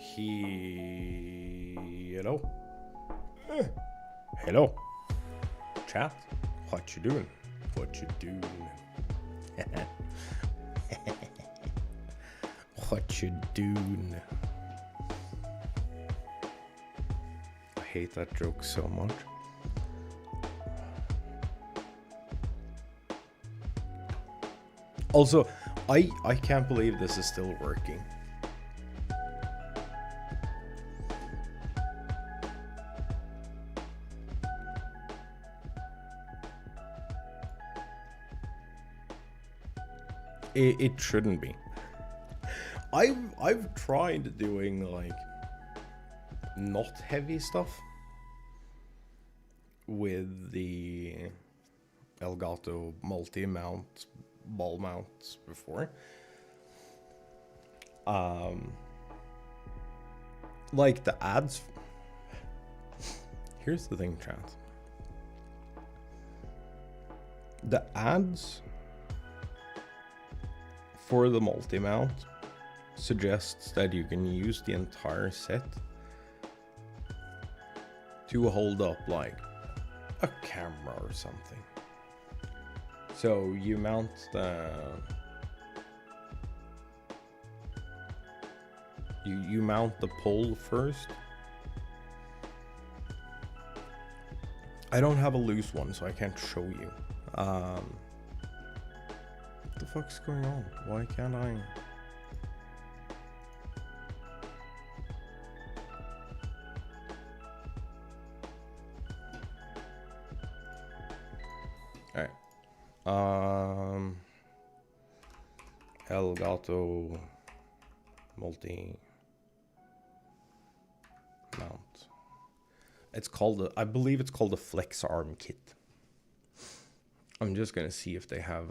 Hello. Hello. Chat. What you doing? What you doing? What you doing? I hate that joke so much. Also, I can't believe this is still working. It shouldn't be. I've tried doing like not heavy stuff with the Elgato multi-mount ball mounts before. Like the ads. Here's the thing, chat. The ads for the multi-mount suggests that you can use the entire set to hold up like a camera or something. So you mount the you mount the pole first. I don't have a loose one, so I can't show you. What the fuck's going on? Why can't I? Alright. Elgato multi mount. It's called I believe it's called a flex arm kit. I'm just gonna see if they have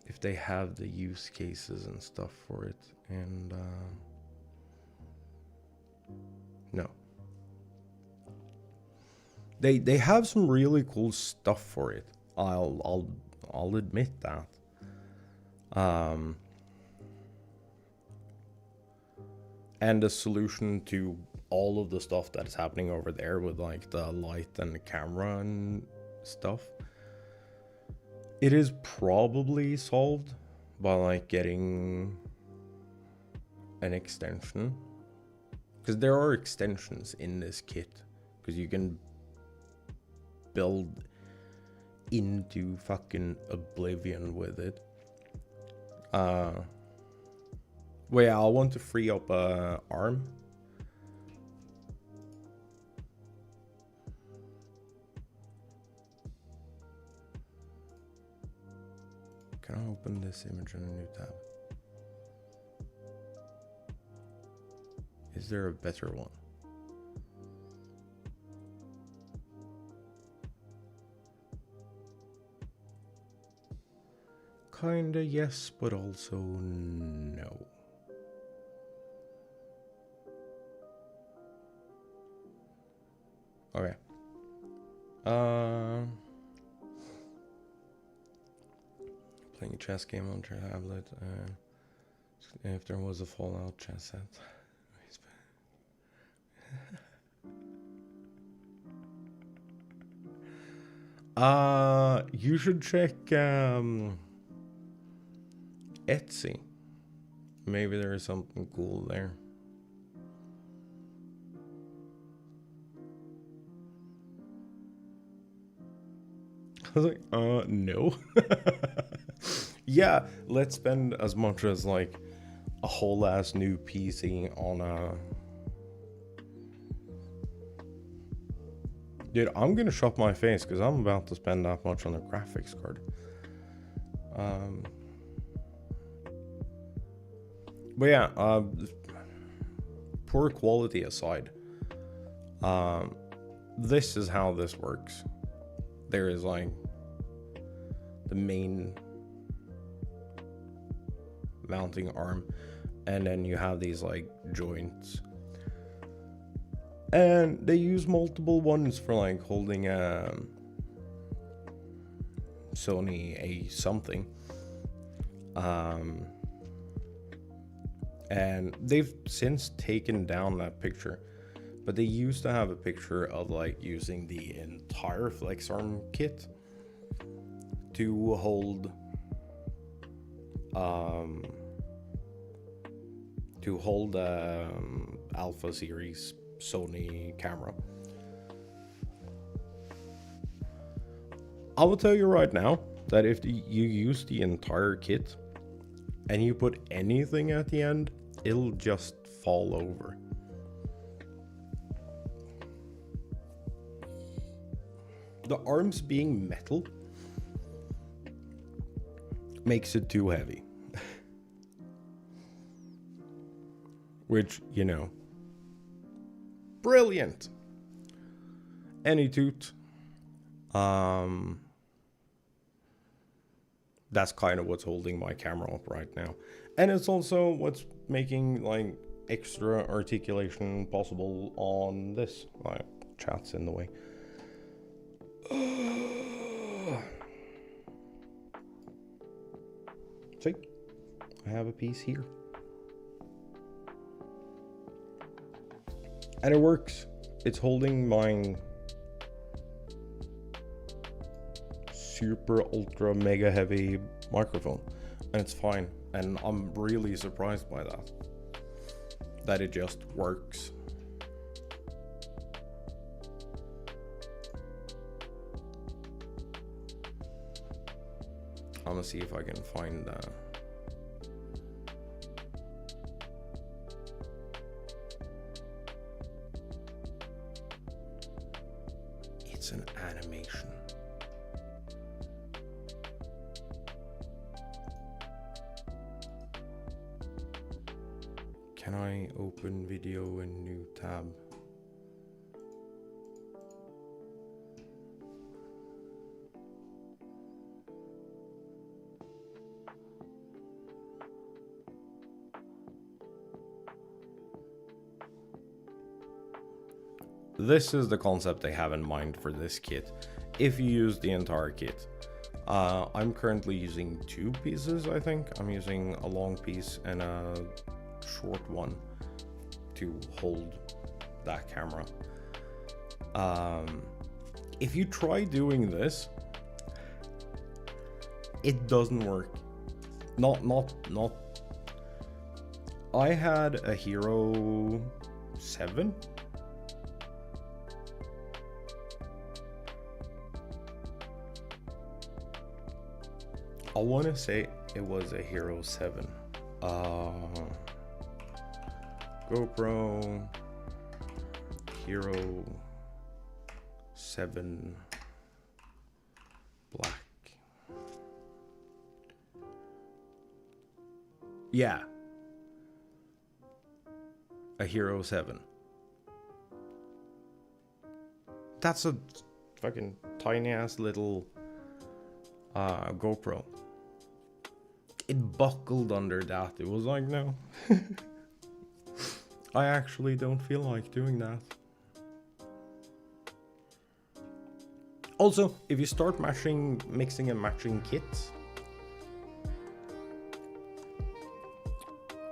if they have the use cases and stuff for it, and no. They have some really cool stuff for it. I'll admit that. And the solution to all of the stuff that is happening over there with like the light and the camera and stuff, it is probably solved by like getting an extension, because there are extensions in this kit, because you can build into fucking oblivion with it. Well, yeah, I want to free up a arm. Can I open this image in a new tab? Is there a better one? Kinda yes, but also no. Okay. Playing a chess game on tablet. If there was a Fallout chess set. You should check Etsy. Maybe there is something cool there. I was like, no. Yeah, let's spend as much as like a whole ass new PC on a... Dude, I'm gonna shop my face because I'm about to spend that much on a graphics card. But yeah, poor quality aside, this is how this works. There is like the main mounting arm, and then you have these like joints And they use multiple ones for like holding a Sony A something. And they've since taken down that picture, but they used to have a picture of like using the entire FlexArm kit to hold Alpha series Sony camera. I will tell you right now that if you use the entire kit and you put anything at the end, it'll just fall over. The arms being metal makes it too heavy. Which, you know, brilliant. Any toot. That's kind of what's holding my camera up right now. And it's also what's making like extra articulation possible on this. Like, chat's in the way. See, I have a piece here. And it works. It's holding my super ultra mega heavy microphone, and it's fine. And I'm really surprised by that it just works. I'm gonna see if I can find it's an animation. Can I open video in new tab? This is the concept they have in mind for this kit. If you use the entire kit, I'm currently using 2 pieces, I think. I'm using a long piece and a short one to hold that camera. If you try doing this, it doesn't work. Not. I had a Hero 7. I want to say it was a Hero 7. GoPro Hero 7 Black. Yeah. A Hero 7. That's a fucking tiny ass little GoPro. It buckled under that. It was like, no. I actually don't feel like doing that. Also, if you start mixing and matching kits,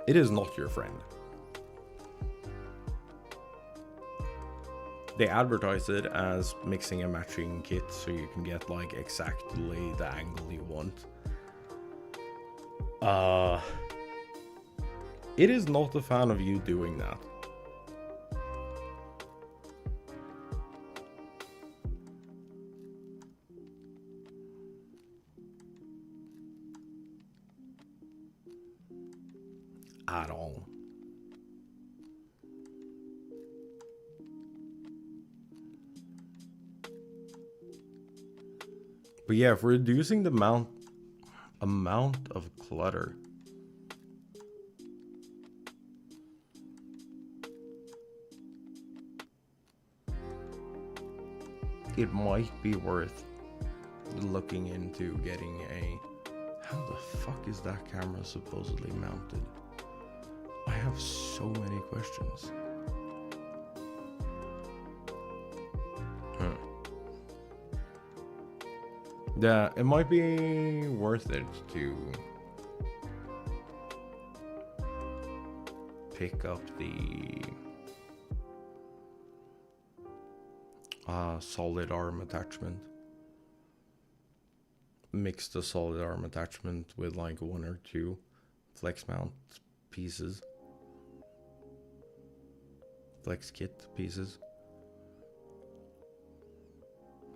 it is not your friend. They advertise it as mixing and matching kits so you can get like exactly the angle you want. It is not a fan of you doing that. At all. But yeah, for reducing the amount of clutter, it might be worth looking into getting a... How the fuck is that camera supposedly mounted? I have so many questions. Yeah, it might be worth it to pick up the solid arm attachment. Mix the solid arm attachment with like 1 or 2 flex mount pieces. Flex kit pieces.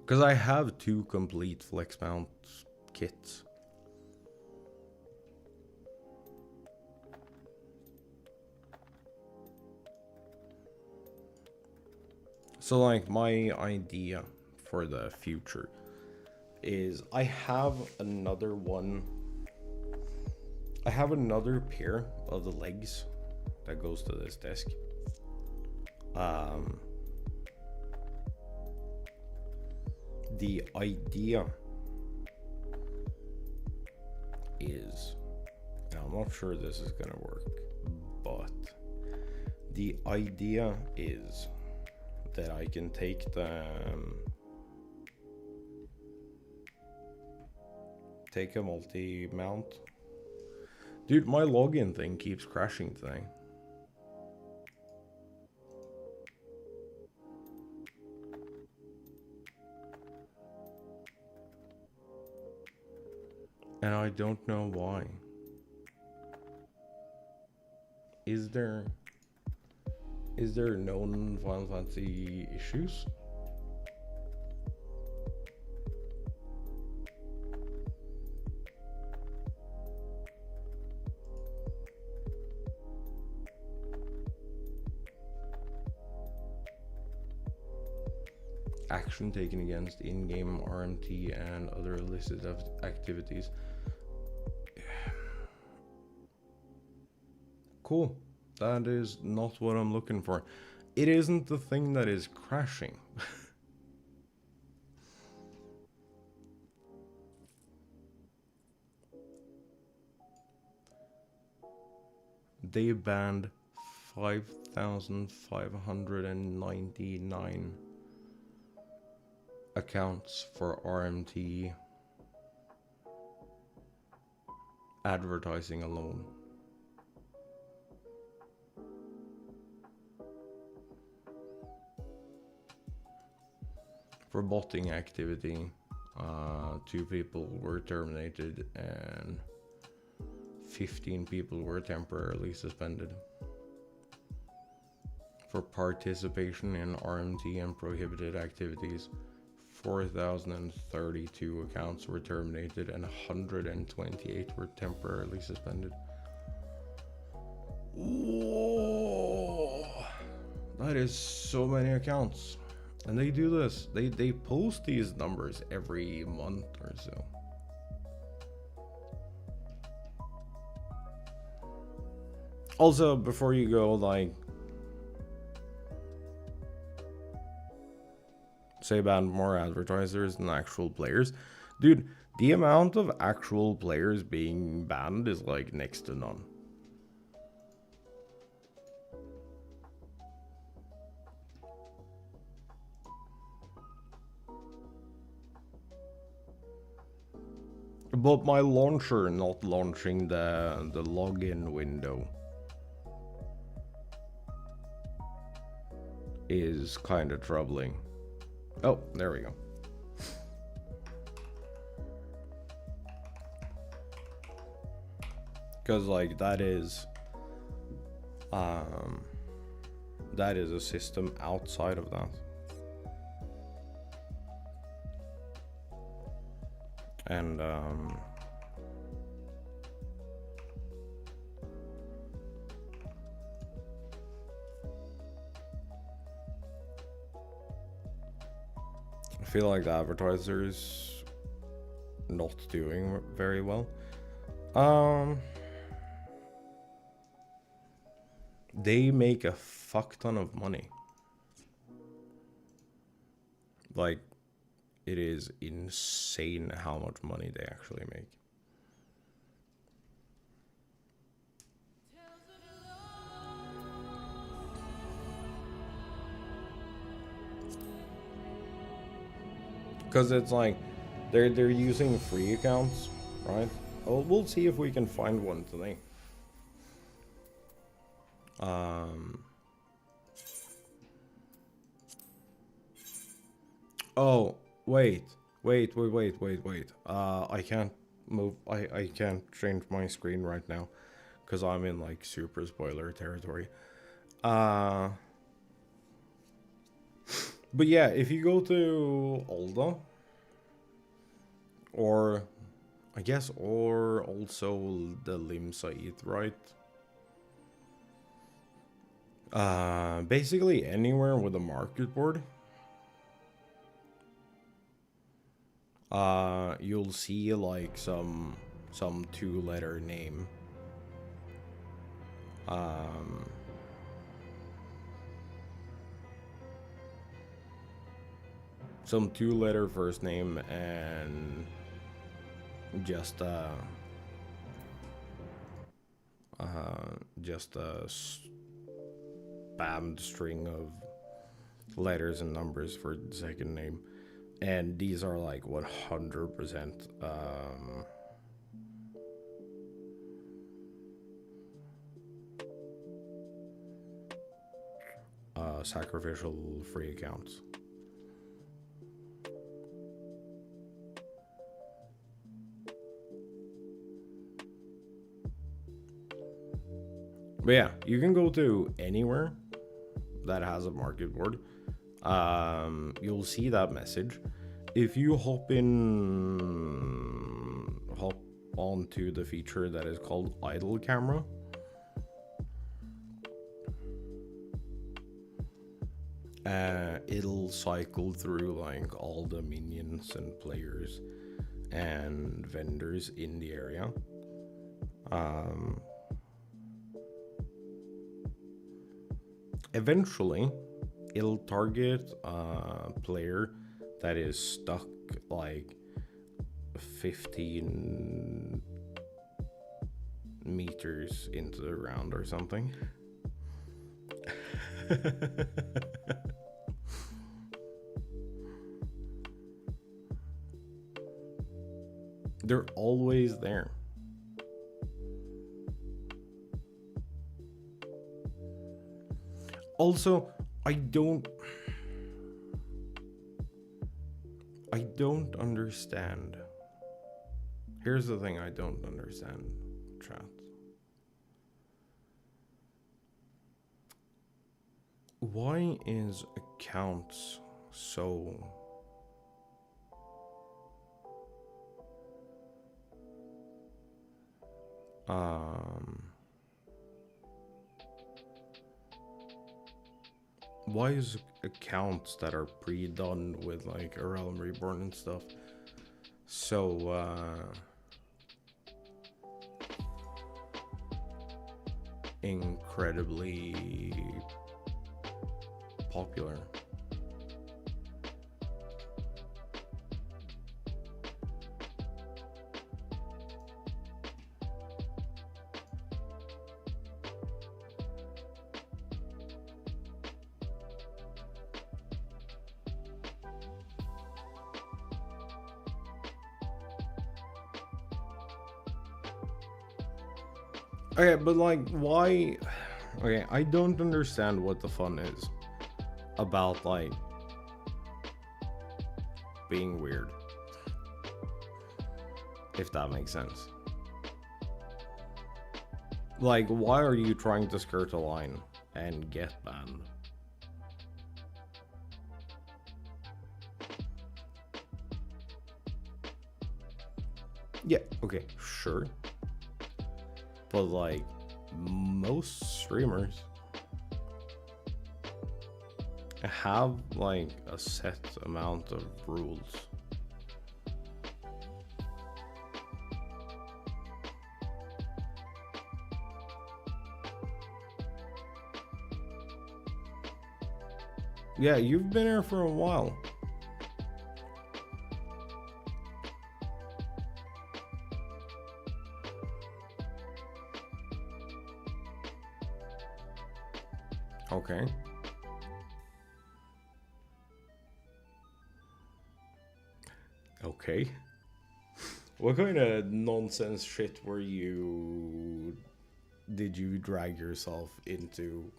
Because I have 2 complete flex mount kits. So like my idea for the future is I have another pair of the legs that goes to this desk. The idea is, and I'm not sure this is gonna work, but the idea is that I can take take a multi-mount. Dude, my login thing keeps crashing today. And I don't know why. Is there known Final Fantasy issues? Action taken against in-game RMT and other illicit activities. Cool. That is not what I'm looking for. It isn't the thing that is crashing. They banned 5,599 accounts for RMT advertising alone. For botting activity, 2 people were terminated and 15 people were temporarily suspended. For participation in RMT and prohibited activities, 4,032 accounts were terminated and 128 were temporarily suspended. Whoa! That is so many accounts. And they do this. They post these numbers every month or so. Also, before you go, like, say ban more advertisers than actual players. Dude, the amount of actual players being banned is like next to none. But my launcher not launching the login window is kind of troubling. Oh, there we go. Because like that is a system outside of that. And I feel like the advertisers not doing very well. They make a fuck ton of money. Like, it is insane how much money they actually make. Because it's like, They're using free accounts, right? Oh, we'll see if we can find one today. Oh, wait. I can't move. I can't change my screen right now because I'm in like super spoiler territory. But yeah, if you go to Alda, or I guess, or also the Limsaid, right? Basically anywhere with a market board, you'll see like some 2-letter name. Some 2-letter first name and just a spammed string of letters and numbers for the second name, and these are like 100% sacrificial free accounts. But yeah, you can go to anywhere that has a market board. You'll see that message. If you hop onto the feature that is called idle camera, it'll cycle through like all the minions and players and vendors in the area. Eventually, it'll target a player that is stuck like 15 meters into the round or something. They're always there. Also, I don't understand. Here's the thing I don't understand, chat. Why is accounts so why is accounts that are pre-done with like a Realm Reborn and stuff so incredibly popular? Okay, but like, why? Okay, I don't understand what the fun is about, like, being weird. If that makes sense. Like, why are you trying to skirt a line and get banned? Yeah, okay, sure. But like, most streamers have like a set amount of rules. Yeah, you've been here for a while. Okay. Okay. What kind of nonsense shit did you drag yourself into,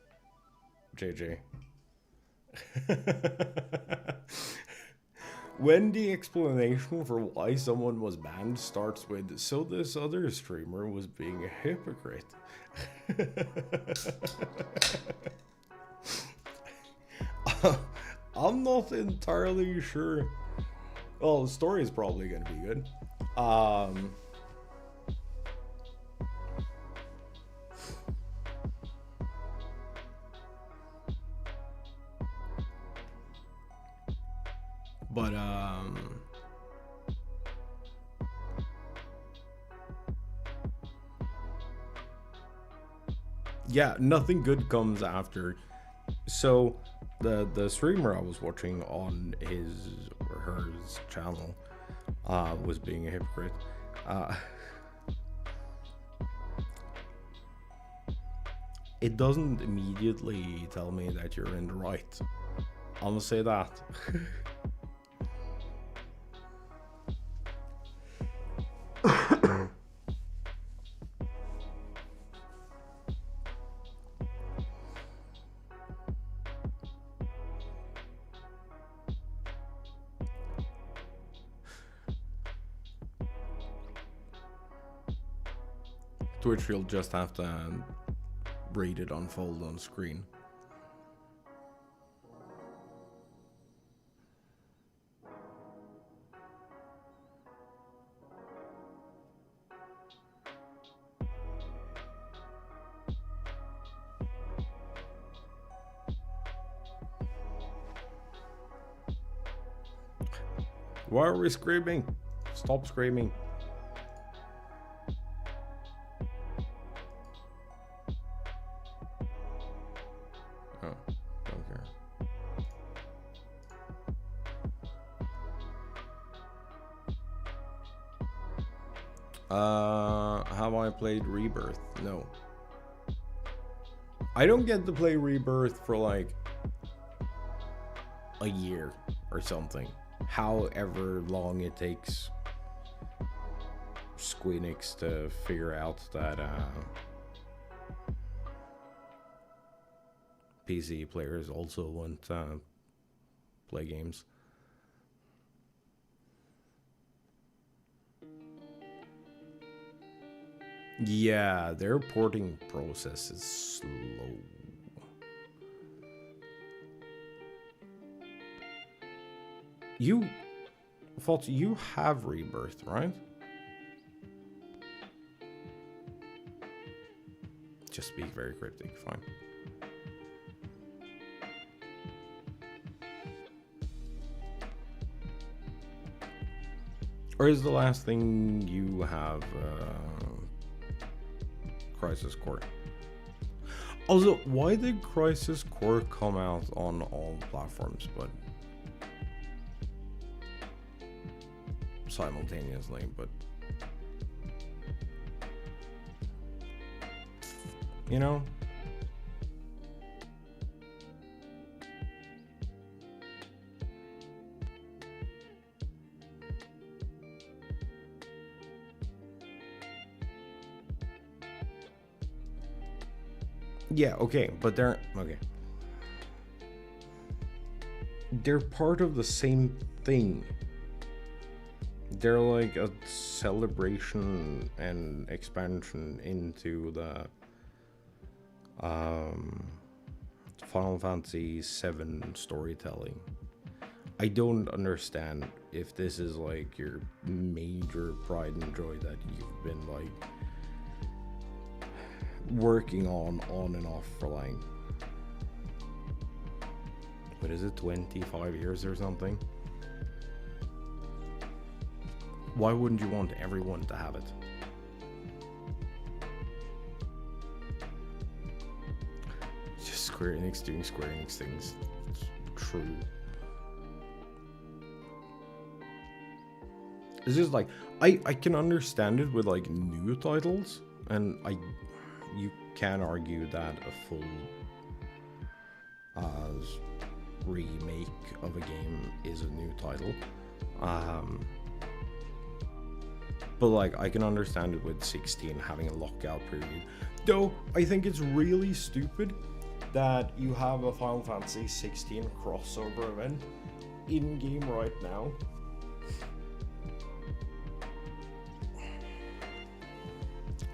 JJ? When the explanation for why someone was banned starts with, so this other streamer was being a hypocrite. I'm not entirely sure. Well, the story is probably going to be good. But yeah, nothing good comes after. So the streamer I was watching on his or her channel was being a hypocrite. It doesn't immediately tell me that you're in the right. I'm gonna say that. Twitch, you'll just have to read it unfold on screen. Why are we screaming? Stop screaming. Oh, don't care. Have I played Rebirth? No. I don't get to play Rebirth for like a year or something. However long it takes Squeenix to figure out that PC players also want to play games. Yeah, their porting process is slow. Fault, you have Rebirth, right? Just speak very cryptic, fine. Or is the last thing you have Crisis Core? Also, why did Crisis Core come out on all platforms but simultaneously? But you know, yeah, okay, but they're okay. They're part of the same thing. They're like a celebration and expansion into the Final Fantasy VII storytelling. I don't understand if this is like your major pride and joy that you've been like working on and off for like, what is it, 25 years or something? Why wouldn't you want everyone to have it? It's just Square Enix doing Square Enix things. It's true. It's just like, I can understand it with like new titles, and you can argue that a full remake of a game is a new title. But like, I can understand it with 16 having a lockout period. Though, I think it's really stupid that you have a Final Fantasy 16 crossover event in-game right now.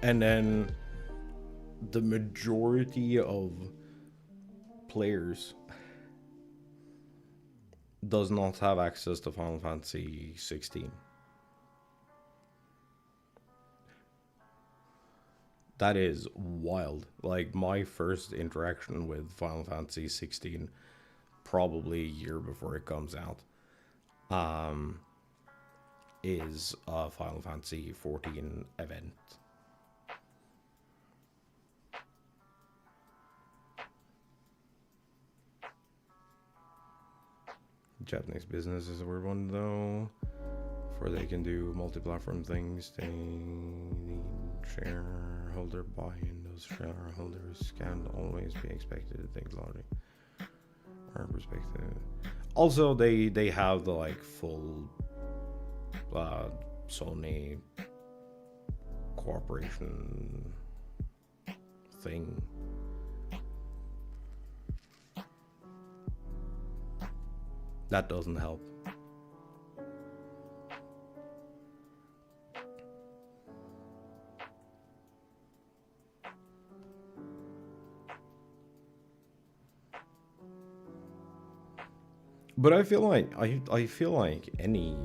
And then the majority of players does not have access to Final Fantasy 16. That is wild. Like, my first interaction with Final Fantasy 16, probably a year before it comes out, is a Final Fantasy 14 event. Japanese business is a weird one, though. Before they can do multi-platform things, they need shareholder buy-in. Those shareholders can't always be expected to think logically or perspective. Also, they have the like full Sony cooperation thing. That doesn't help. But I feel like I feel like any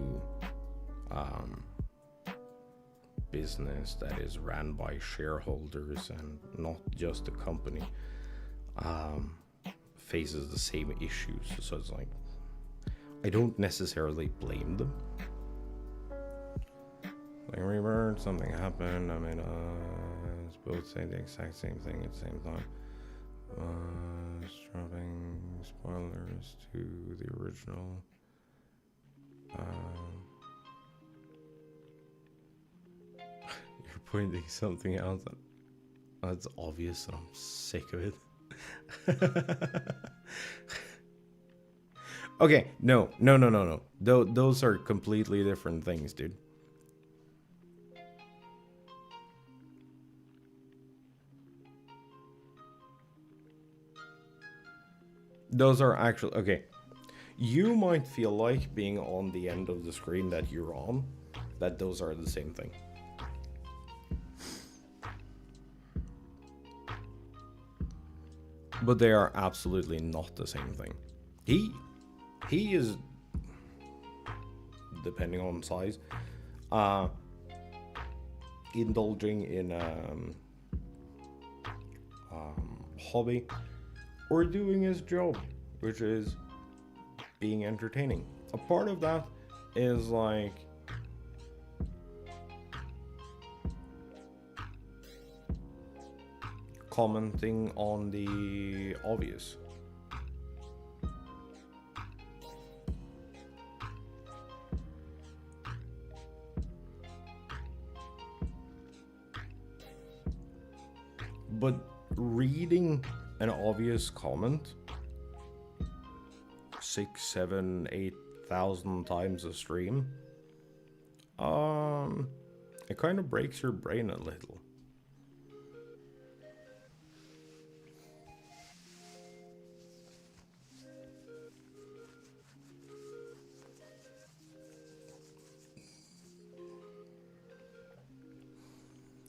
business that is ran by shareholders and not just a company faces the same issues. So it's like, I don't necessarily blame them. Like, Rebirth, something happened. I mean, it's both saying the exact same thing at the same time. Dropping spoilers to the original. You're pointing something out that's obvious, and I'm sick of it. Okay, no. Those are completely different things, dude. Those are actually, okay. You might feel like being on the end of the screen that you're on, that those are the same thing. But they are absolutely not the same thing. He is, depending on size, indulging in hobby or doing his job, which is being entertaining. A part of that is like commenting on the obvious. But reading an obvious comment 6, 7, 8,000 times a stream, it kind of breaks your brain a little.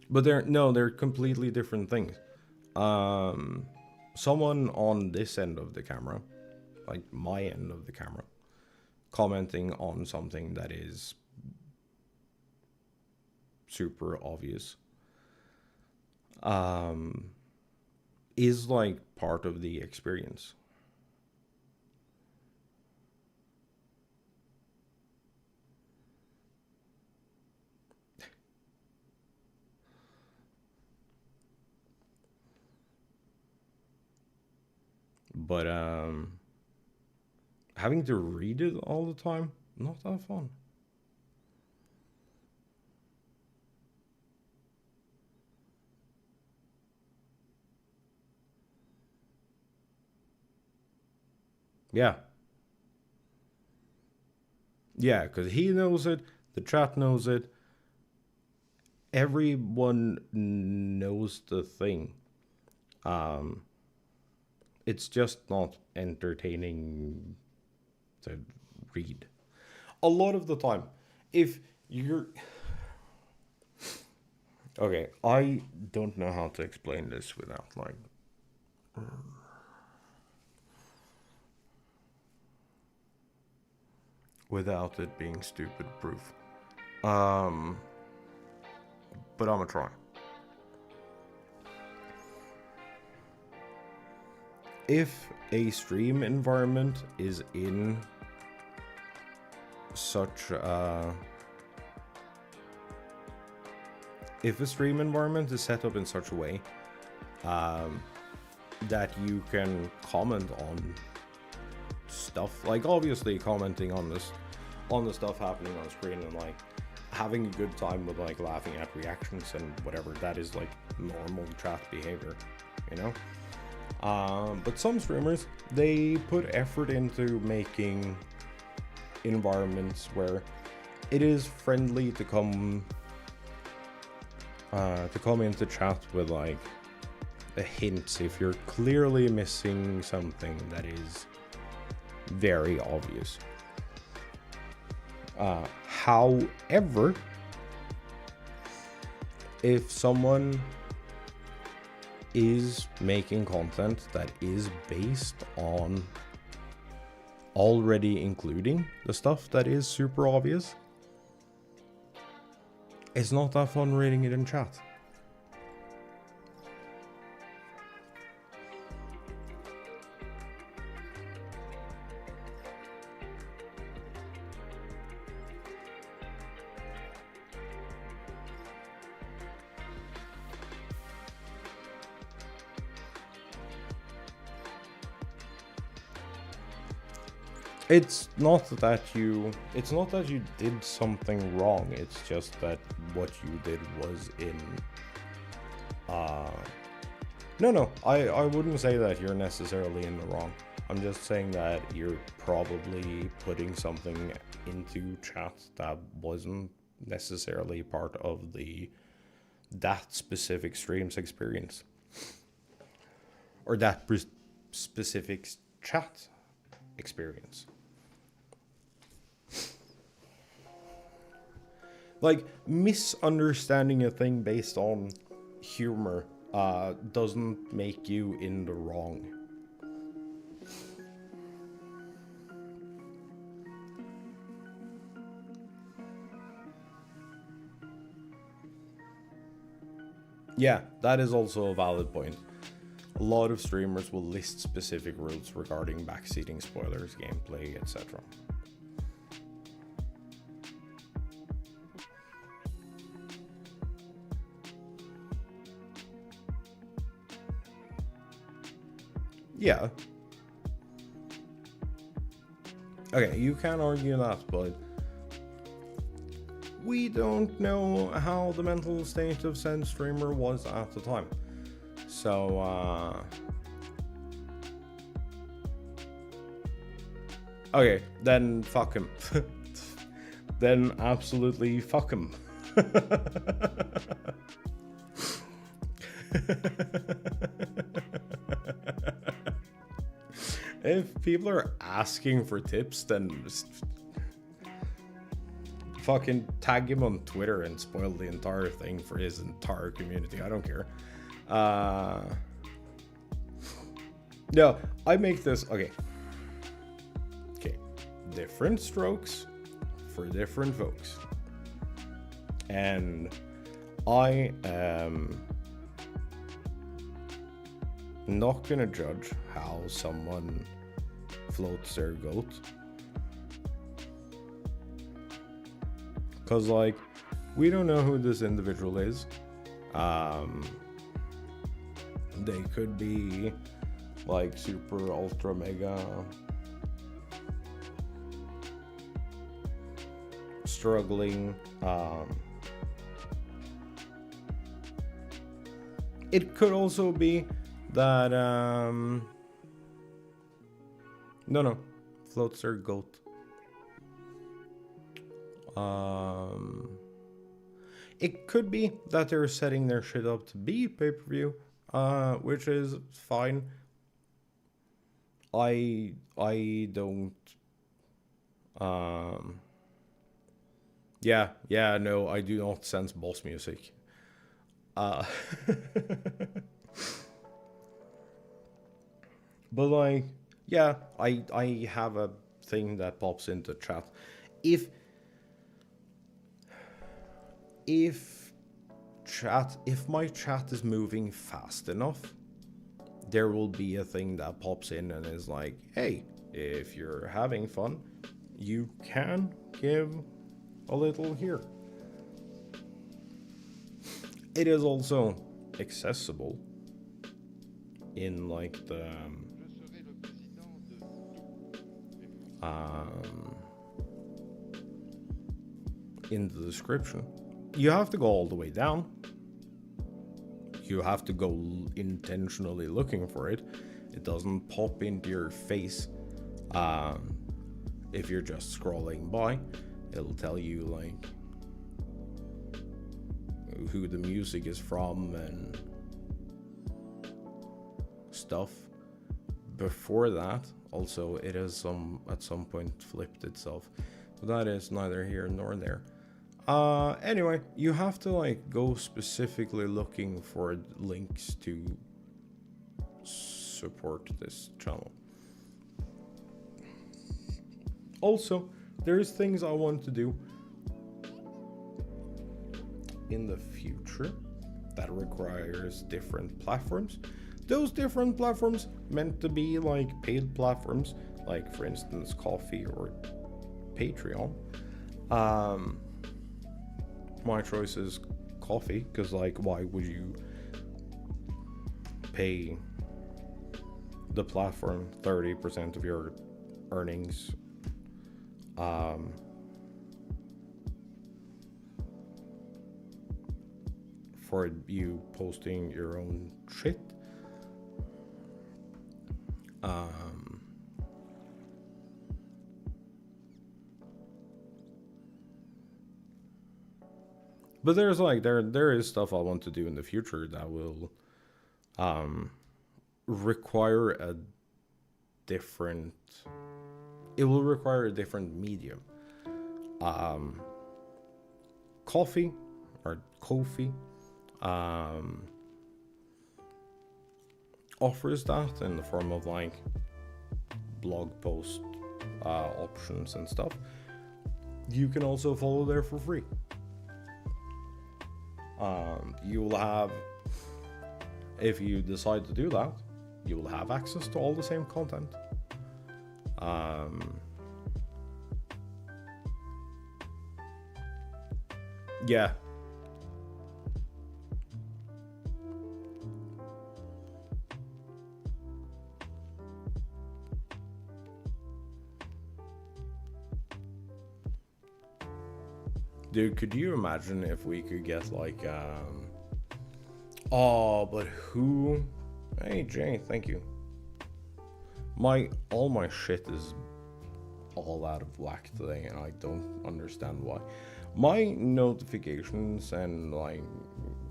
But they're completely different things. Someone on this end of the camera, like my end of the camera, commenting on something that is super obvious, is like part of the experience. But having to read it all the time, not that fun. Yeah. Yeah, because he knows it, the chat knows it, everyone knows the thing. It's just not entertaining to read. A lot of the time, if you're... Okay, I don't know how to explain this without, like... without it being stupid proof. But I'm gonna try. If a stream environment is in such if a stream environment is set up in such a way that you can comment on stuff, like obviously commenting on the stuff happening on screen and like having a good time with like laughing at reactions and whatever, that is like normal chat behavior, you know. But some streamers, they put effort into making environments where it is friendly to come into chat with like a hint if you're clearly missing something that is very obvious. However, if someone is making content that is based on already including the stuff that is super obvious, it's not that fun reading it in chat. It's not that you did something wrong, it's just that what you did was in no, I wouldn't say that you're necessarily in the wrong. I'm just saying that you're probably putting something into chat that wasn't necessarily part of that specific stream's experience. Or that specific chat experience. Like, misunderstanding a thing based on humor doesn't make you in the wrong. Yeah, that is also a valid point. A lot of streamers will list specific rules regarding backseating spoilers, gameplay, etc. Yeah. Okay, you can argue that, but we don't know how the mental state of said streamer was at the time. So, okay, then fuck him. Then absolutely fuck him. If people are asking for tips, then just fucking tag him on Twitter and spoil the entire thing for his entire community. I don't care. No, I make this... Okay. Different strokes for different folks. And I am not gonna judge how someone floats their goat. Cause like, we don't know who this individual is. They could be like super ultra mega struggling. It could also be that no, floats their goat. It could be that they're setting their shit up to be pay-per-view, which is fine. I don't. Yeah, no, I do not sense boss music. Uh, but like, yeah, I have a thing that pops into chat. If if if my chat is moving fast enough, there will be a thing that pops in and is like, hey, if you're having fun, you can give a little here. It is also accessible in like the in the description. You have to go all the way down. You have to go intentionally looking for it. It doesn't pop into your face. If you're just scrolling by, it'll tell you like who the music is from and stuff. Before that, also it has at some point flipped itself, but that is neither here nor there. Anyway, you have to like go specifically looking for links to support this channel. Also, there's things I want to do in the future that requires different platforms. Those different platforms meant to be like paid platforms, like for instance Coffee or Patreon. My choice is Coffee, because like why would you pay the platform 30% of your earnings for you posting your own shit? But there's like there is stuff I want to do in the future that will require a different medium. Coffee or Ko-fi offers that in the form of like blog post options and stuff. You can also follow there for free. You will have, if you decide to do that, you will have access to all the same content. Yeah. Dude, could you imagine if we could get like oh, but who? Hey Jay, thank you. All my shit is all out of whack today and I don't understand why. My notifications and like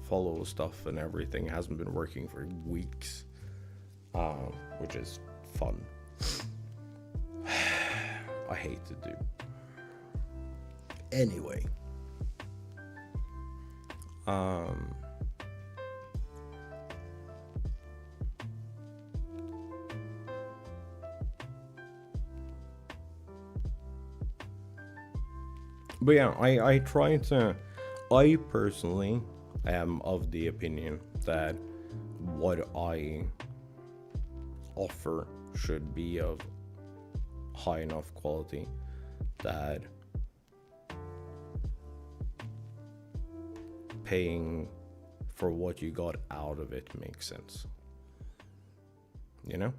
follow stuff and everything hasn't been working for weeks. Which is fun. I hate to do. Anyway. But yeah, I personally am of the opinion that what I offer should be of high enough quality that paying for what you got out of it makes sense. You know?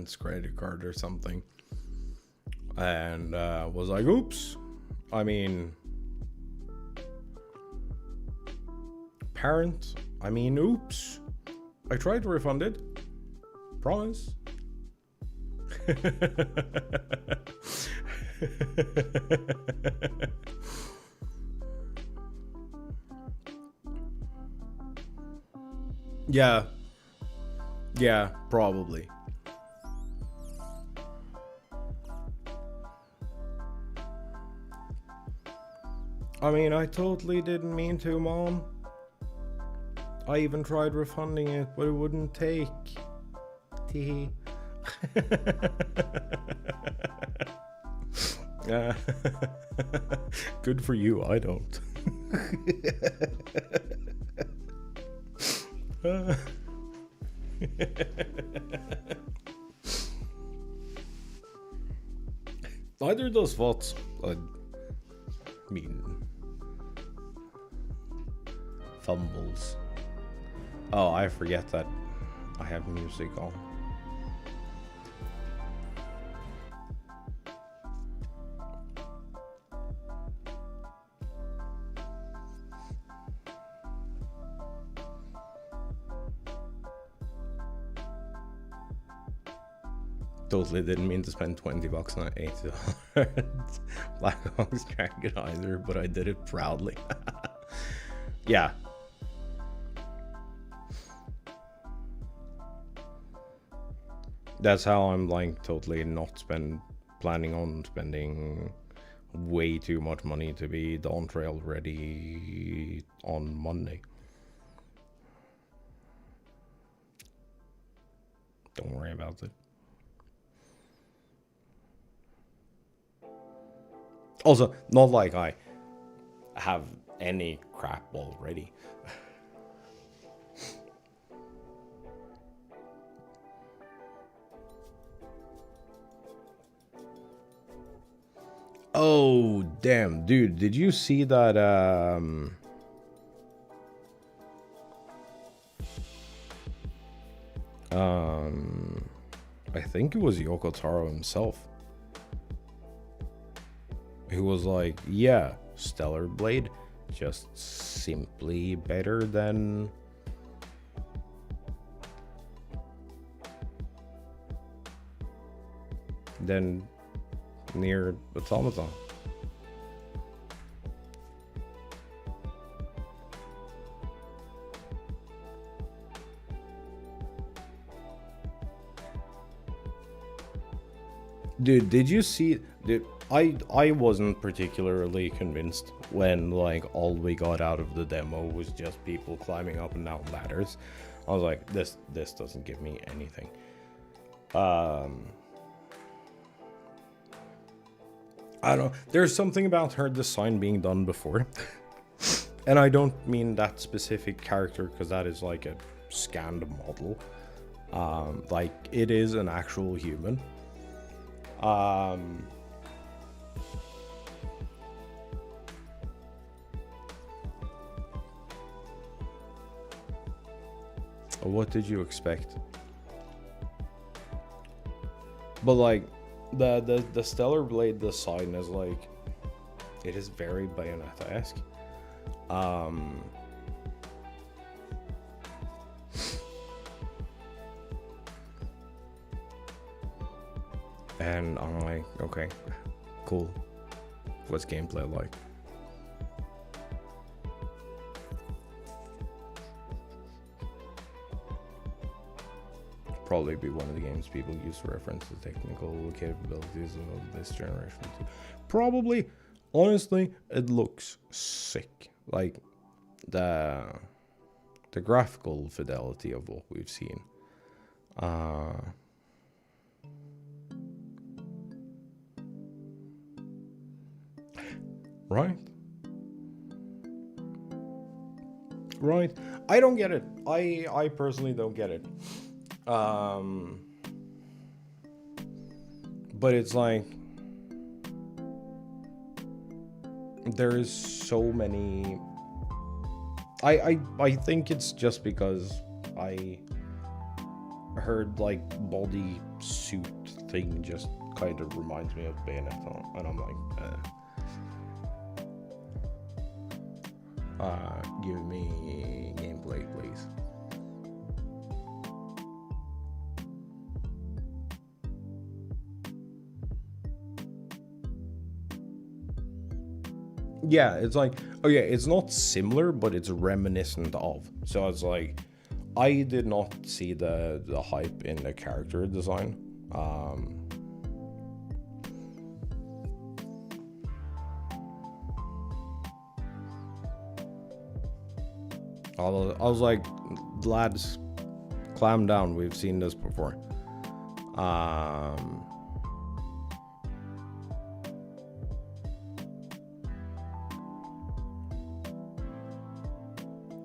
parents' credit card or something. And was like, oops. I mean, parent, I mean, oops. I tried to refund it. Promise. Yeah. Yeah, probably. I mean, I totally didn't mean to, Mom. I even tried refunding it, but it wouldn't take. Teehee. Good for you, I don't. Neither does Schlatts. I mean, fumbles. Oh, I forget that I have music on. Totally didn't mean to spend $20 on $80 Black Ops Dragon either, but I did it proudly. Yeah. That's how I'm like totally not planning on spending way too much money to be Dawn Trail ready on Monday. Don't worry about it. Also, not like I have any crap already. Oh, damn, dude, did you see that, I think it was Yoko Taro himself. Who was like, yeah, Stellar Blade, just simply better than Nier Automata. Dude, did you see? Dude, I wasn't particularly convinced when like all we got out of the demo was just people climbing up and down ladders. I was like, this doesn't give me anything. I don't know. There's something about her design being done before. And I don't mean that specific character because that is like a scanned model. Like it is an actual human. What did you expect? But like the Stellar Blade design is like, it is very Bayonetta-esque. And I'm like, okay, cool. What's gameplay like? Probably be one of the games people use to reference the technical capabilities of this generation too. Probably, honestly, it looks sick. Like the graphical fidelity of what we've seen. Right? Right. I don't get it. I personally don't get it. But it's like there is so many. I think it's just because I her like body suit thing just kind of reminds me of Bayonetta, and I'm like, give me gameplay, please. Yeah, it's like, oh yeah, it's not similar, but it's reminiscent of. So it's like, I did not see the hype in the character design. I was like, lads, clam down. We've seen this before.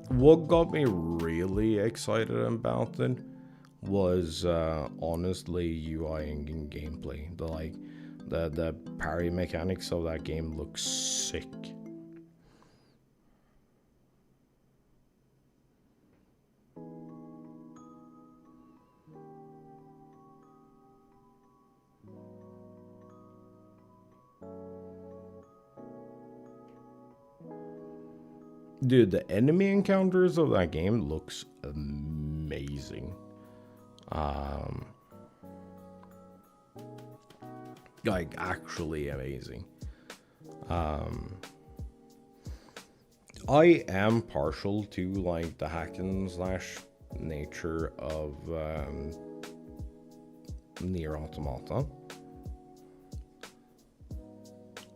What got me really excited about it was honestly UI and gameplay. The parry mechanics of that game looks sick. Dude, the enemy encounters of that game looks amazing. Like, actually amazing. I am partial to, like, the hack and slash nature of Nier Automata.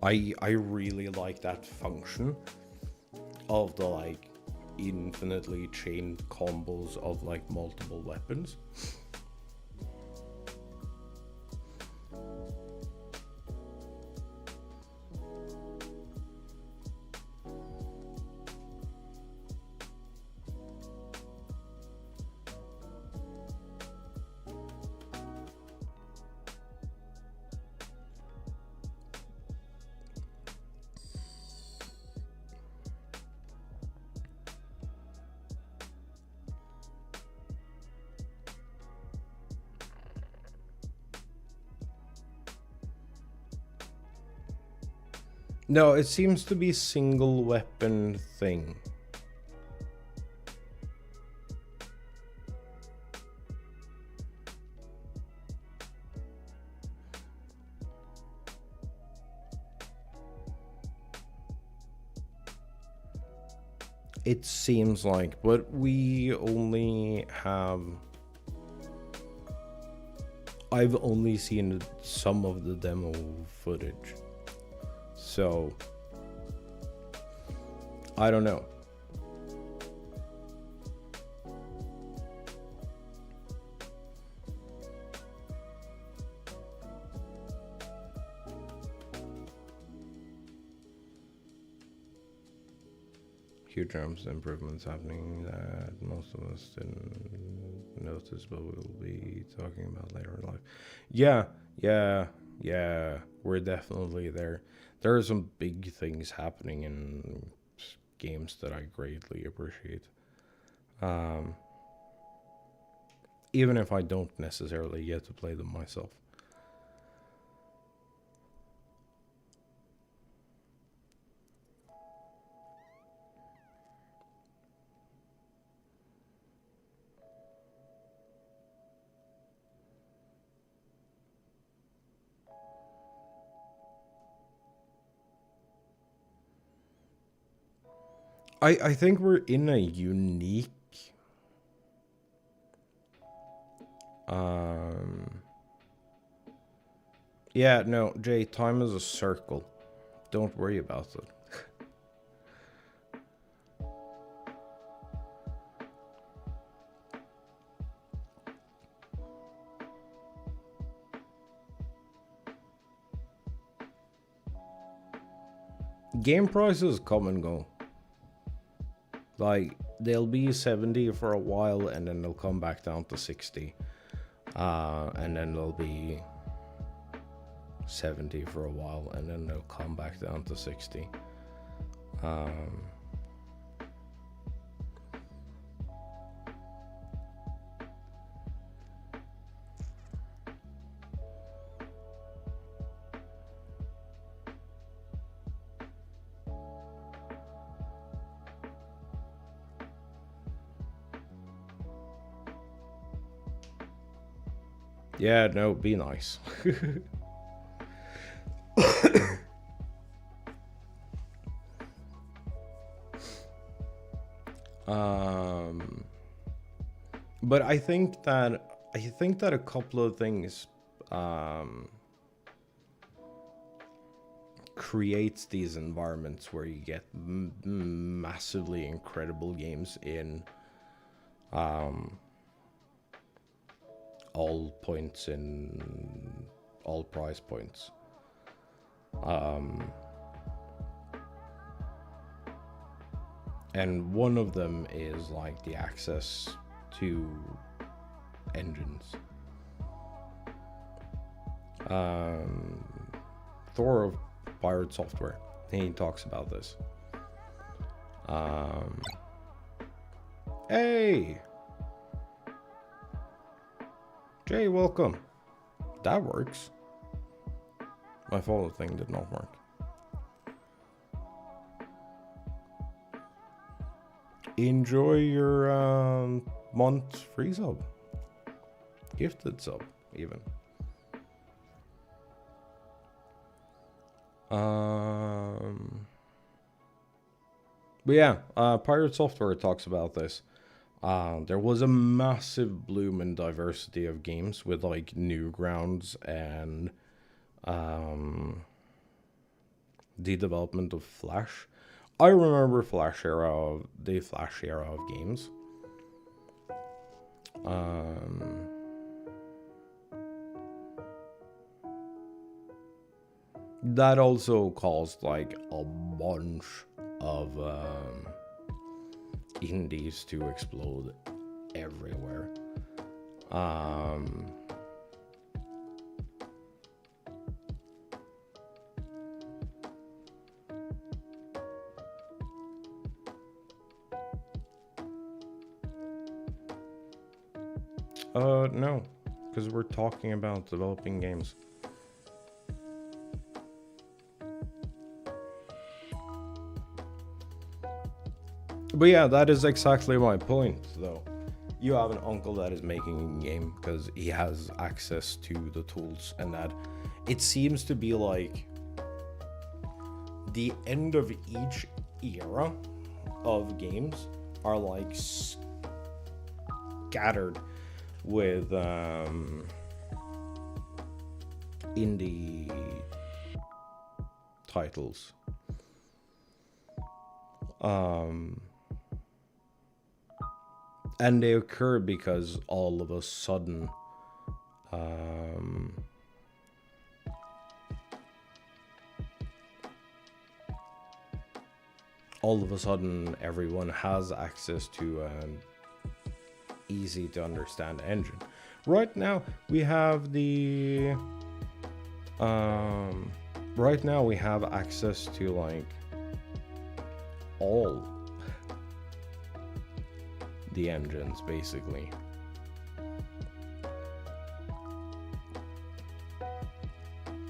I really like that function of the like infinitely chained combos of like multiple weapons. No, it seems to be single weapon thing. It seems like, but we only have... I've only seen some of the demo footage. So, I don't know. Huge improvements happening that most of us didn't notice, but we'll be talking about later in life. Yeah, we're definitely there. There are some big things happening in games that I greatly appreciate. Even if I don't necessarily get to play them myself. I think we're in a unique yeah, no, Jay, time is a circle. Don't worry about it. Game prices come and go. Like, they'll be 70 for a while, and then they'll come back down to 60. And then they'll be 70 for a while, and then they'll come back down to 60. Yeah, no, be nice. But I think that a couple of things creates these environments where you get massively incredible games in all points, in all price points. And one of them is like the access to engines. Thor of Pirate Software, he talks about this. Hey! Jay, welcome. That works. My follow thing did not work. Enjoy your month free sub. Gifted sub, even. But yeah, Pirate Software talks about this. There was a massive bloom in diversity of games with like Newgrounds and the development of Flash. I remember the Flash era of games. That also caused like a bunch of indies to explode everywhere. No, because we're talking about developing games. But yeah, that is exactly my point, though. You have an uncle that is making a game because he has access to the tools, and that it seems to be like the end of each era of games are like scattered with indie titles. And they occur because all of a sudden everyone has access to an easy to understand engine. Right now we have the access to like all the engines, basically.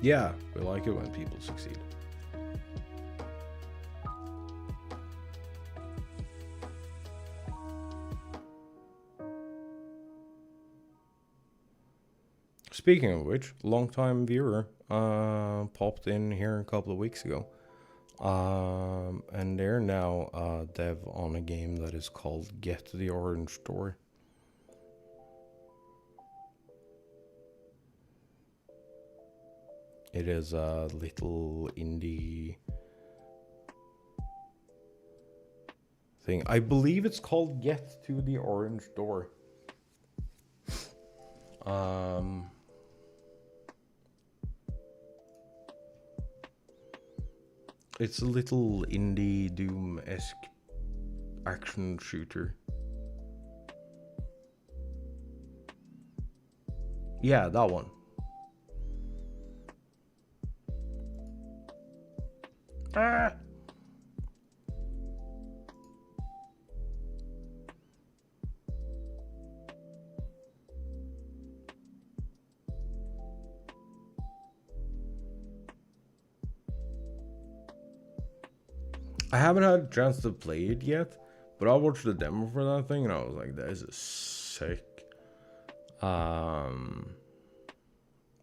Yeah, we like it when people succeed. Speaking of which, long-time viewer popped in here a couple of weeks ago. And they're now dev on a game that is called Get the Orange Door. It is a little indie thing. I believe it's called Get to the Orange Door. It's a little indie Doom-esque action shooter. Yeah, that one. Ah! I haven't had a chance to play it yet, but I watched the demo for that thing and I was like, this is sick.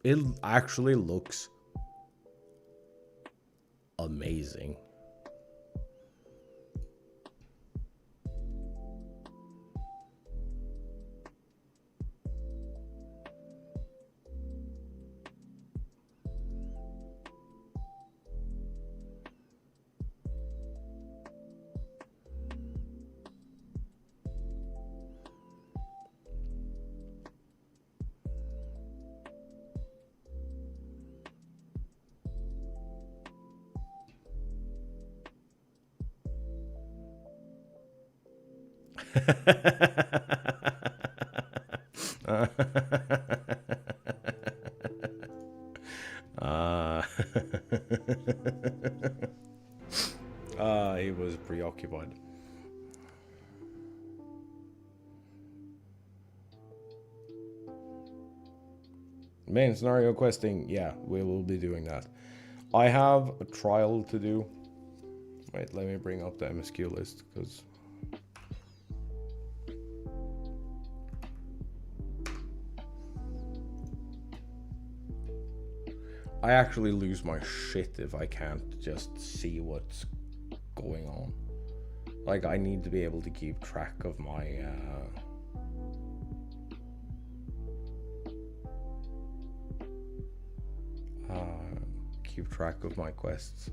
It actually looks amazing. He was preoccupied. Main scenario questing, yeah, we will be doing that. I have a trial to do. Wait, let me bring up the MSQ list, because I actually lose my shit if I can't just see what's going on. Like, I need to be able to keep track of my quests.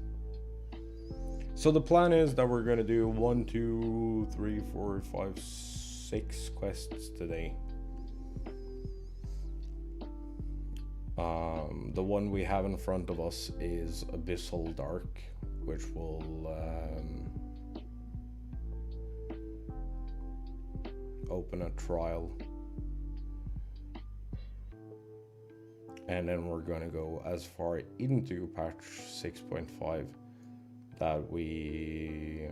So the plan is that we're gonna do 1, 2, 3, 4, 5, 6 quests today. The one we have in front of us is Abyssal Dark, which will open a trial, and then we're gonna go as far into patch 6.5 that we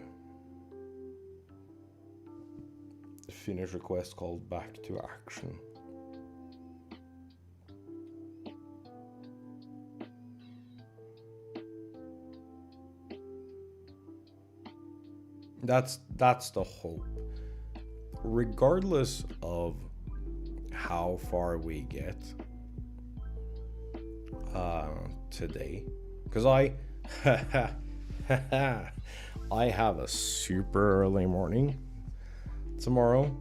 finish a quest called Back to Action. That's the hope. Regardless of how far we get today, because I have a super early morning tomorrow.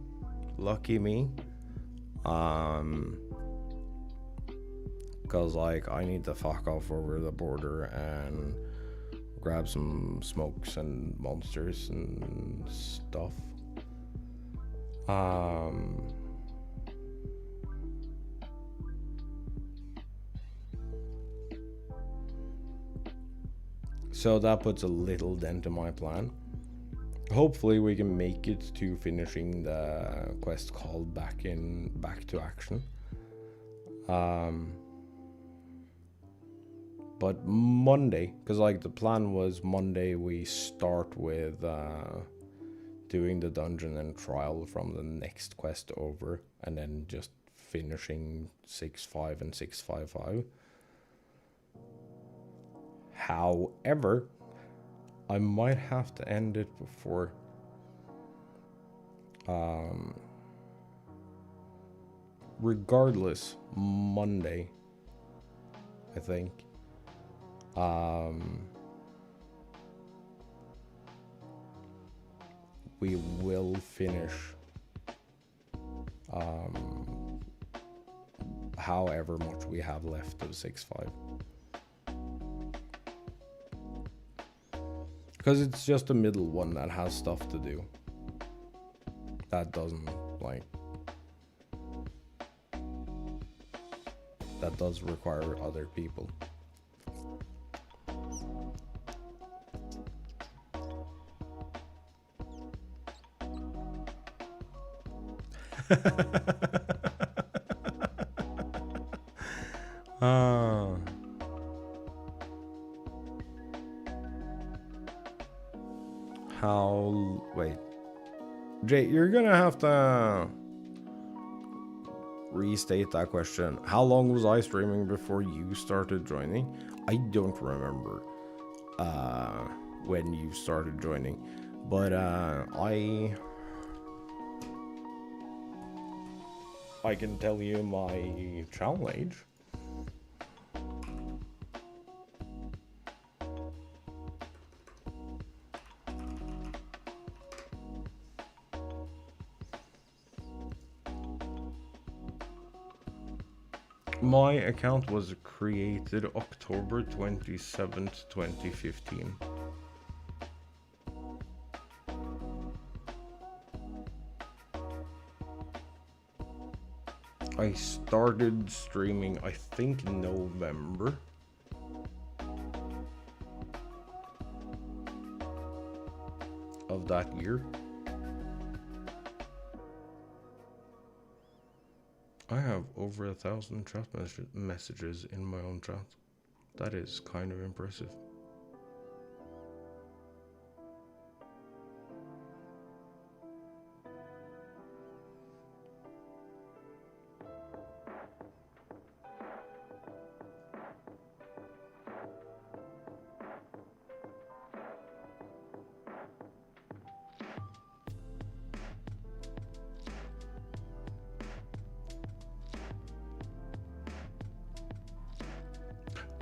Lucky me. Because like I need to fuck off over the border and grab some smokes and monsters and stuff. So that puts a little dent in my plan. Hopefully we can make it to finishing the quest called Back to Action. But Monday, because like the plan was Monday we start with doing the dungeon and trial from the next quest over, and then just finishing 6.5 and 6.5.5. However, I might have to end it before regardless, Monday, I think. We will finish however much we have left of 6.5. Because it's just the middle one that has stuff to do. That doesn't, like... That does require other people. Wait. Jay, you're gonna have to restate that question. How long was I streaming before you started joining? I don't remember when you started joining, but I can tell you my channel age. My account was created October 27th, 2015. I started streaming, I think, November. Of that year. I have over 1,000 chat messages in my own chat. That is kind of impressive.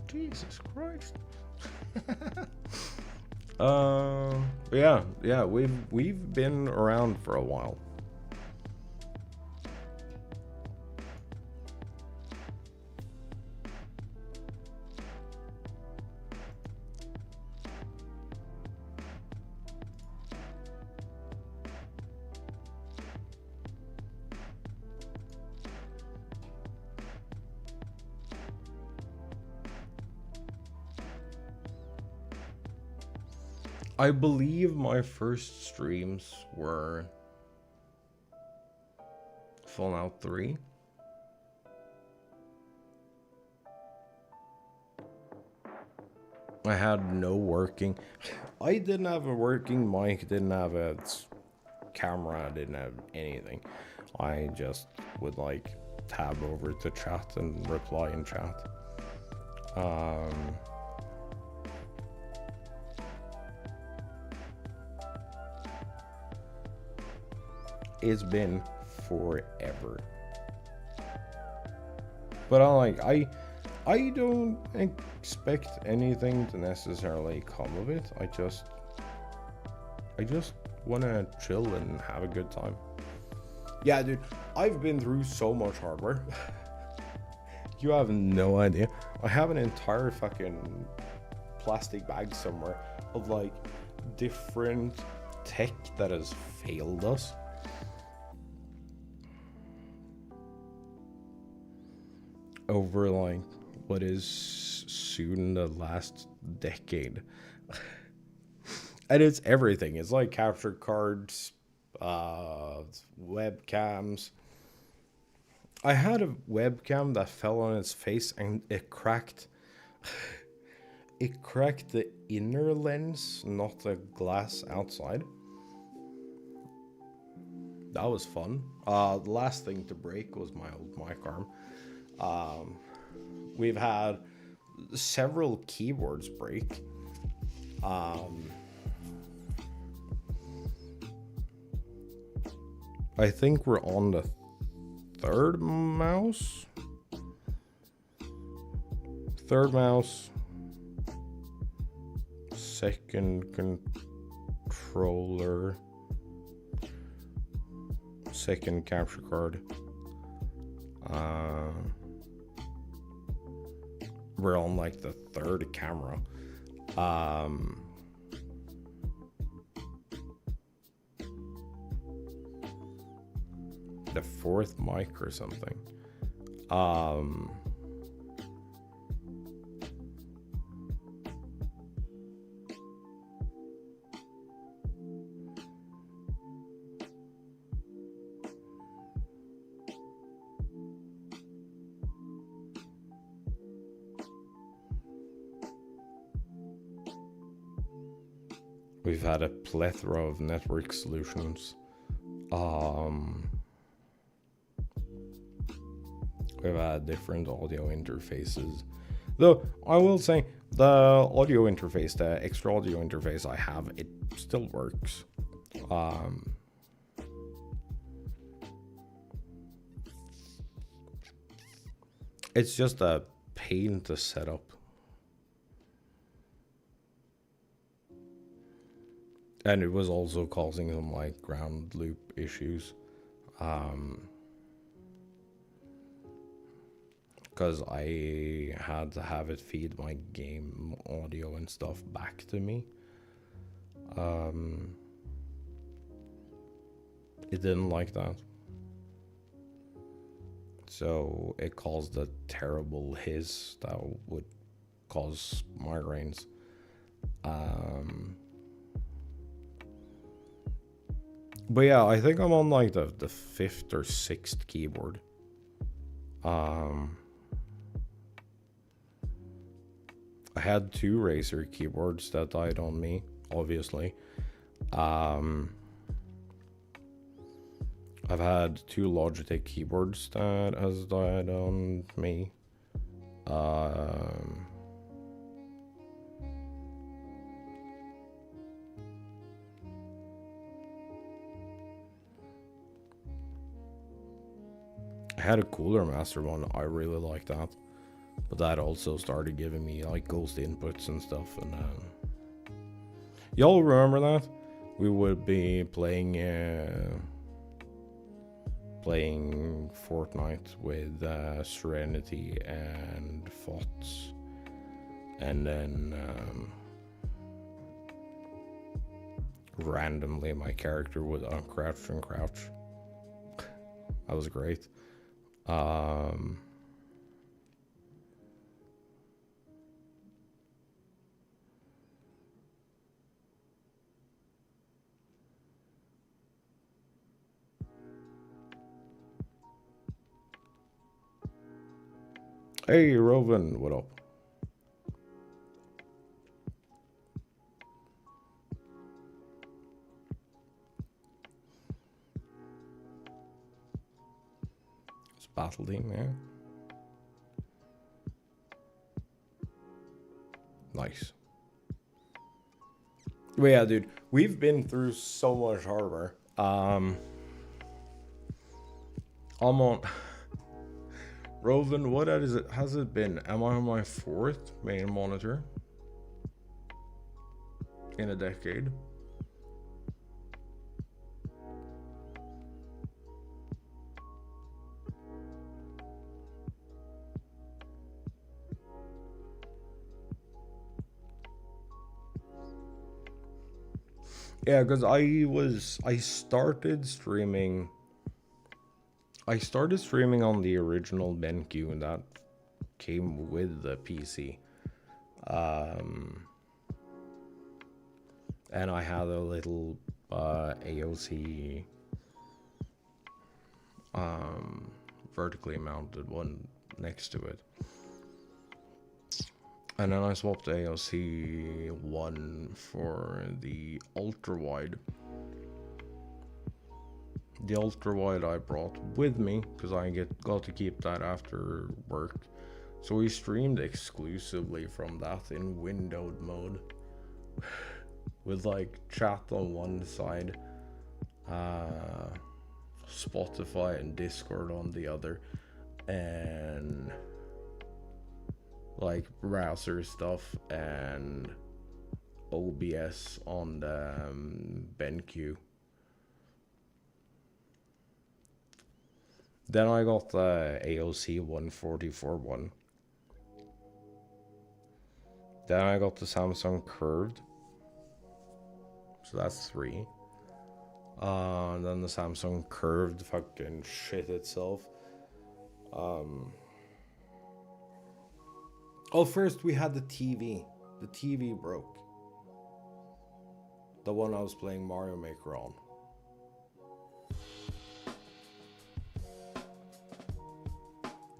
Jesus Christ. Yeah, we've been around for a while. I believe my first streams were Fallout 3. I had no working. I didn't have a working mic, didn't have a camera, didn't have anything. I just would like tab over to chat and reply in chat. It's been forever. But I don't expect anything to necessarily come of it. I just want to chill and have a good time. Yeah, dude, I've been through so much hardware. You have no idea. I have an entire fucking plastic bag somewhere of like different tech that has failed us. Over like what is soon the last decade. And it's everything. It's like capture cards, webcams. I had a webcam that fell on its face and it cracked. It cracked the inner lens, not the glass outside. That was fun. The last thing to break was my old mic arm. We've had several keyboards break. I think we're on the third mouse. Second controller. Second capture card. We're on like the third camera. The fourth mic or something. We've had a plethora of network solutions. We've had different audio interfaces. Though, I will say, the audio interface, the extra audio interface I have, it still works. It's just a pain to set up. And it was also causing some like ground loop issues. because I had to have it feed my game audio and stuff back to me. It didn't like that. So it caused a terrible hiss that would cause migraines. But yeah, I think I'm on like the 5th or 6th keyboard. I had 2 Razer keyboards that died on me, obviously. I've had 2 Logitech keyboards that has died on me. I had a Cooler Master one. I really liked that, but that also started giving me like ghost inputs and stuff. And y'all remember that? We would be playing Fortnite with Serenity and FOTS, and then randomly my character would uncrouch and crouch. That was great. Hey, Rovan, what up? It's battle team, yeah. Nice. But yeah, dude, we've been through so much hardware. I'm on Rovan, what is it? Has it been? Am I on my 4th main monitor in a decade? Yeah, because I started streaming on the original MSQ, and that came with the PC. And I had a little AOC vertically mounted one next to it. And then I swapped AOC 1 for the ultra wide. The ultra wide I brought with me because I got to keep that after work. So we streamed exclusively from that in windowed mode with like chat on one side, Spotify and Discord on the other, and like browser stuff and OBS on the BenQ. Then I got the AOC 144 one. Then I got the Samsung Curved. So that's 3. And then the Samsung Curved fucking shit itself. Oh, first we had the TV. The TV broke. The one I was playing Mario Maker on.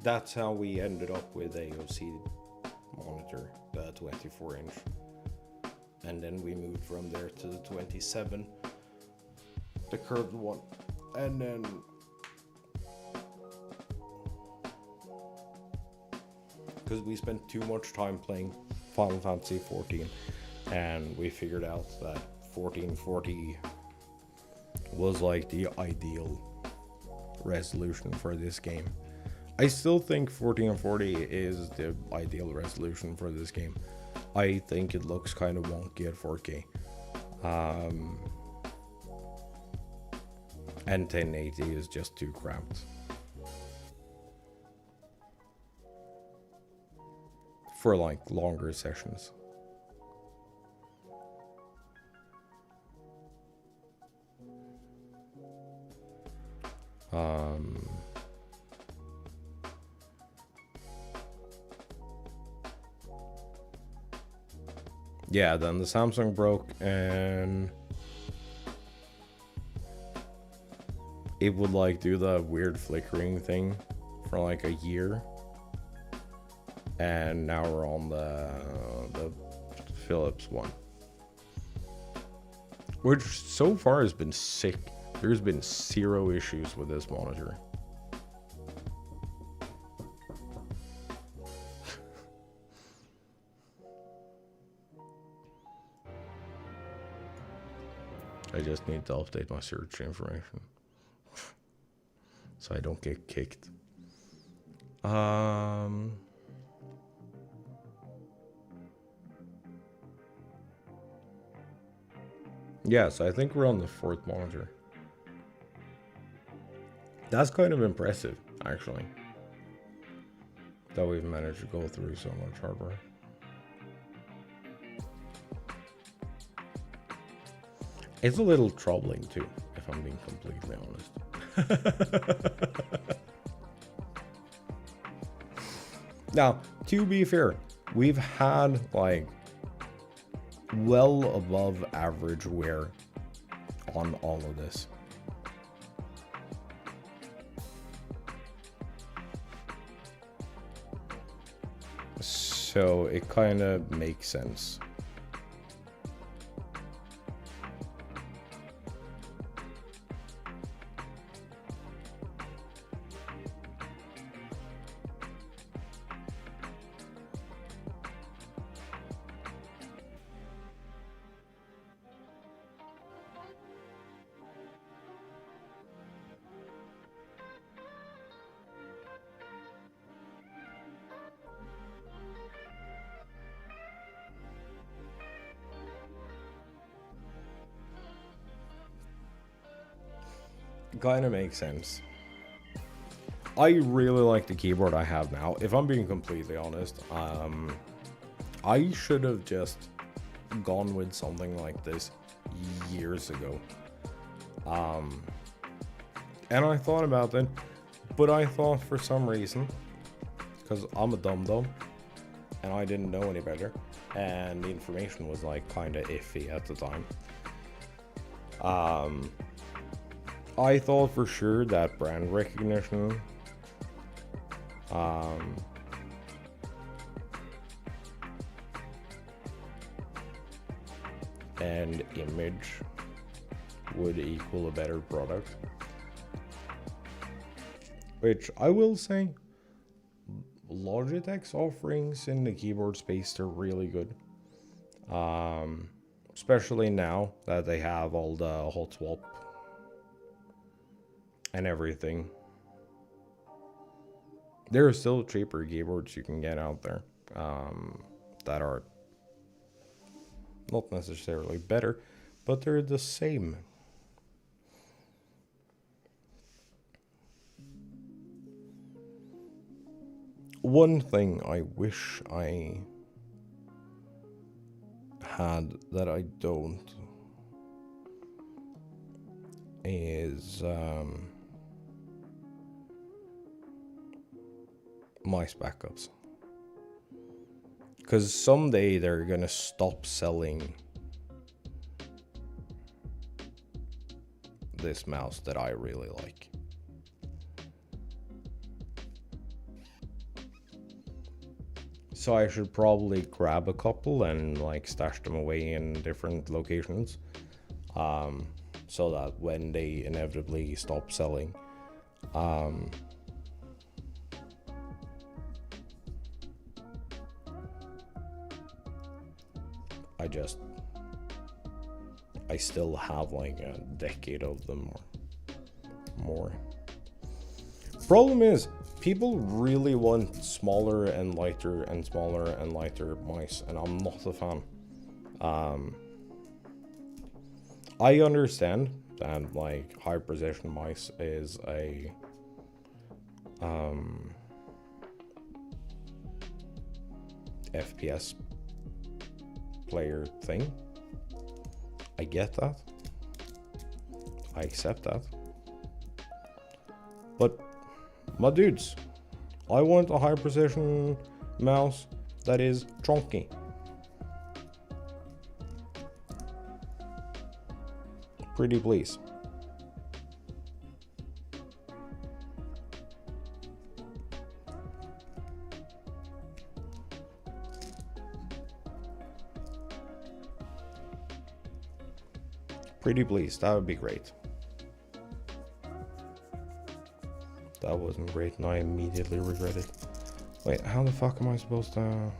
That's how we ended up with AOC monitor, the 24-inch. And then we moved from there to the 27, the curved one. And then because we spent too much time playing Final Fantasy 14, and we figured out that 1440 was like the ideal resolution for this game. I still think 1440 is the ideal resolution for this game. I think it looks kind of wonky at 4K. And 1080 is just too cramped. for like longer sessions. Yeah, then the Samsung broke and it would like do the weird flickering thing for like a year. And now we're on the Philips one, which so far has been sick. There's been 0 issues with this monitor. I just need to update my search information so I don't get kicked. Yeah, so I think we're on the 4th monitor. That's kind of impressive, actually, that we've managed to go through so much hardware. It's a little troubling too, if I'm being completely honest. Now, to be fair, we've had like well above average wear on all of this. So it kind of makes sense. Kind of makes sense. I really like the keyboard I have now. If I'm being completely honest, I should have just gone with something like this years ago. And I thought about it, but I thought for some reason, because I'm a dum-dum, and I didn't know any better, and the information was like kind of iffy at the time. I thought for sure that brand recognition and image would equal a better product, which I will say Logitech's offerings in the keyboard space are really good, especially now that they have all the hot swap and everything. There are still cheaper keyboards you can get out there that are not necessarily better, but they're the same. One thing I wish I had that I don't is mice backups, because someday they're gonna stop selling this mouse that I really like. So I should probably grab a couple and like stash them away in different locations, so that when they inevitably stop selling, I still have like a decade of them or more. Problem is, people really want smaller and lighter and smaller and lighter mice, and I'm not a fan. I understand that like high precision mice is a FPS player thing. I get that. I accept that. But my dudes, I want a high precision mouse that is chunky. Pretty please. Pretty please, that would be great. That wasn't great and I immediately regret it. Wait, how the fuck am I supposed to...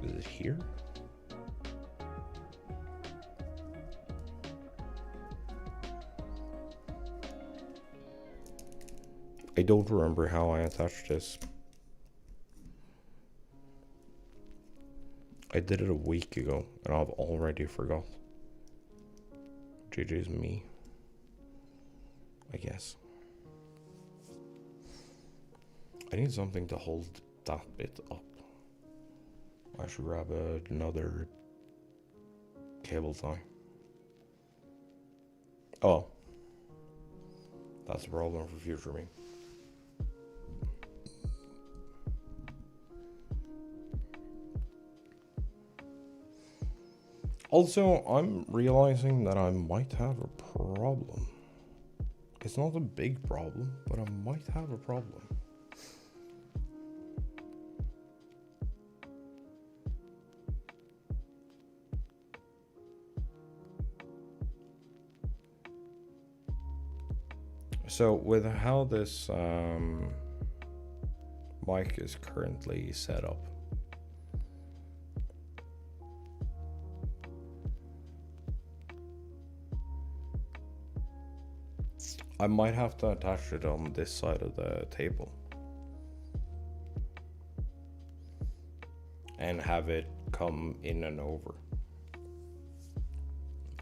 Is it here? I don't remember how I attached this. I did it a week ago and I've already forgot. JJ's me, I guess. I need something to hold that bit up. I should grab another cable tie. Oh. That's a problem for future me. Also, I'm realizing that I might have a problem. It's not a big problem, but I might have a problem. So with how this mic is currently set up, I might have to attach it on this side of the table and have it come in and over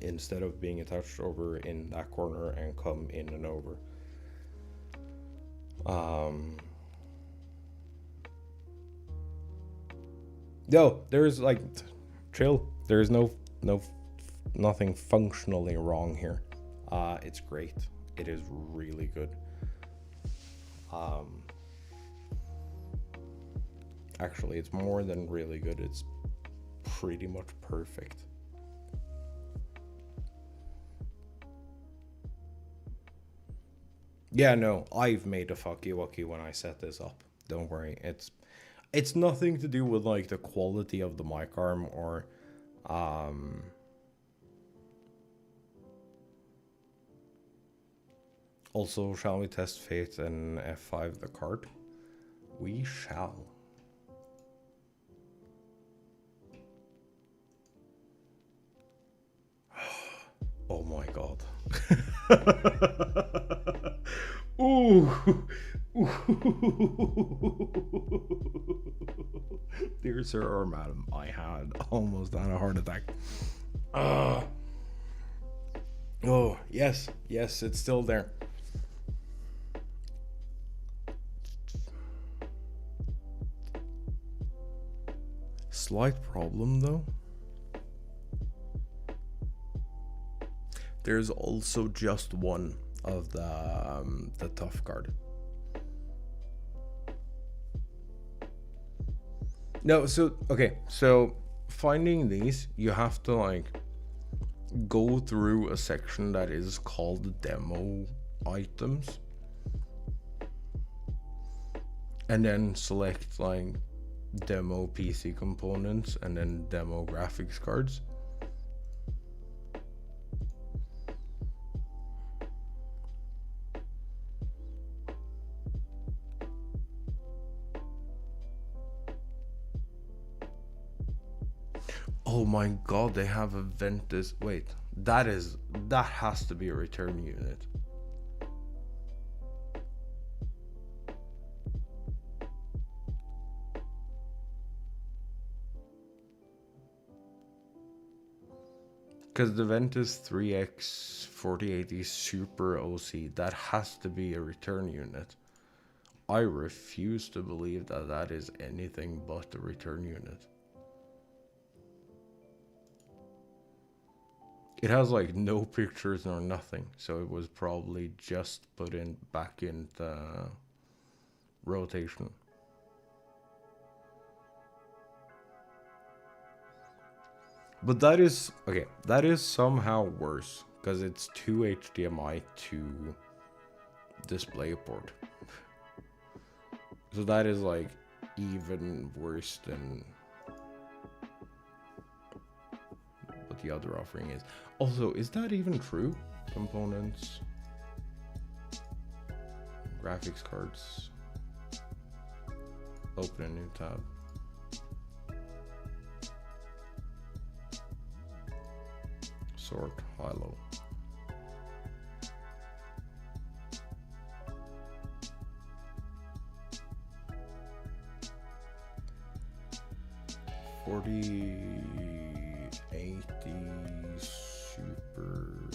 instead of being attached over in that corner and come in and over. No, there's like, chill. There's nothing functionally wrong here. It's great. It is really good. Actually, it's more than really good. It's pretty much perfect. Yeah, no, I've made a fucky wucky when I set this up. Don't worry. It's nothing to do with like the quality of the mic arm or also, shall we test Fate and F5 the card? We shall. Oh my god. Ooh. Dear sir or madam, I had almost had a heart attack. Oh, yes, it's still there. Slight problem though. There's also just one of the tough card. No, so okay, so finding these, you have to like go through a section that is called demo items, and then select like demo PC components and then demo graphics cards. Oh my god, they have a Ventus. Wait, that has to be a return unit. Because the Ventus 3X 4080 Super OC, that has to be a return unit. I refuse to believe that that is anything but the return unit. It has like no pictures nor nothing, so it was probably just put in back into rotation. But that is okay. That is somehow worse because it's 2 HDMI to DisplayPort. So that is like even worse than what the other offering is. Also, is that even true? Components, graphics cards. Open a new tab. Sort high-low. $4080 Super.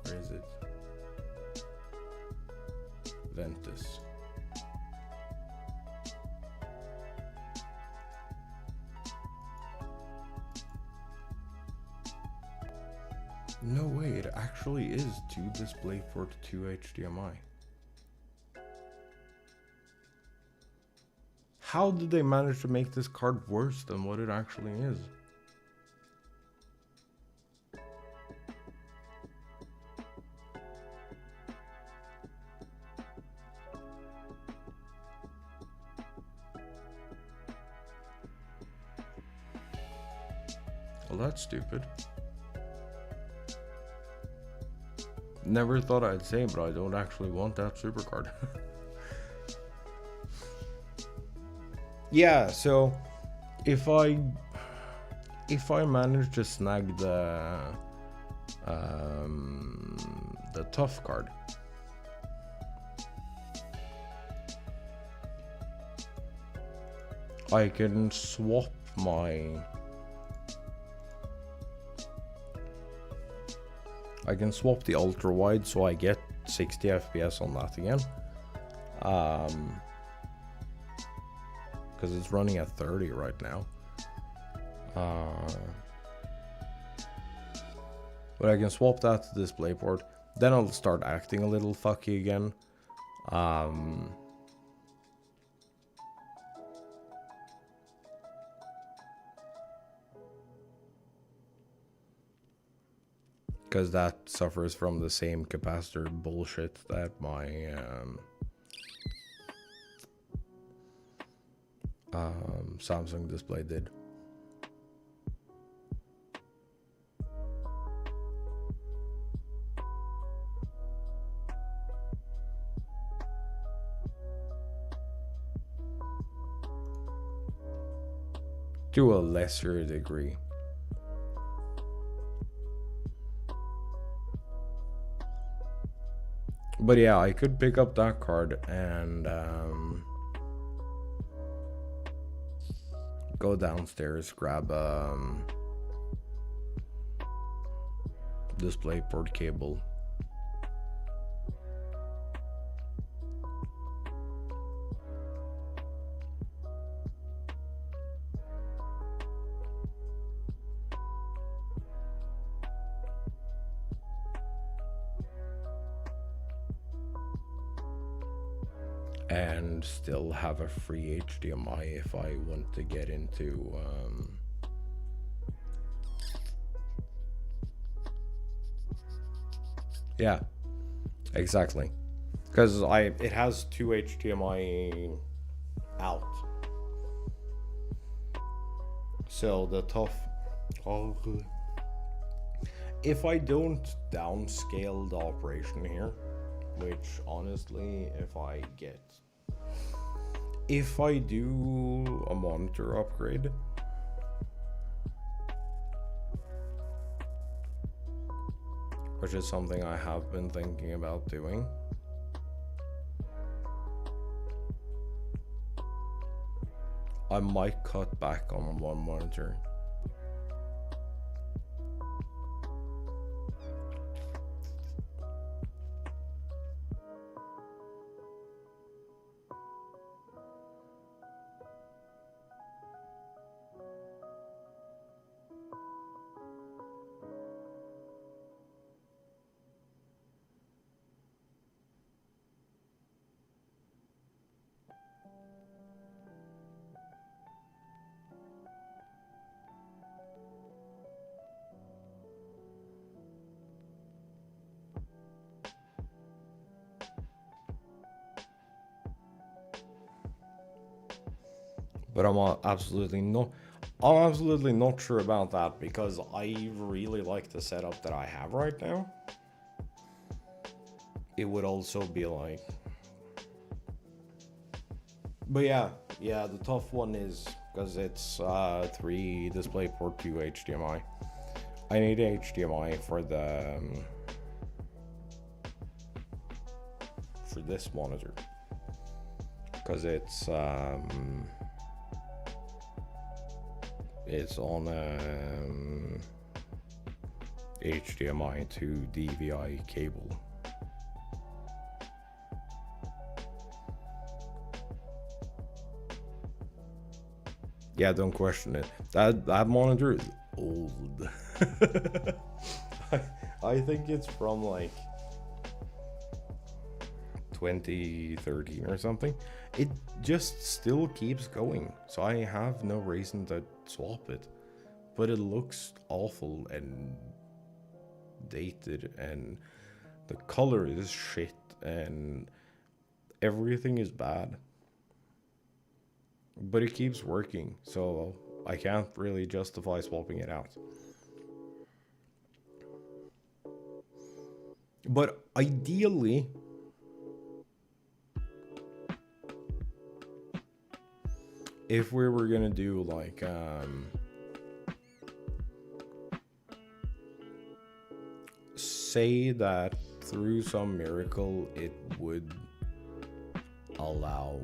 Where is it? Ventus. No way, it actually is 2 DisplayPort, 2 HDMI. How did they manage to make this card worse than what it actually is? Well, that's stupid. Never thought I'd say, but I don't actually want that supercard. Yeah, so if I manage to snag the tough card, I can swap the ultra wide, so I get 60 FPS on that again. Because it's running at 30 right now. But I can swap that to DisplayPort. Then I'll start acting a little fucky again. Because that suffers from the same capacitor bullshit that my Samsung display did. To a lesser degree. But yeah, I could pick up that card and go downstairs, grab DisplayPort cable. And still have a free HDMI if I want to get into yeah, exactly, because it has 2 HDMI out, so the tough, if I don't downscale the operation here, which honestly, if I do a monitor upgrade, which is something I have been thinking about doing, I might cut back on one monitor. But I'm absolutely not sure about that, because I really like the setup that I have right now. It would also be like, but yeah, the tough one is because it's 3 DisplayPort, 2 HDMI. I need HDMI for the for this monitor, because it's on HDMI to DVI cable. Yeah, don't question it. That monitor is old. I think it's from like 2013 or something. It just still keeps going, so I have no reason to swap it. But it looks awful and dated, and the color is shit, and everything is bad. But it keeps working, so I can't really justify swapping it out. But ideally, if we were gonna do like say that through some miracle it would allow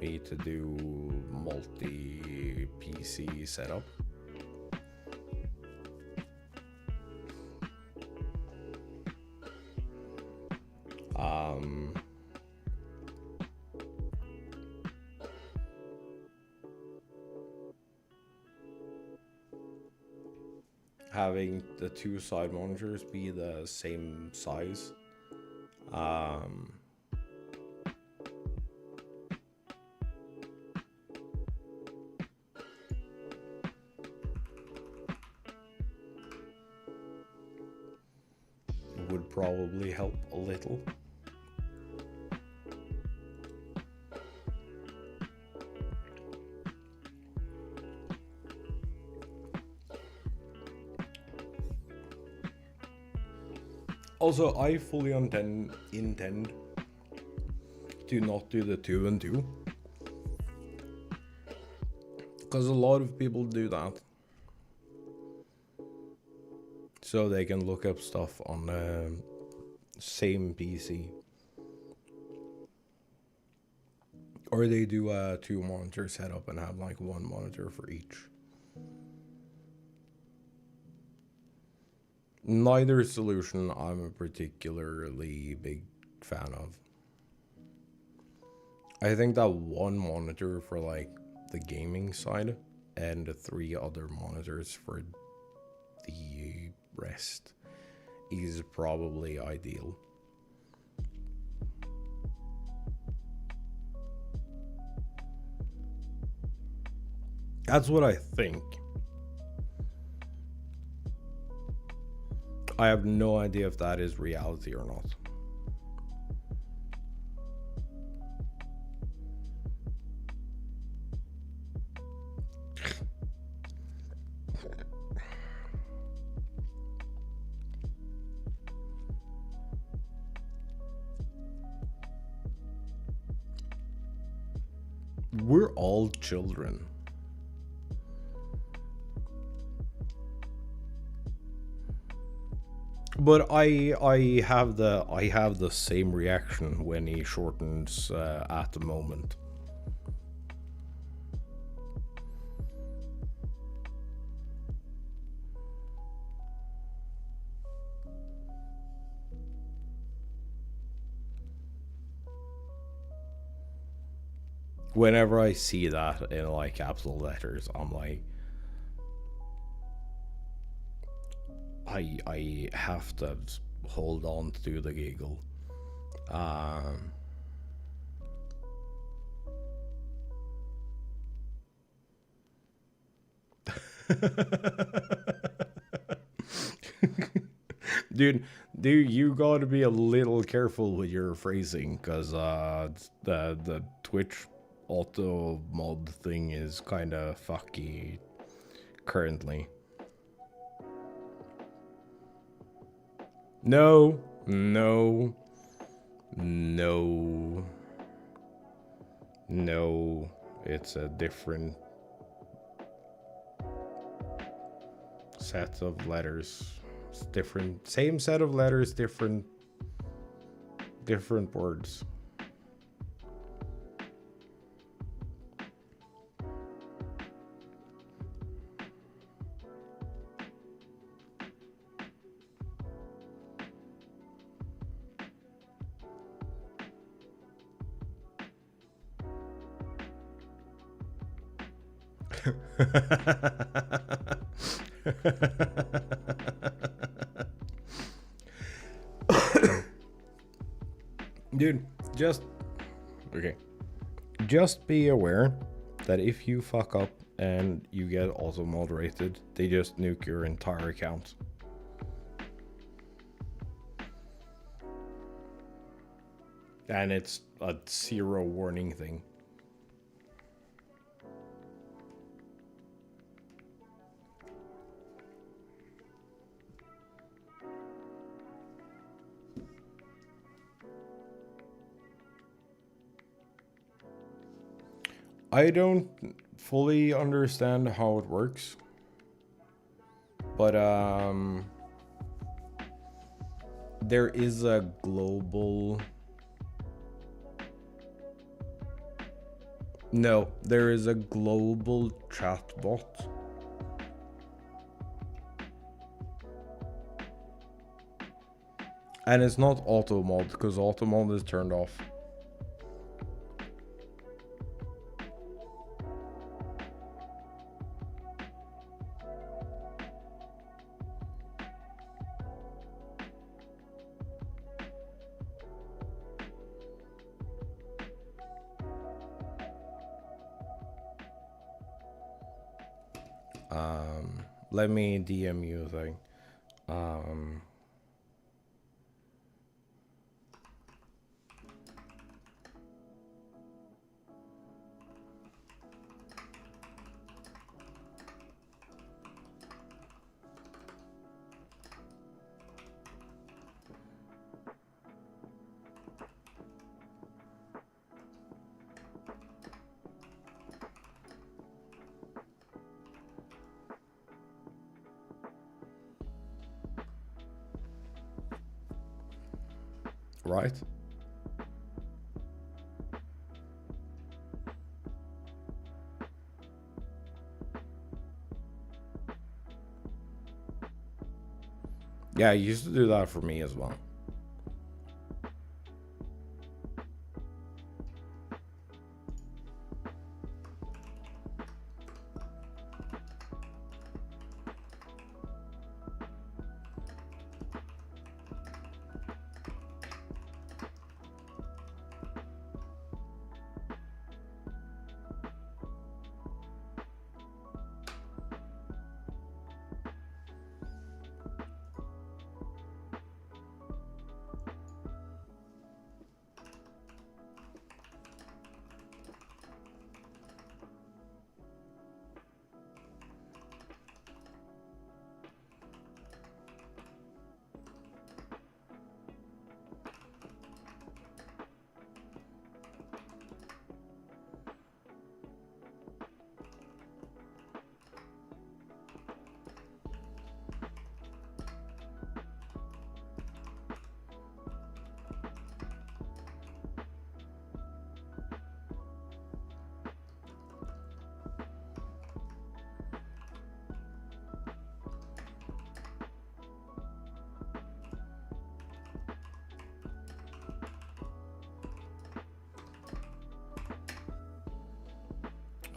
me to do multi PC setup, having the 2 side monitors be the same size, would probably help a little. Also, I fully intend to not do the 2 and 2, because a lot of people do that, so they can look up stuff on the same PC, or they do a 2 monitor setup and have like 1 monitor for each. Neither solution I'm a particularly big fan of. I think that 1 monitor for like the gaming side and the 3 other monitors for the rest is probably ideal. That's what I think. I have no idea if that is reality or not. We're all children. But I have the same reaction when he shortens at the moment. Whenever I see that in like capital letters, I'm like, I have to hold on to the giggle. Dude, you gotta be a little careful with your phrasing, cause the Twitch auto mod thing is kind of fucky currently. No, no, no, no. It's a different set of letters. It's different, same set of letters, different words. Dude, just be aware that if you fuck up and you get auto moderated, they just nuke your entire account. And it's a 0 warning thing. I don't fully understand how it works, but there is a global... No, there is a global chatbot. And it's not auto mod, because auto mod is turned off. Let me DM you a thing. Right? Yeah, you used to do that for me as well.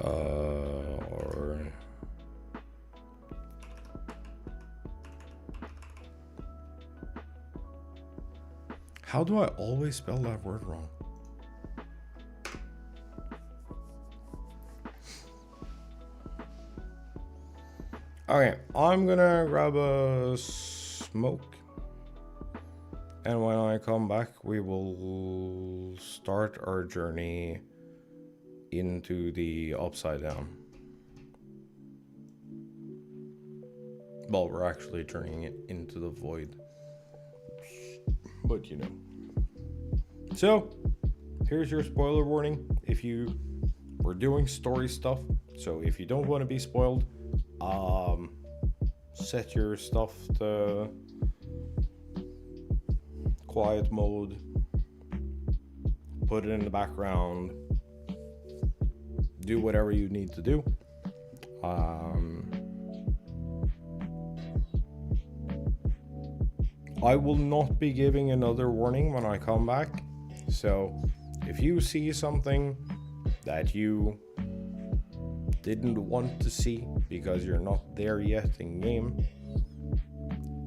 Or how do I always spell that word wrong? Okay, I'm gonna grab a smoke, and when I come back, we will start our journey into the upside down. Well, we're actually turning it into the void. But you know. So, here's your spoiler warning. If you were doing story stuff, so if you don't want to be spoiled, set your stuff to quiet mode, put it in the background, do whatever you need to do. I will not be giving another warning when I come back, so if you see something that you didn't want to see because you're not there yet in game,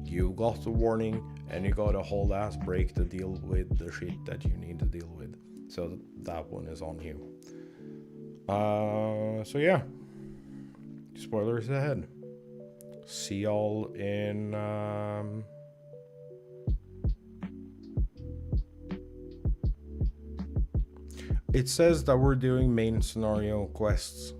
you got the warning and you got a whole ass break to deal with the shit that you need to deal with. So that one is on you. So yeah, spoilers ahead. See y'all in it says that we're doing main scenario quests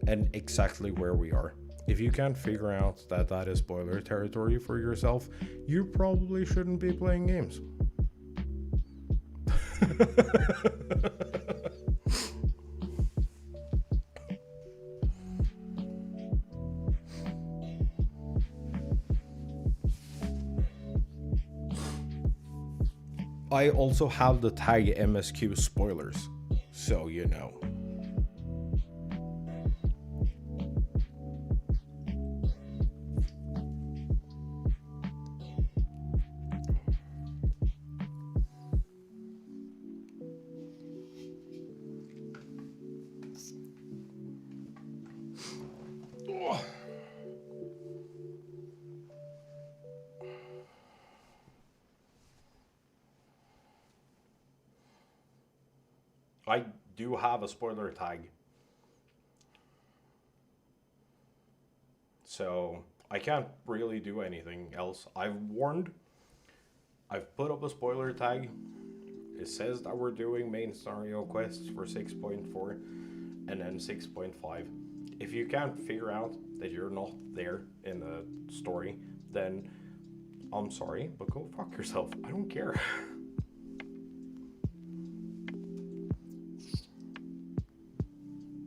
and exactly where we are. If you can't figure out that that is spoiler territory for yourself, you probably shouldn't be playing games. I also have the tag MSQ spoilers, so you know. I do have a spoiler tag. So I can't really do anything else. I've warned. I've put up a spoiler tag. It says that we're doing main scenario quests for 6.4 and then 6.5. If you can't figure out that you're not there in the story, then I'm sorry, but go fuck yourself. I don't care.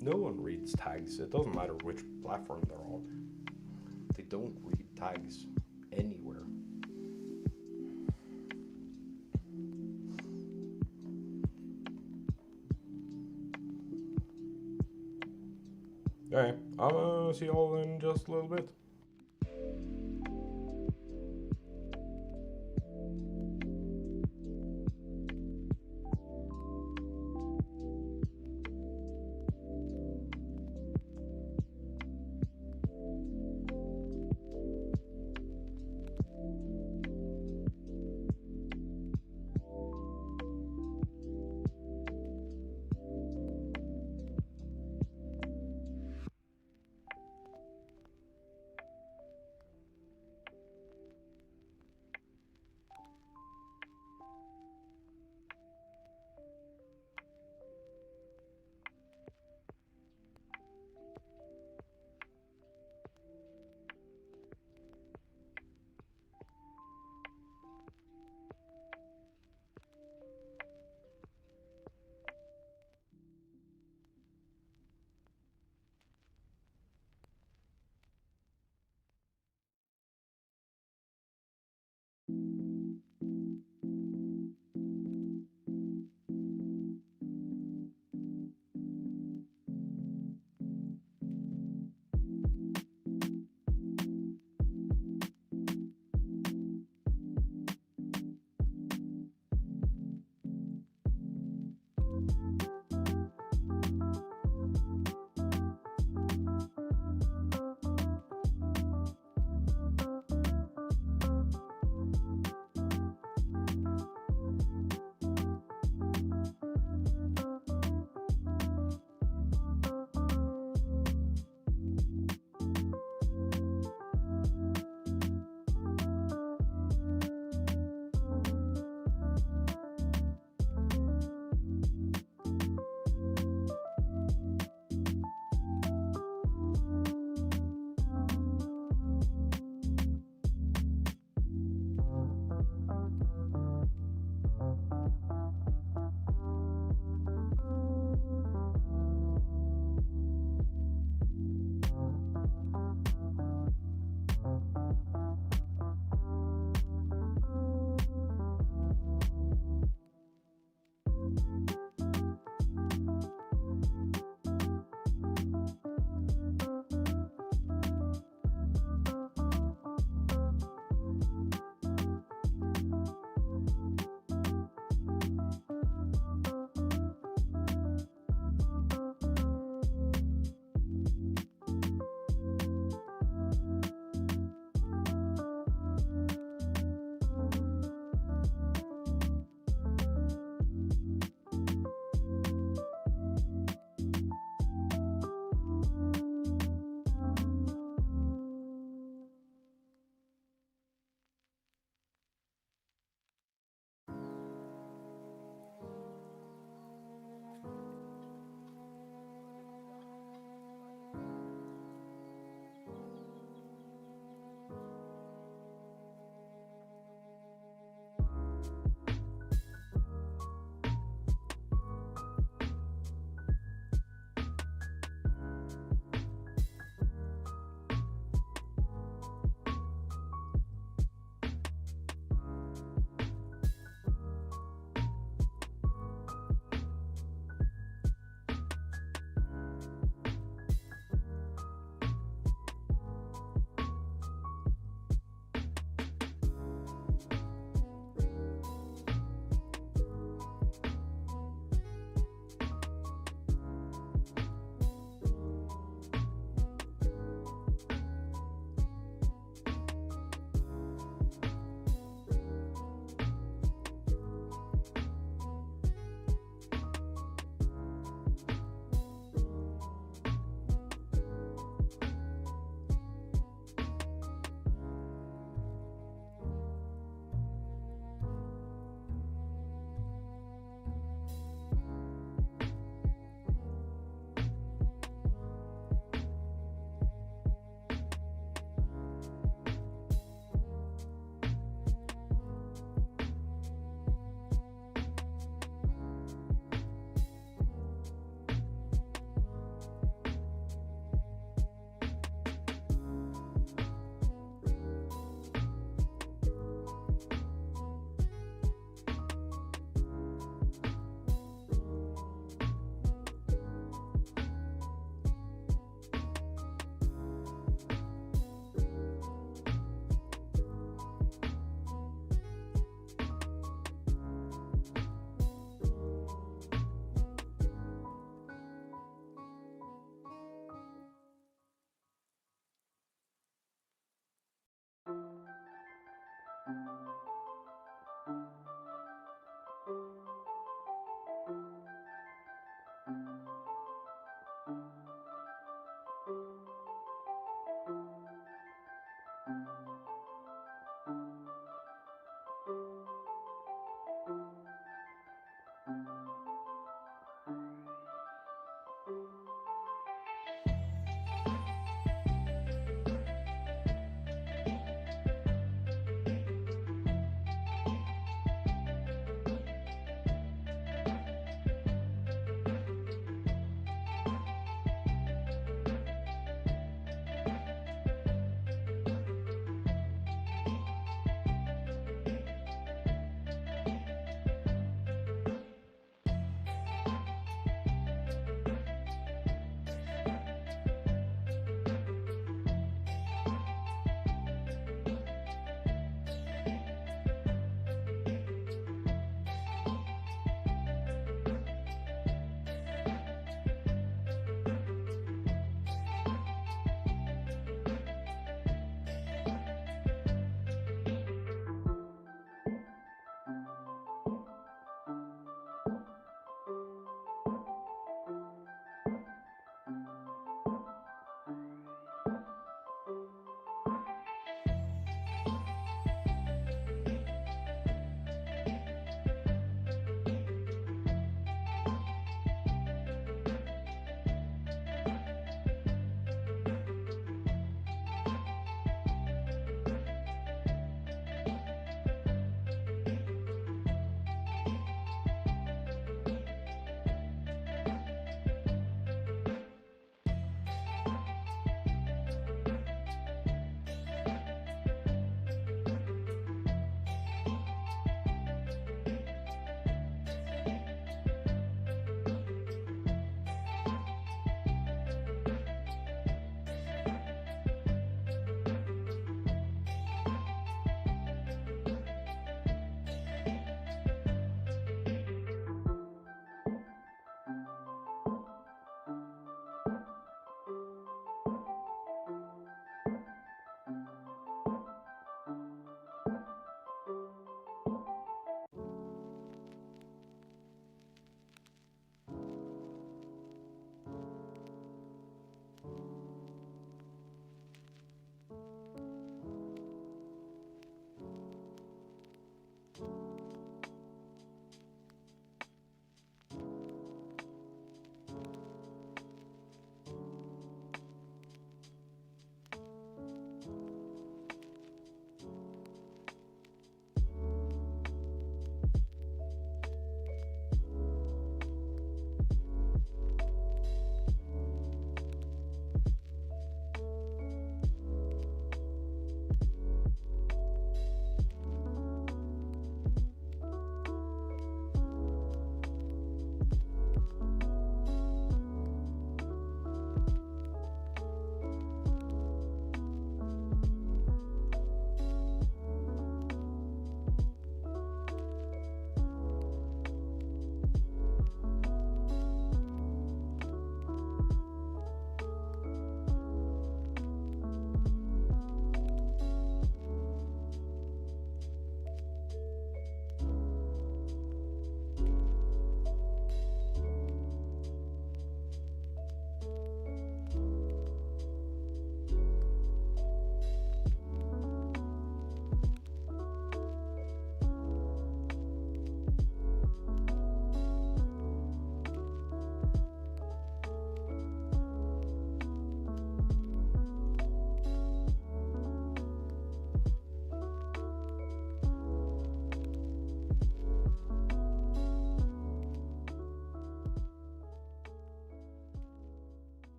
No one reads tags. It doesn't matter which platform they're on. They don't read tags anywhere. Alright, I'm gonna see y'all in just a little bit.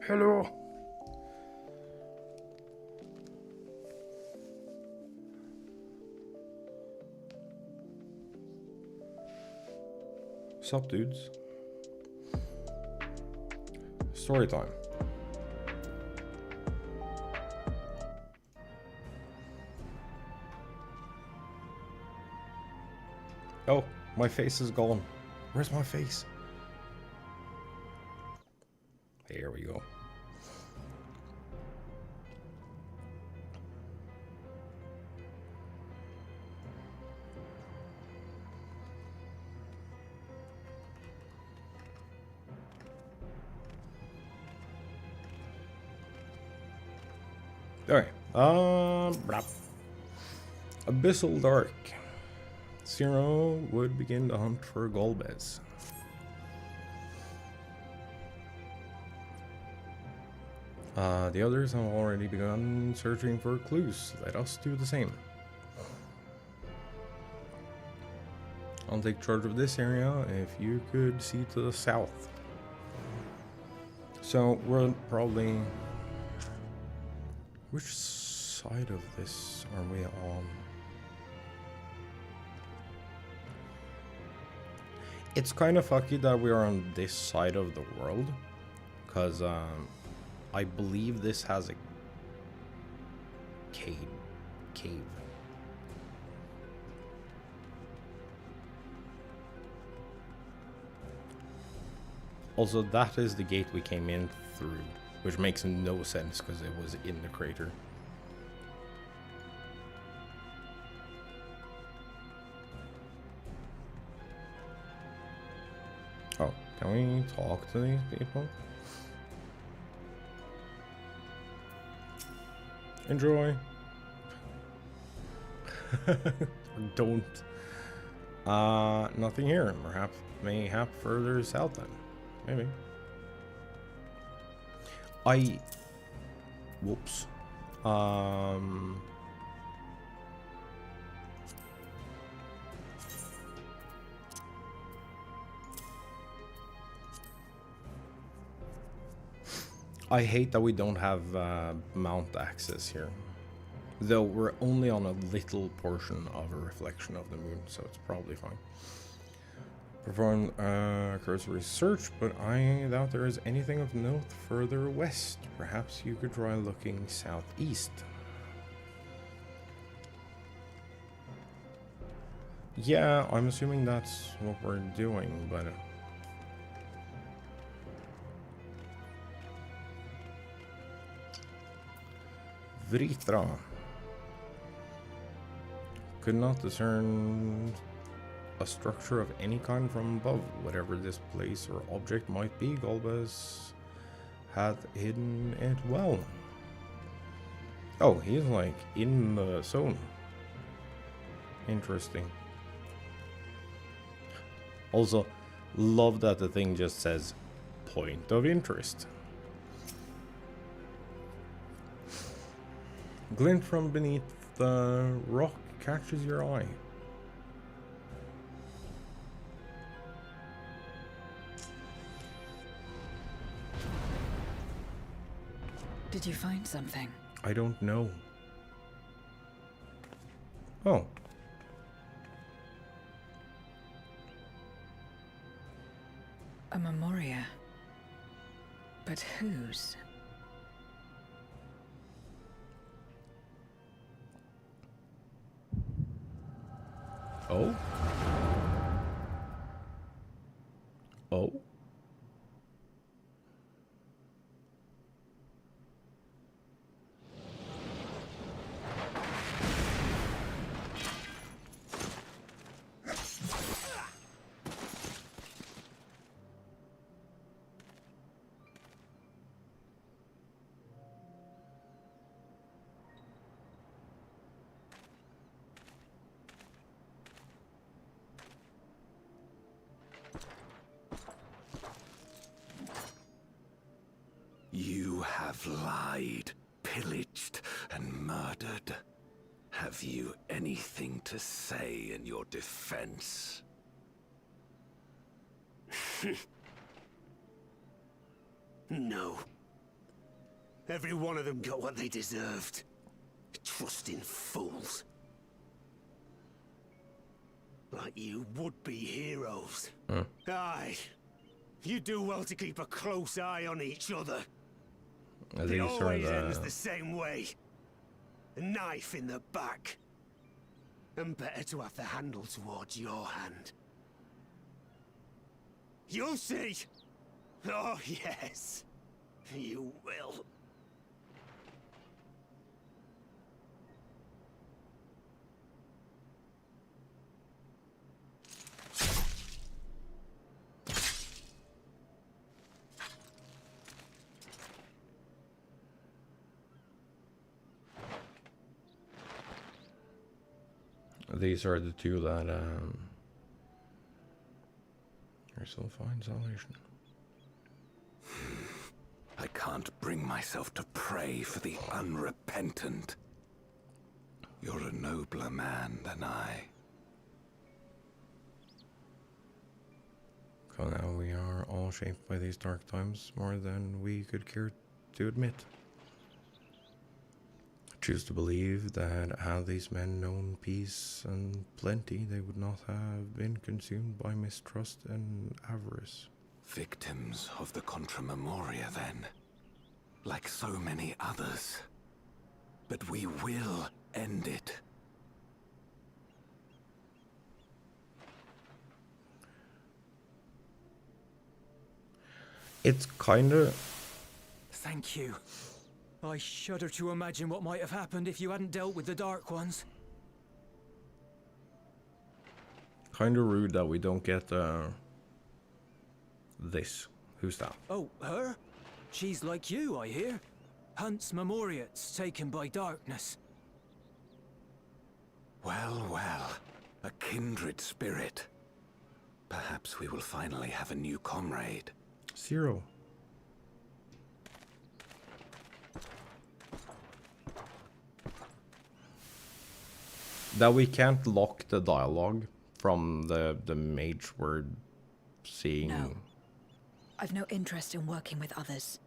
Hello. Sup, dudes? Story time. Oh, my face is gone. Where's my face? Here we go. Alright, Abyssal Dark. Zero would begin the hunt for Golbez. The others have already begun searching for clues. Let us do the same. I'll take charge of this area if you could see to the south. So we're probably... Which side of this are we on? It's kind of fucky that we are on this side of the world, because I believe this has a cave. Also, that is the gate we came in through, which makes no sense because it was in the crater. Oh, can we talk to these people? Enjoy. Don't. Nothing here. Perhaps mayhap further south then. Maybe. Whoops. I hate that we don't have mount access here. Though we're only on a little portion of a reflection of the moon, so it's probably fine. Perform cursory search, but I doubt there is anything of note further west. Perhaps you could try looking southeast. Yeah, I'm assuming that's what we're doing, but... Vritra. Could not discern a structure of any kind from above. Whatever this place or object might be, Golbez hath hidden it well. Oh, he's like in the zone. Interesting. Also, love that the thing just says point of interest. Glint from beneath the rock catches your eye. Did you find something? I don't know. Oh. A memoria. But whose? Oh? Oh? You have lied, pillaged, and murdered. Have you anything to say in your defense? No. Every one of them got what they deserved. Trusting fools. Like you would-be heroes. Aye. You do well to keep a close eye on each other. It always ends the same way. A knife in the back. And better to have the handle towards your hand. You'll see! Oh, yes. You will. These are the two that are still fine salvation. I can't bring myself to pray for the unrepentant. You're a nobler man than I. So now we are all shaped by these dark times more than we could care to admit. I choose to believe that had these men known peace and plenty, they would not have been consumed by mistrust and avarice. Victims of the Contra Memoria, then. Like so many others. But we will end it. It's kinda... Thank you. I shudder to imagine what might have happened if you hadn't dealt with the Dark Ones. Kinda rude that we don't get, this. Who's that? Oh, her? She's like you, I hear. Hunts Memoriats taken by darkness. Well, well. A kindred spirit. Perhaps we will finally have a new comrade. Zero. That we can't lock the dialogue from the mage we're seeing. No. I've no interest in working with others.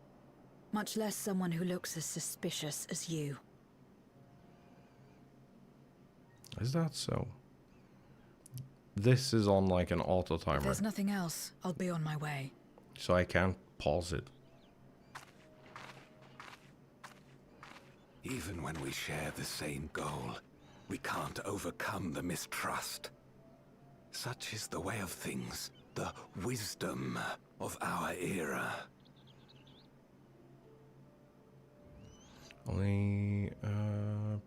Much less someone who looks as suspicious as you. Is that so? This is on like an auto timer. If there's nothing else, I'll be on my way. So I can't pause it. Even when we share the same goal, we can't overcome the mistrust. Such is the way of things, the wisdom of our era. Only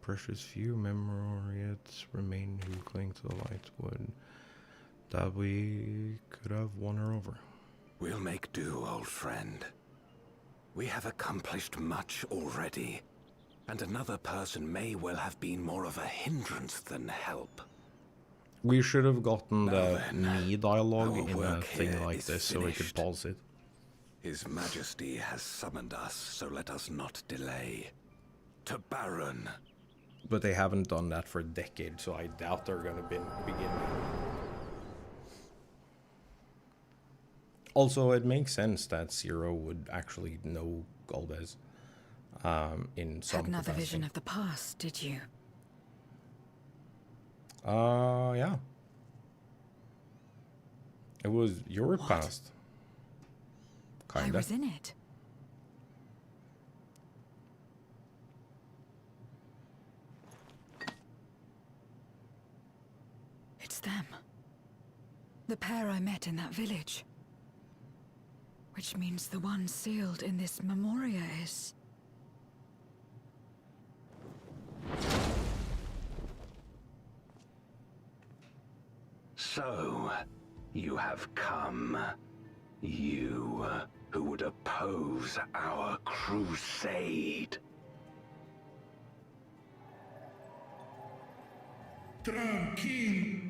precious few Memoriats remain who cling to the light would that we could have won her over. We'll make do, old friend. We have accomplished much already, and another person may well have been more of a hindrance than help. We should have gotten the then, me dialogue our in a work thing here like is this so we could finished. pause it. His Majesty has summoned us, so let us not delay. To Baron. But they haven't done that for a decade, so I doubt they're gonna begin. Also, it makes sense that Zero would actually know Golbez in some Had another capacity. vision of the past, did you? Yeah. It was your What? past. I Kinda. was in it. It's them. The pair I met in that village. Which means the one sealed in this Memoria is... So, you have come. You who would oppose our crusade. Tranquilo.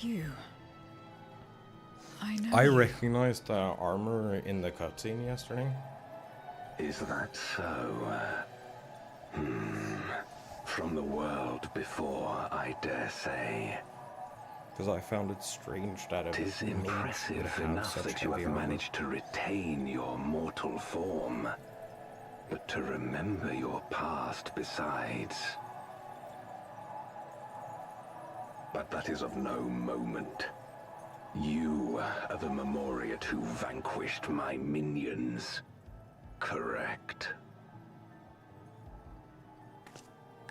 You. I know. I you. recognized the armor in the cutscene yesterday. Is that so? From the world before, I dare say. Because I found it strange that It is mage would impressive have enough such that you heavy have armor. managed to retain your mortal form. But to remember your past besides. But that is of no moment. You are the Memoriat who vanquished my minions. Correct.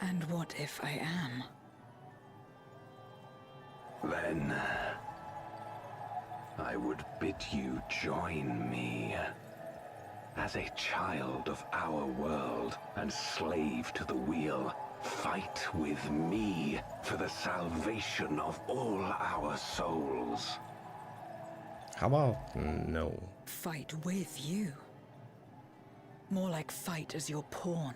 And what if I am? Then I would bid you join me. As a child of our world and slave to the wheel, fight with me for the salvation of all our souls. How about no? Fight with you. More like fight as your pawn.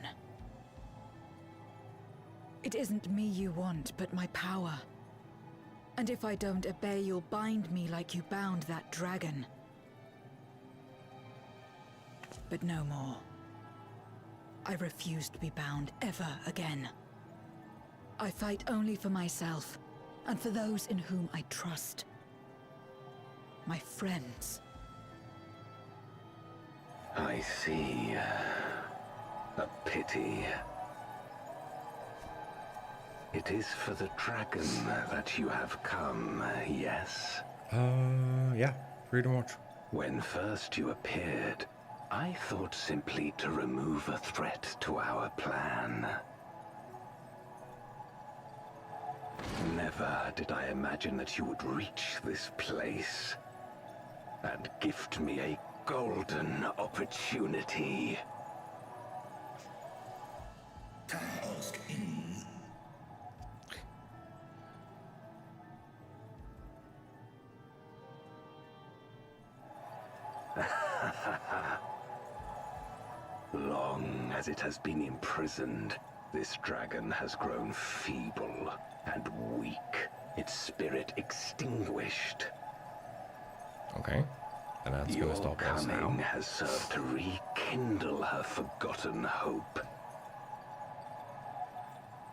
It isn't me you want, but my power. And if I don't obey, you'll bind me like you bound that dragon. But no more. I refuse to be bound ever again. I fight only for myself, and for those in whom I trust. My friends. I see. A pity. It is for the dragon that you have come, yes? Yeah, pretty much. When first you appeared, I thought simply to remove a threat to our plan. Never did I imagine that you would reach this place and gift me a golden opportunity. Taos King. Long as it has been imprisoned, this dragon has grown feeble and weak, its spirit extinguished. Okay. And that's Your gonna stop us now. coming has served to rekindle her forgotten hope.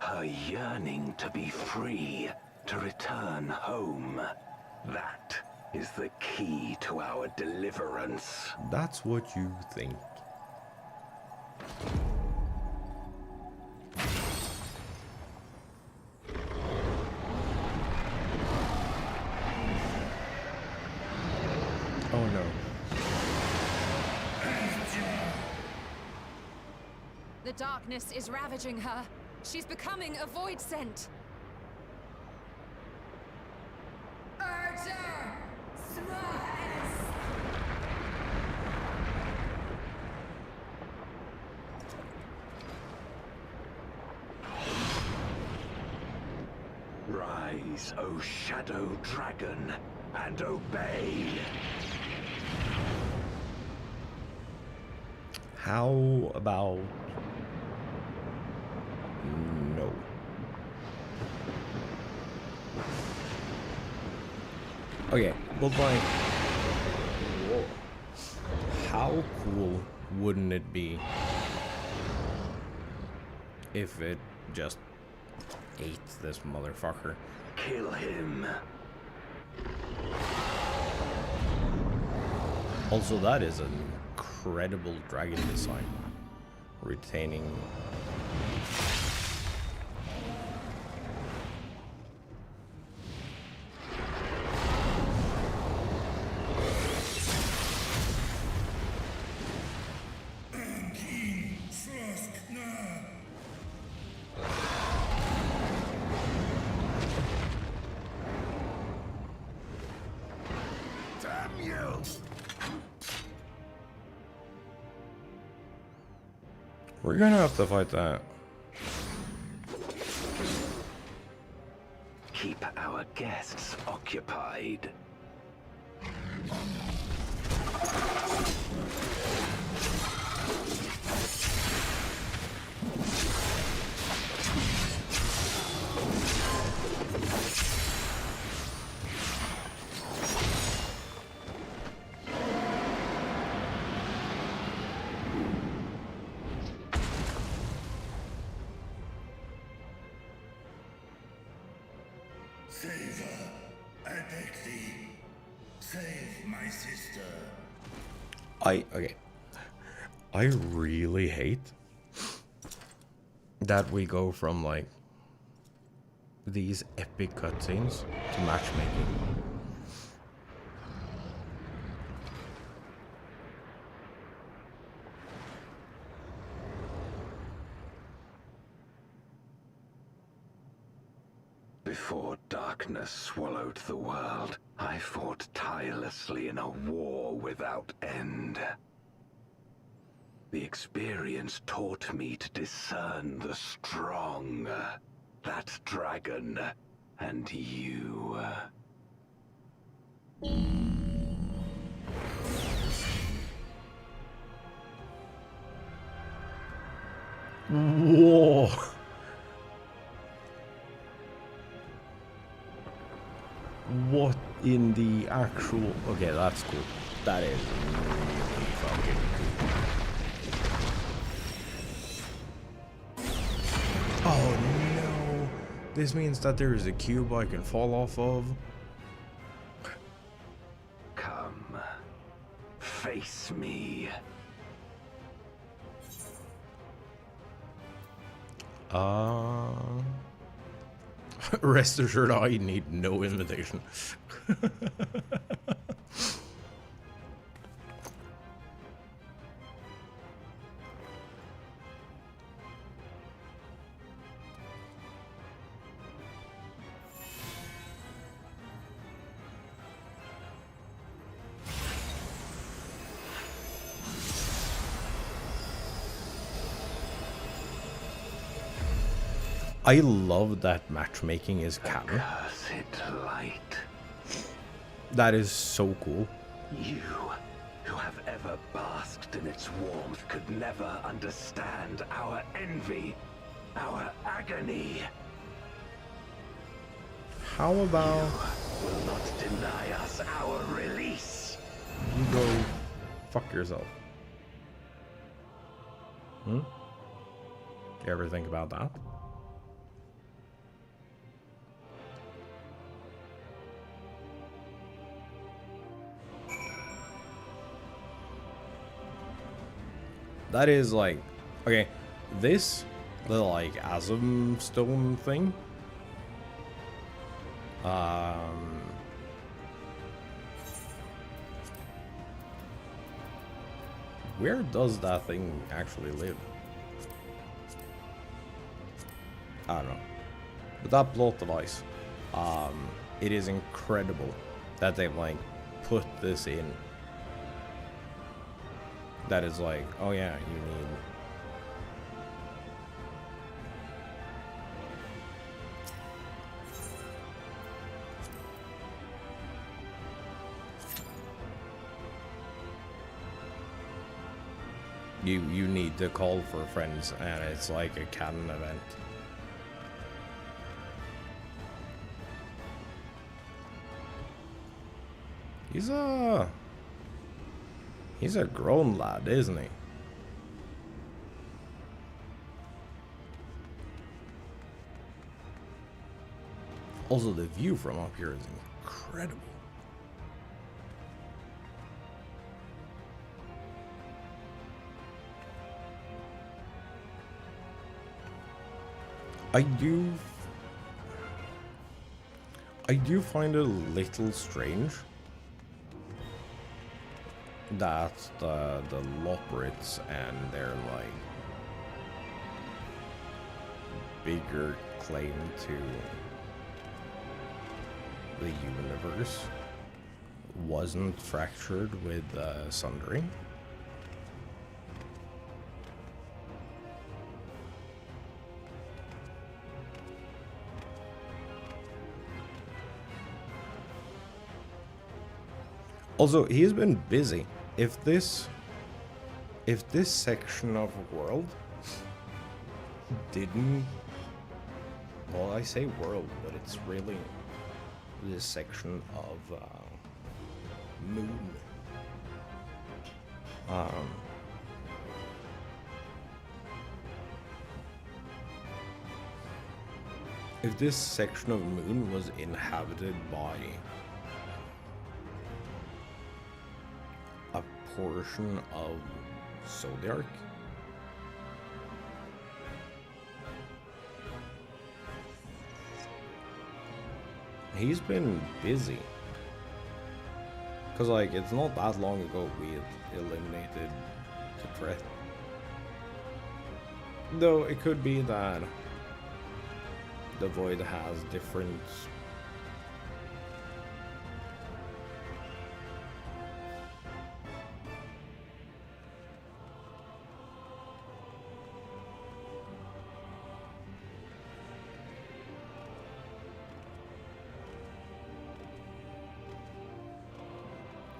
Her yearning to be free, to return home. That is the key to our deliverance. That's what you think. Oh no. The darkness is ravaging her. She's becoming a void scent. Archer! Smash! Rise, O shadow dragon, and obey. How about no? Okay, but like, how cool wouldn't it be if it just ate this motherfucker? Kill him. Also, that is an incredible dragon design. Retaining. King, Frost, now. Damn you! We're gonna have to fight that. Keep our guests occupied. Save her. I beg thee. Save my sister. Okay. I really hate that we go from like these epic cutscenes to matchmaking. Before darkness swallowed the world, I fought tirelessly in a war without end. The experience taught me to discern the strong, that dragon, and you. Whoa! What in the actual... Okay, that's cool. That is really fucking cool. Oh no! This means that there is a cube I can fall off of. Come, face me. Rest assured, I need no invitation. I love that matchmaking is canon. Cursed light. That is so cool. You, who have ever basked in its warmth, could never understand our envy, our agony. How about Will not deny us our release. you go fuck yourself? You ever think about that? That is like, okay, this, the like Asm stone thing, where does that thing actually live? I don't know. But that plot device, it is incredible that they've like put this in. That is like, oh yeah, you need to call for friends, and it's like a canon event. He's a grown lad, isn't he? Also, the view from up here is incredible. I do find it a little strange that the Loporrits and their like bigger claim to the universe wasn't fractured with Sundering. Also, he's been busy. If this section of the world didn't, well, I say world, but it's really this section of moon. If this section of moon was inhabited by a portion of Zodiac, he's been busy. Cause like it's not that long ago we eliminated the threat. Though it could be that the Void has different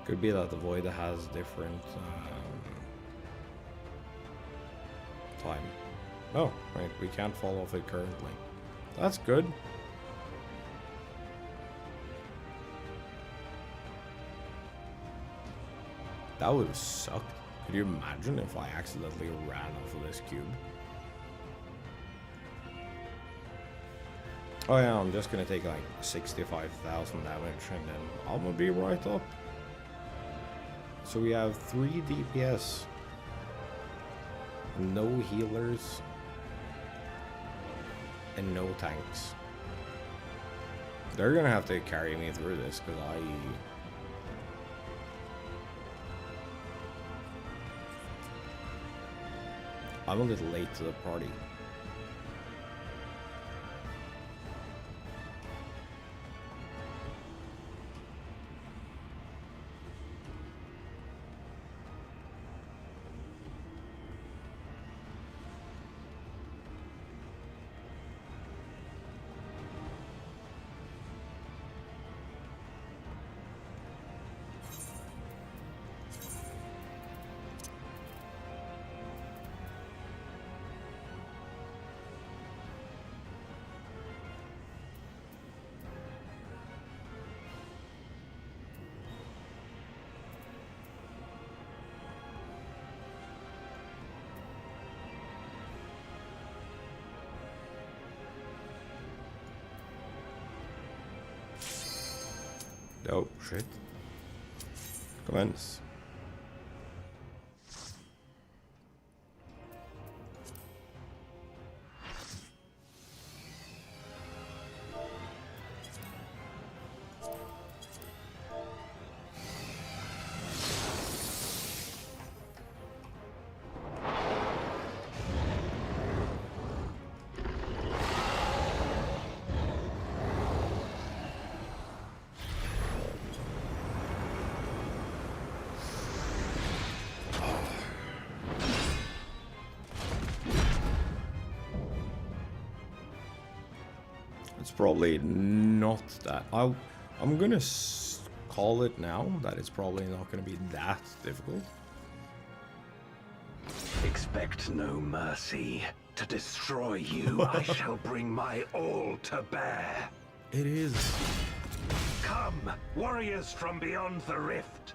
could be that the Void has different time. Oh, right, we can't fall off it currently. That's good. That would have sucked. Could you imagine if I accidentally ran off of this cube? Oh yeah, I'm just gonna take like 65,000 damage and then I'm gonna be right up. So we have 3 DPS. No healers. And no tanks. They're gonna have to carry me through this because I'm a little late to the party. Oh, shit. Commence. It's probably not that. I'm gonna call it now that it's probably not gonna be that difficult. Expect no mercy. To destroy you, I shall bring my all to bear. It is. Come, warriors from beyond the rift.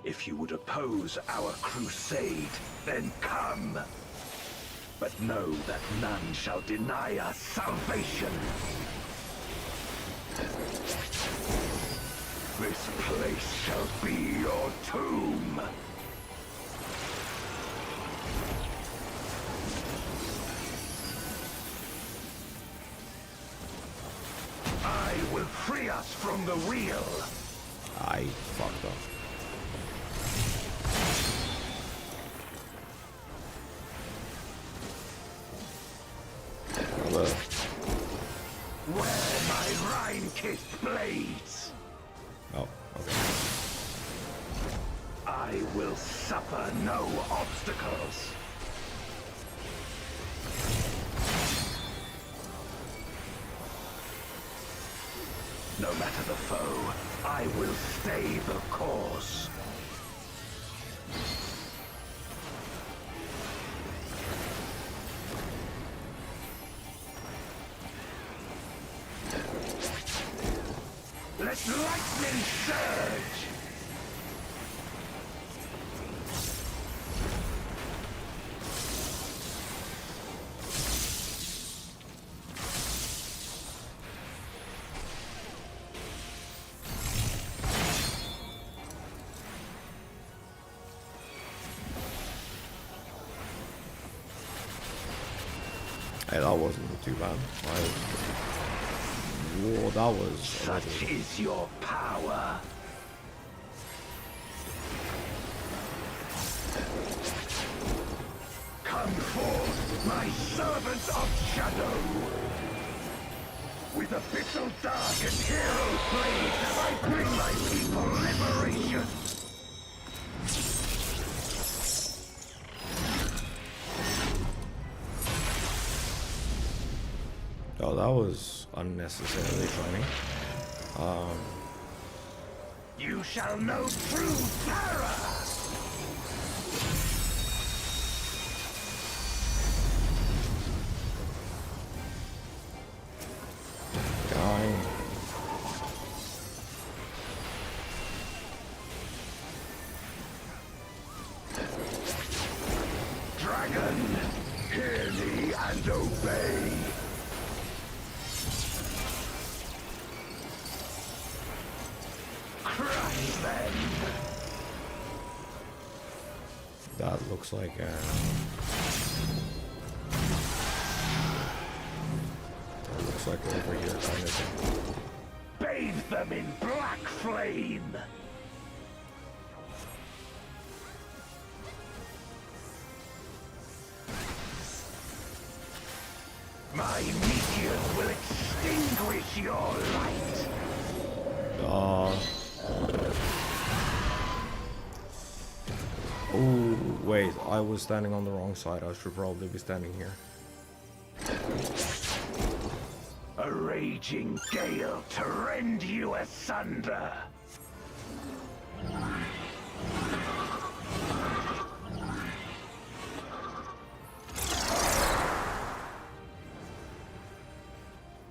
If you would oppose our crusade, then come. But know that none shall deny us salvation. This place shall be your tomb. I will free us from the wheel. I fucked up. Where my Rhine-kissed blades. Oh, okay. I will suffer no obstacles. No matter the foe, I will stay the course. Hey, that wasn't too bad. Whoa, that was... Such is your power. Come forth, my servants of shadow. With abyssal dark and hero blade, I bring my people liberation. Oh, that was unnecessarily funny. You shall know true terror. Dying. Dragon, hear me and obey. Crush them. That looks like that looks like over here kind of thing. Bathe them in black flame. My meteors will extinguish your light. Oh, wait, I was standing on the wrong side. I should probably be standing here. A raging gale to rend you asunder.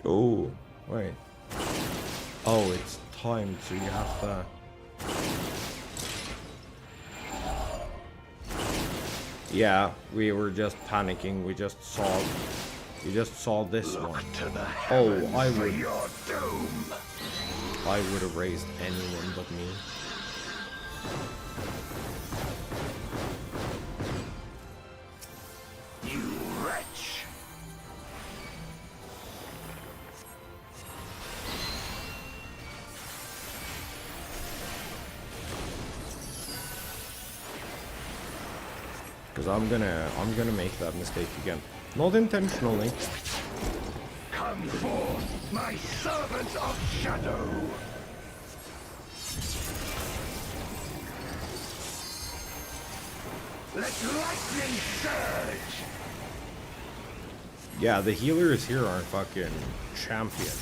Oh, wait. Oh, it's timed, so you have to... Yeah, we were just panicking. We just saw this one. Oh, I would have raised anyone but me. You wretch. Because I'm gonna make that mistake again. Not intentionally. Come forth, my servants of shadow. Let lightning surge. Yeah, the healers here aren't fucking champions.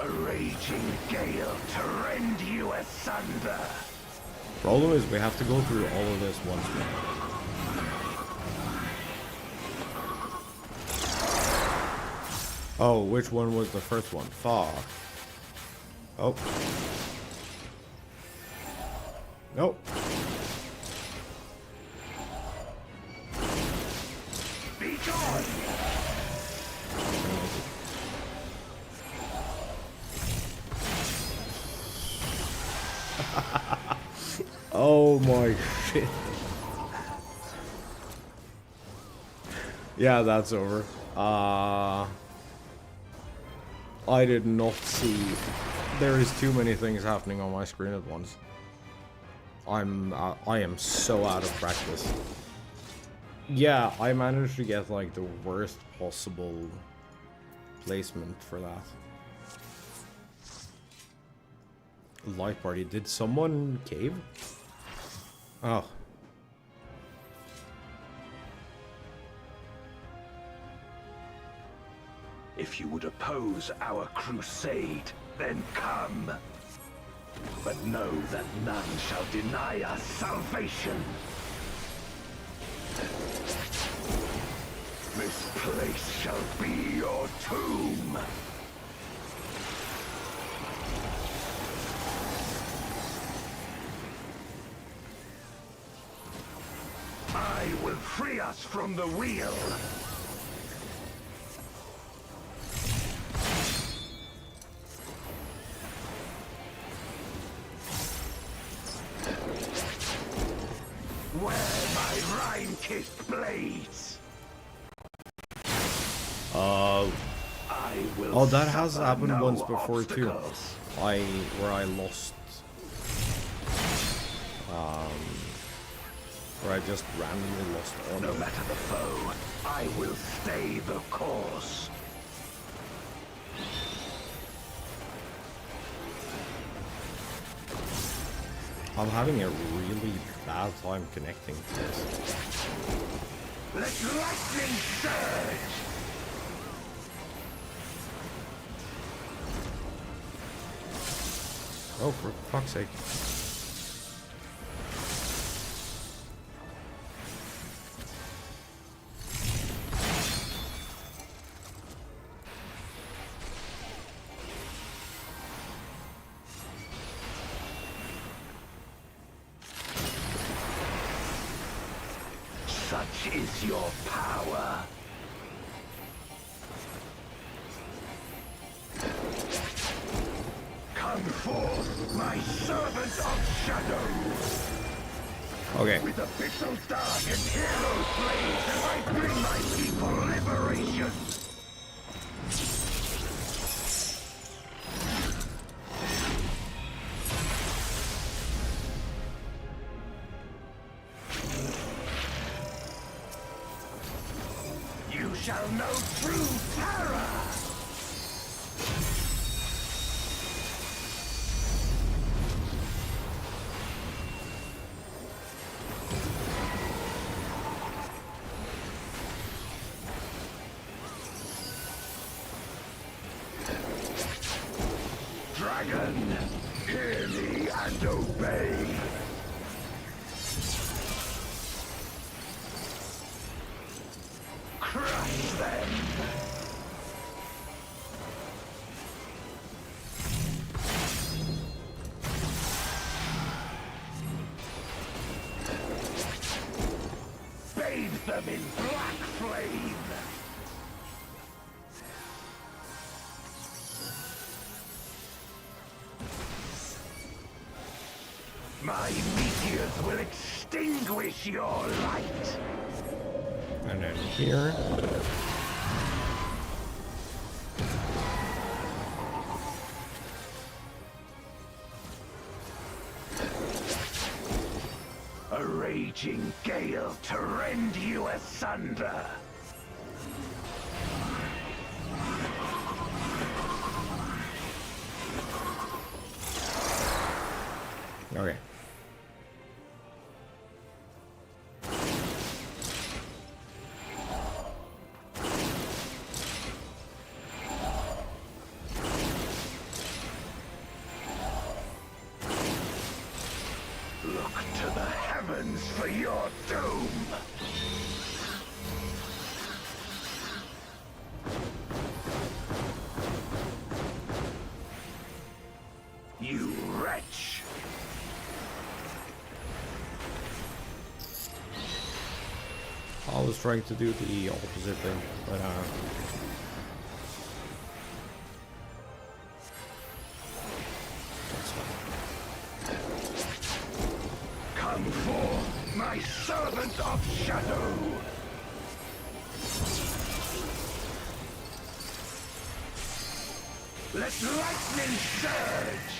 A raging gale to rend you asunder. Problem is, we have to go through all of this once more. Oh, which one was the first one? Fuck. Oh. Nope. Be gone. Oh my shit. Yeah, that's over. I did not see. There is too many things happening on my screen at once. I am so out of practice. Yeah, I managed to get like the worst possible placement for that. Light party. Did someone cave? Oh. If you would oppose our crusade, then come. But know that none shall deny us salvation. This place shall be your tomb. I will free us from the wheel. Where my rime-kissed blades. I will Oh, that has suffer happened no once before too. obstacles. Where I lost, where I just randomly lost No honor. matter the foe, I will stay the course. I'm having a really bad time connecting to this. Let lightning surge. Oh, for fuck's sake. Such is your power. Come forth, my servant of shadows. Okay. With abyssal dark and hero blades, I bring my people liberation. You shall know true terror. Dragon, hear me and obey. Crush them. Bathe them in black flame. My meteors will extinguish your light. And then here. A raging gale to rend you asunder. Okay. Look to the heavens for your doom. You wretch. I was trying to do the opposite thing, but that's fine. Come forth, my servant of shadow. Let lightning surge.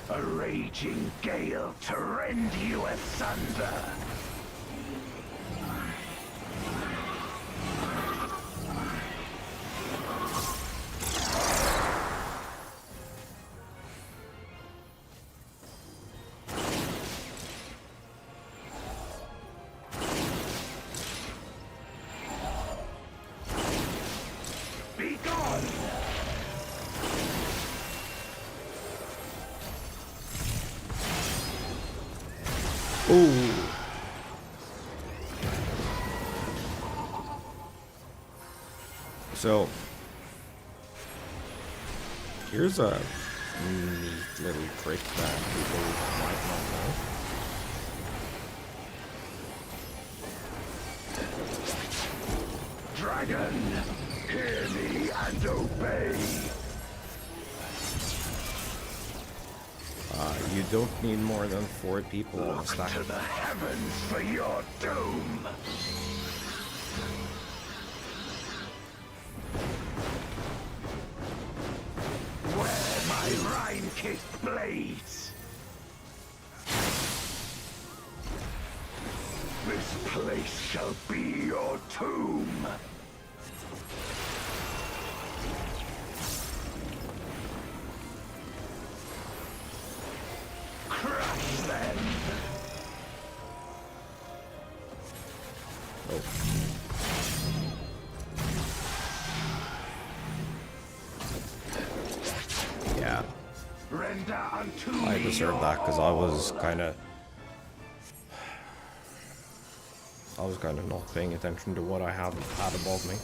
A raging gale to rend you asunder. Be gone! Oh. So here's a neat little trick that people might not know. Dragon, hear me and obey. You don't need more than 4 people on Look stack. to the heavens for your doom. Where my rime-kissed blades. This place shall be your tomb. Crush them. Oh. Yeah. Render unto I deserved that because I was kind of not paying attention to what I had above me.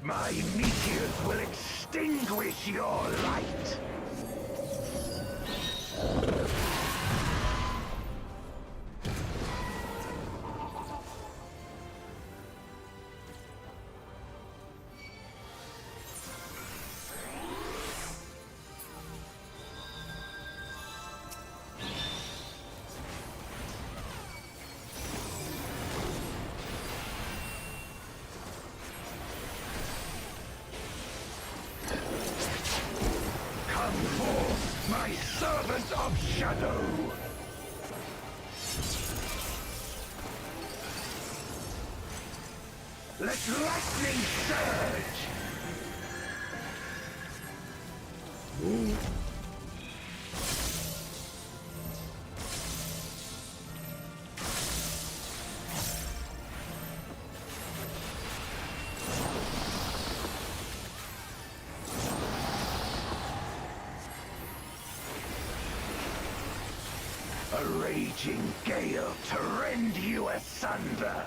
My meteors will extinguish your light. My servant of shadow! Let lightning surge! Ooh. A raging gale to rend you asunder!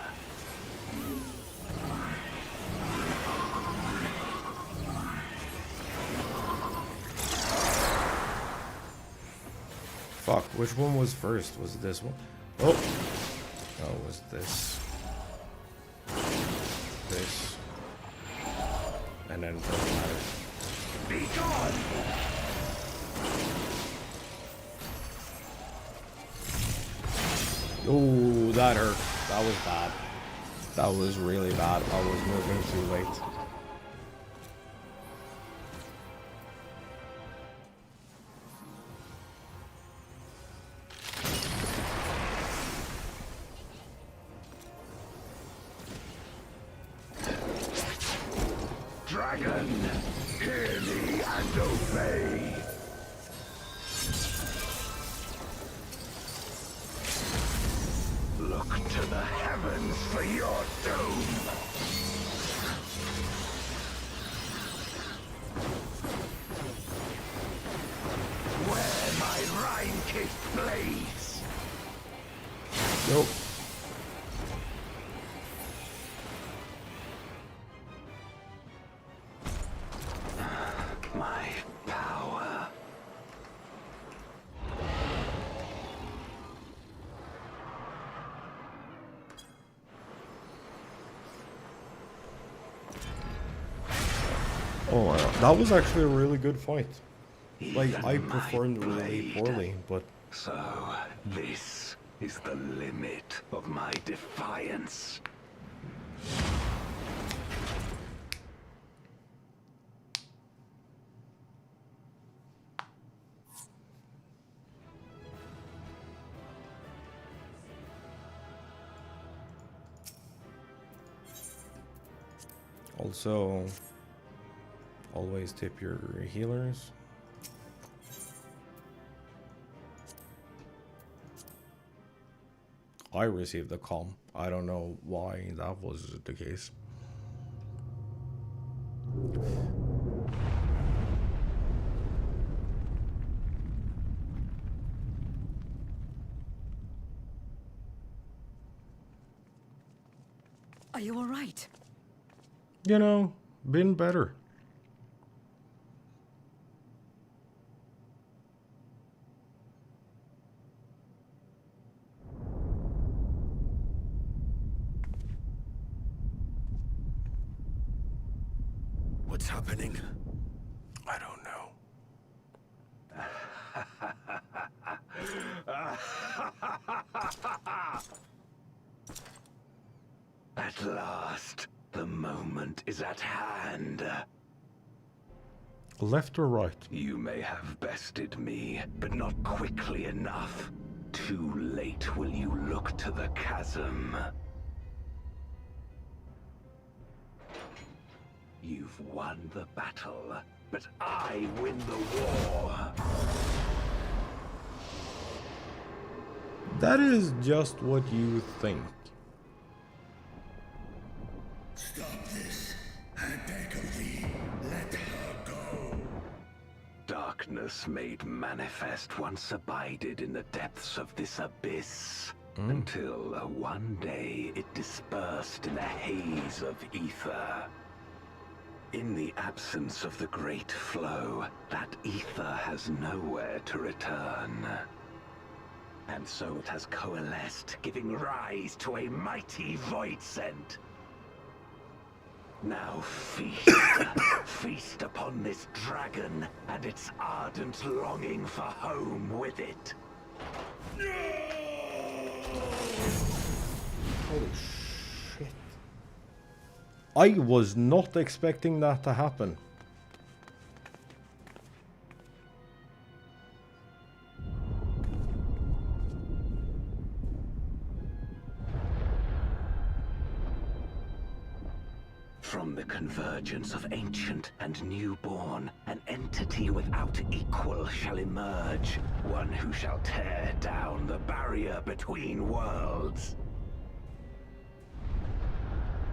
Fuck, which one was first? Was it this one? Oh! No, it was this. This. And then it doesn't matter. Be gone! Oh, that hurt. That was bad. That was really bad. I was moving too late. Dragon, hear me and obey! Look to the heavens for your doom! Where my rime-kissed blades! Nope. My power. Oh, wow. That was actually a really good fight. Like, Even I my performed really blade. poorly, but So, this is the limit of my defiance. also, always tip your healers. I received the calm. I don't know why that was the case. Are you all right? You know, been better. What's happening? I don't know. At last, the moment is at hand. Left or right? You may have bested me, but not quickly enough. Too late will you look to the chasm. You've won the battle, but I win the war. That is just what you think. Stop this. I beg of thee, let her go. Darkness made manifest once abided in the depths of this abyss, until one day it dispersed in a haze of ether. In the absence of the great flow, that ether has nowhere to return. And so it has coalesced, giving rise to a mighty void scent. Now feast, feast upon this dragon and its ardent longing for home with it. Holy shit. I was not expecting that to happen. From the convergence of ancient and newborn, an entity without equal shall emerge, one who shall tear down the barrier between worlds.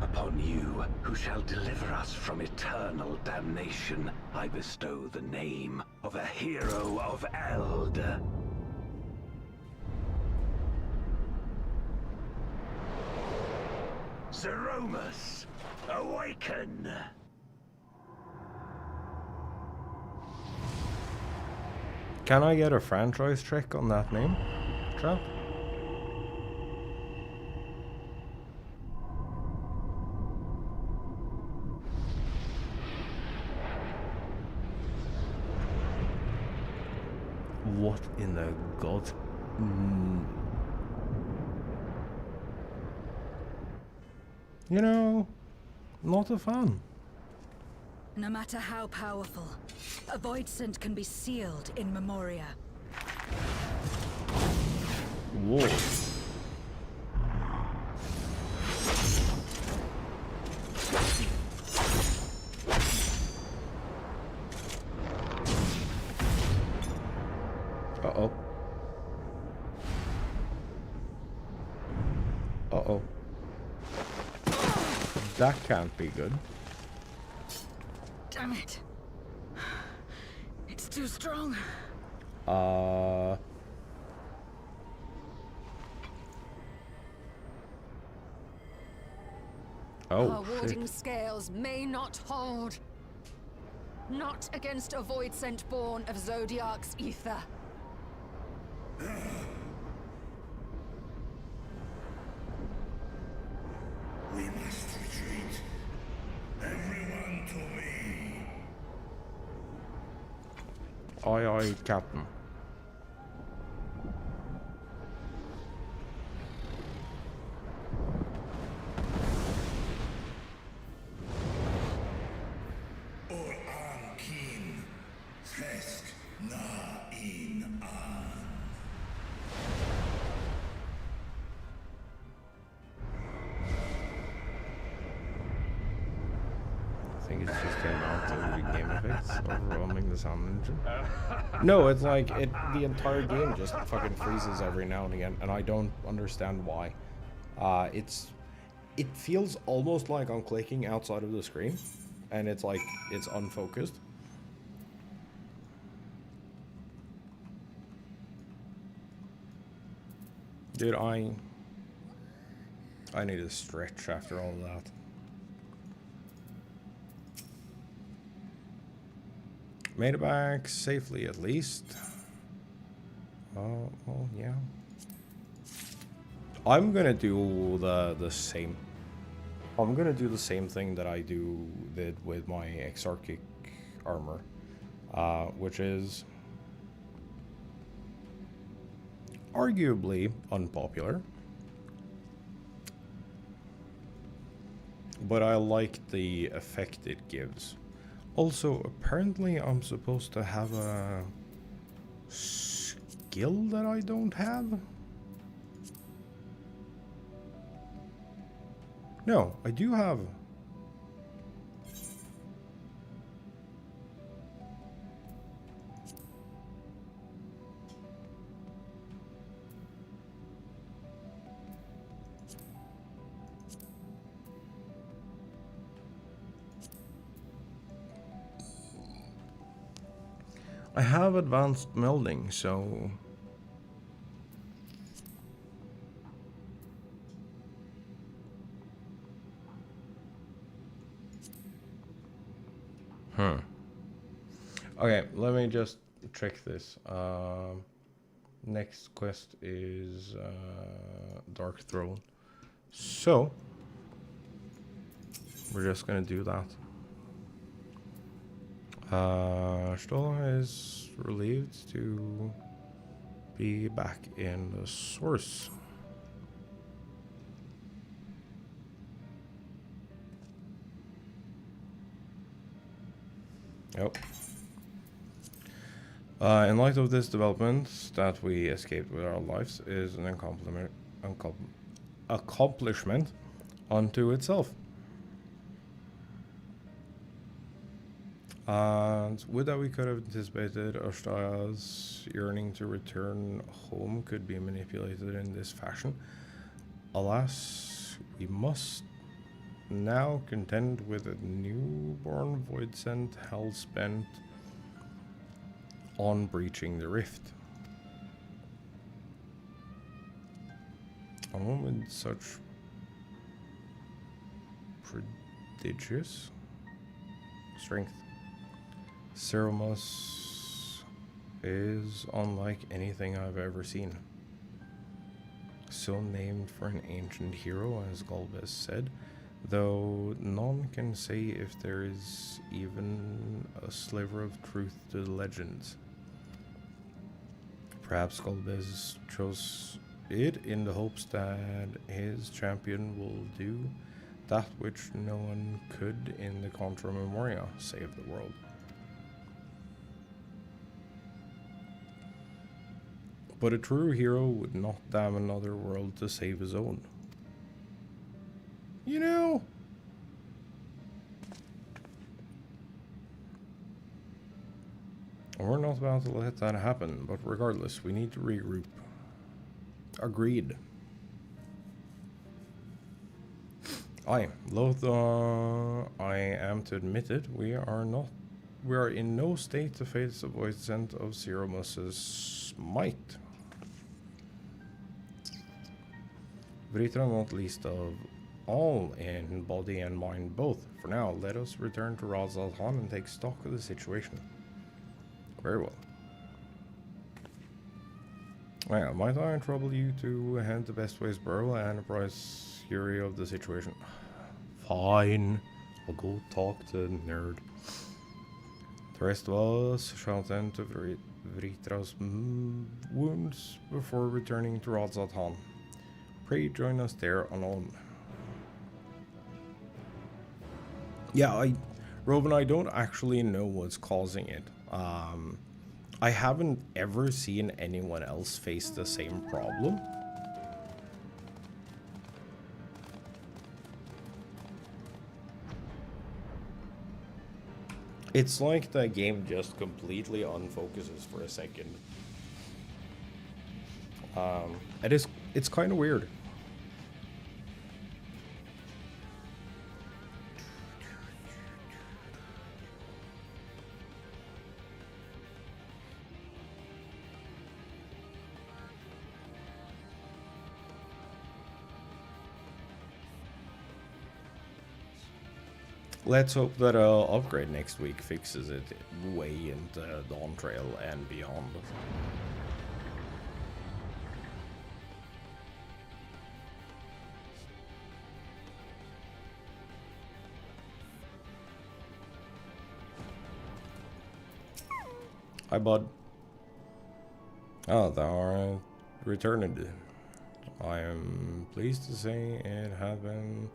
Upon you, who shall deliver us from eternal damnation, I bestow the name of a hero of Eld. Zeromus, awaken! Can I get a franchise check on that name, chap? What in the god? You know, not a fan. No matter how powerful, a void scent can be sealed in Memoria. Whoa. Uh-oh. Uh-oh. That can't be good. Damn it. It's too strong. Oh, Our warding shit. scales may not hold. Not against a void scent born of Zodiac's ether. We must retreat. Everyone to me. Aye, aye, Captain. Or an keen. Fest na in an. I think it's just came out to the game effects overwhelming the sound engine. No, it's like the entire game just fucking freezes every now and again, and I don't understand why. It feels almost like I'm clicking outside of the screen, and it's like it's unfocused. Dude, I need a stretch after all that. Made it back safely, at least. Oh, well, yeah. I'm gonna do the same. I'm gonna do the same thing that I did with my Exarchic armor, which is arguably unpopular, but I like the effect it gives. Also, apparently I'm supposed to have a skill that I don't have. No, I do have. I have advanced melding, so... Okay, let me just check this. Next quest is Dark Throne. So, we're just gonna do that. Stola is relieved to be back in the source. Yep. In light of this development, that we escaped with our lives is an accomplishment unto itself. And with that, we could have anticipated Ashtaya's yearning to return home could be manipulated in this fashion. Alas, we must now contend with a newborn void sent hell-spent on breaching the rift. A one with such prodigious strength. Ceremus is unlike anything I've ever seen. So named for an ancient hero, as Golbez said, though none can say if there is even a sliver of truth to the legends. Perhaps Golbez chose it in the hopes that his champion will do that which no one could in the Contra Memoria, save the world. But a true hero would not damn another world to save his own. You know? We're not about to let that happen, but regardless, we need to regroup. Agreed. Loath I am to admit it, we are in no state to face the void scent of Ceremus's might. Vritra not least of all in body and mind both. For now, let us return to Razalhan and take stock of the situation. Very well. Well, might I trouble you to head to Bestways Borough and apprise Fury of the situation? Fine. I'll go talk to the nerd. The rest of us shall tend to Vritra's wounds before returning to Razalhan. Pray join us there anon. Yeah, Rovan, I don't actually know what's causing it. I haven't ever seen anyone else face the same problem. It's like the game just completely unfocuses for a second. It's kind of weird. Let's hope that upgrade next week fixes it way into Dawn Trail and beyond. Hi, bud. Oh, thou art returned. I am pleased to say it has been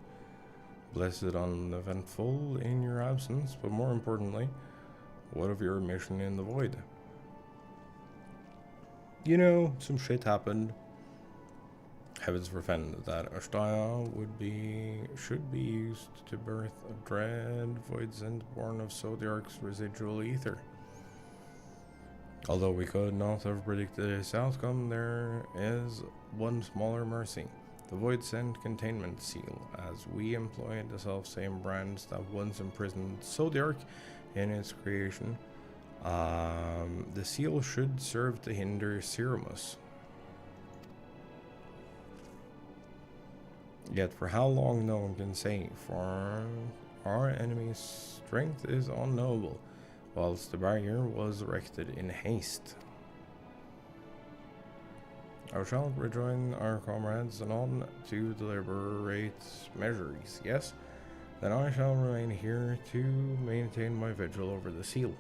blessed uneventful in your absence, but more importantly, what of your mission in the void? You know, some shit happened. Heavens forfend that Ashtaia should be used to birth a dread void sent born of Zodiarc's residual ether. Although we could not have predicted its outcome, there is one smaller mercy. The Void Sent Containment Seal, as we employed the self-same brands that once imprisoned Zodiarc in its creation. The seal should serve to hinder Ceremus. Yet for how long no one can say, for our enemy's strength is unknowable, whilst the barrier was erected in haste. I shall rejoin our comrades anon to deliberate measures, yes? Then I shall remain here to maintain my vigil over the seal.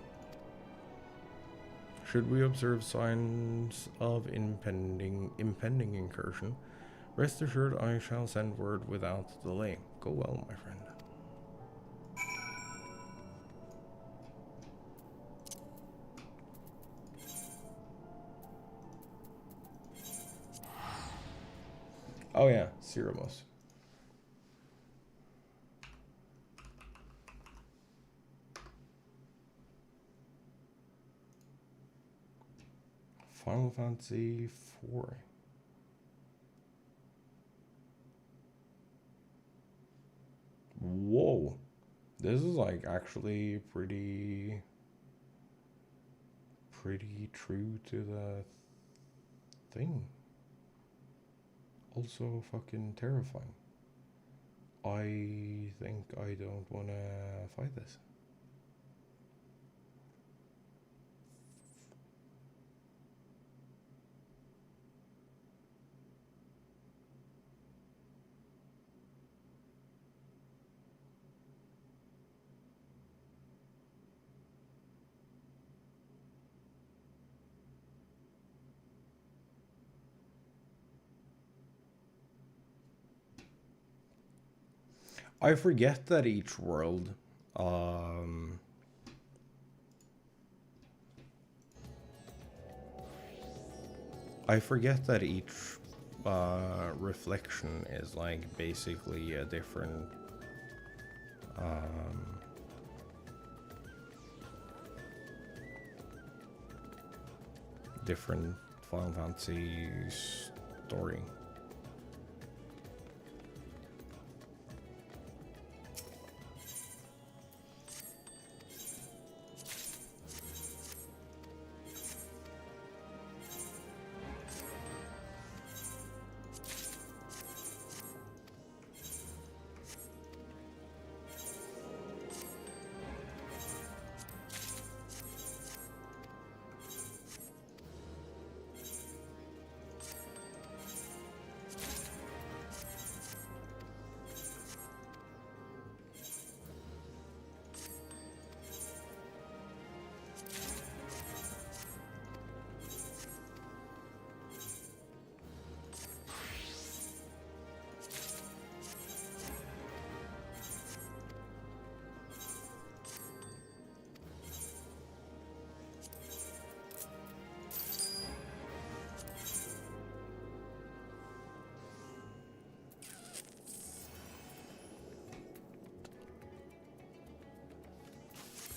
Should we observe signs of impending incursion, rest assured I shall send word without delay. Go well, my friend. Oh yeah, Ceremus. Final Fantasy 4. Whoa. This is like actually pretty true to the thing. Also fucking terrifying. I think I don't wanna fight this. I forget that each world, reflection is like basically a different, different Final Fantasy story.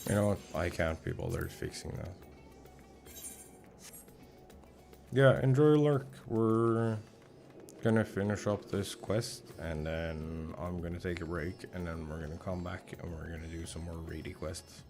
You know what? I can't be bothered fixing that. Yeah, enjoy Lurk. We're gonna finish up this quest and then I'm gonna take a break and then we're gonna come back and we're gonna do some more raid quests.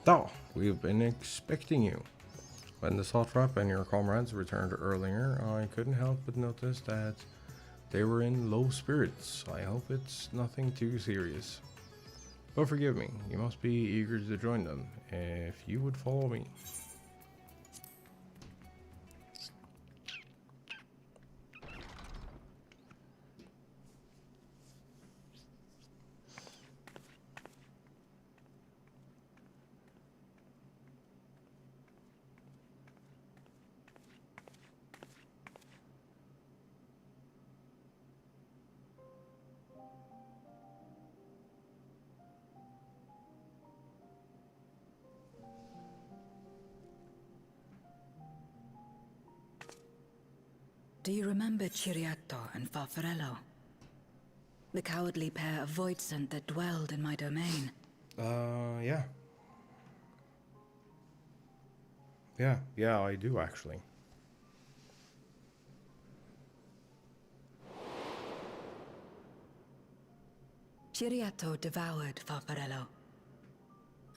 Oh, we've been expecting you. When the Satrap and your comrades returned earlier, I couldn't help but notice that they were in low spirits. I hope it's nothing too serious. But forgive me, you must be eager to join them. If you would follow me. Do you remember Ciriato and Farfarello? The cowardly pair of Voidsent that dwelled in my domain. Yeah. Yeah, I do actually. Ciriato devoured Farfarello.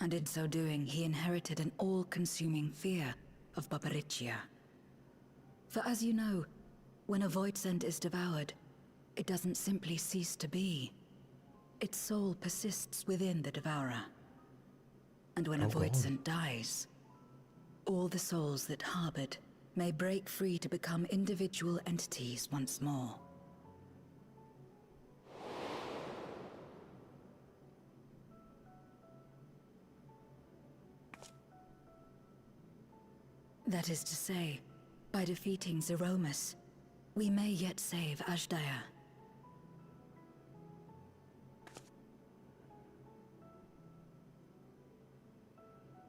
And in so doing, he inherited an all-consuming fear of Barbariccia. For as you know, when a Voidsent is devoured, it doesn't simply cease to be. Its soul persists within the devourer. And when a Voidsent dies, all the souls that harbored may break free to become individual entities once more. That is to say, by defeating Zeromus, we may yet save Azdaja.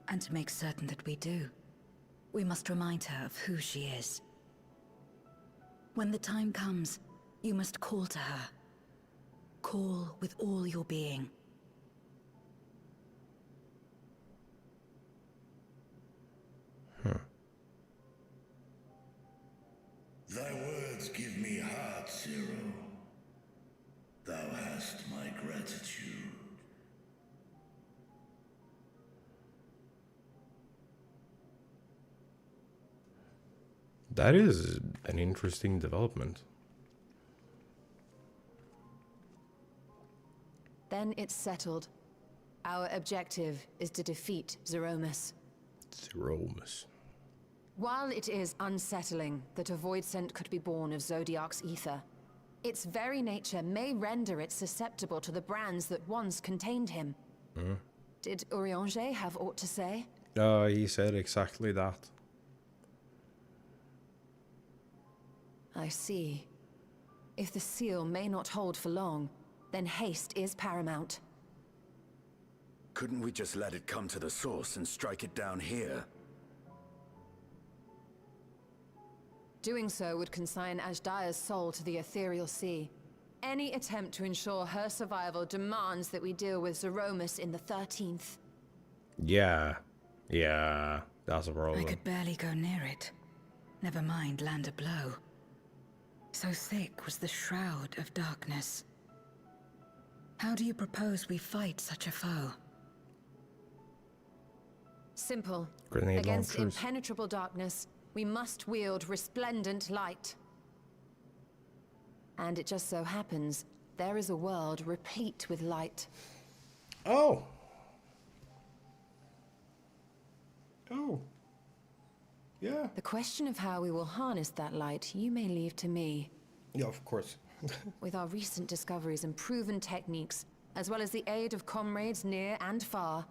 And to make certain that we do, we must remind her of who she is. When the time comes, you must call to her. Call with all your being. Thy words give me heart, Zero. Thou hast my gratitude. That is an interesting development. Then it's settled. Our objective is to defeat Zeromus. Zeromus. While it is unsettling that a Voidsent could be born of Zodiark's ether, its very nature may render it susceptible to the brands that once contained him. Did Urianger have aught to say? He said exactly that. I see. If the seal may not hold for long, then haste is paramount. Couldn't we just let it come to the source and strike it down here? Doing so would consign Azdaja's soul to the ethereal sea. Any attempt to ensure her survival demands that we deal with Zeromus in the 13th. Yeah, that's a I problem. could barely go near it. Never mind land a blow. So thick was the shroud of darkness. How do you propose we fight such a foe? Simple. Grenade Against launchers. impenetrable darkness, we must wield resplendent light. And it just so happens, there is a world replete with light. Oh. Yeah. The question of how we will harness that light, you may leave to me. Yeah, of course. With our recent discoveries and proven techniques, as well as the aid of comrades near and far,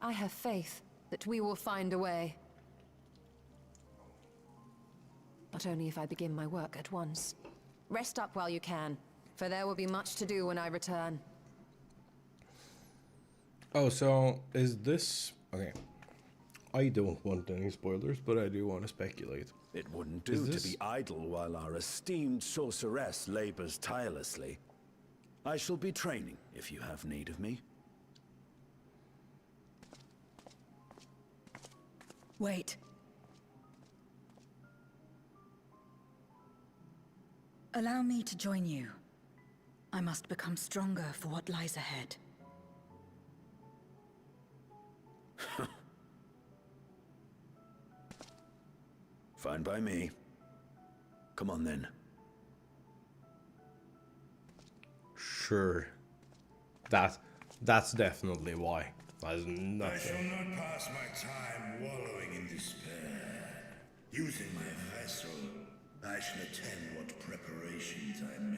I have faith that we will find a way. But only if I begin my work at once. Rest up while you can, for there will be much to do when I return. Oh, so is this... Okay. I don't want any spoilers, but I do want to speculate. It wouldn't Is do this- to be idle while our esteemed sorceress labors tirelessly. I shall be training if you have need of me. Wait. Allow me to join you. I must become stronger for what lies ahead. Fine by me. Come on then. Sure. That's definitely why. There's nothing. I shall not pass my time wallowing in despair. Using my vessel, I shall attend what preparations I may.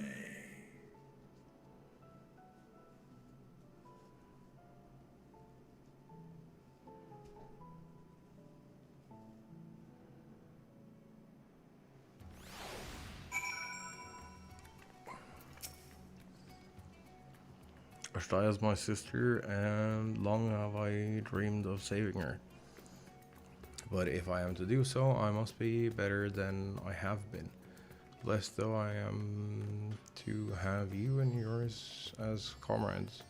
Ashtai is my sister, and long have I dreamed of saving her. But if I am to do so, I must be better than I have been. Blessed though I am to have you and yours as comrades.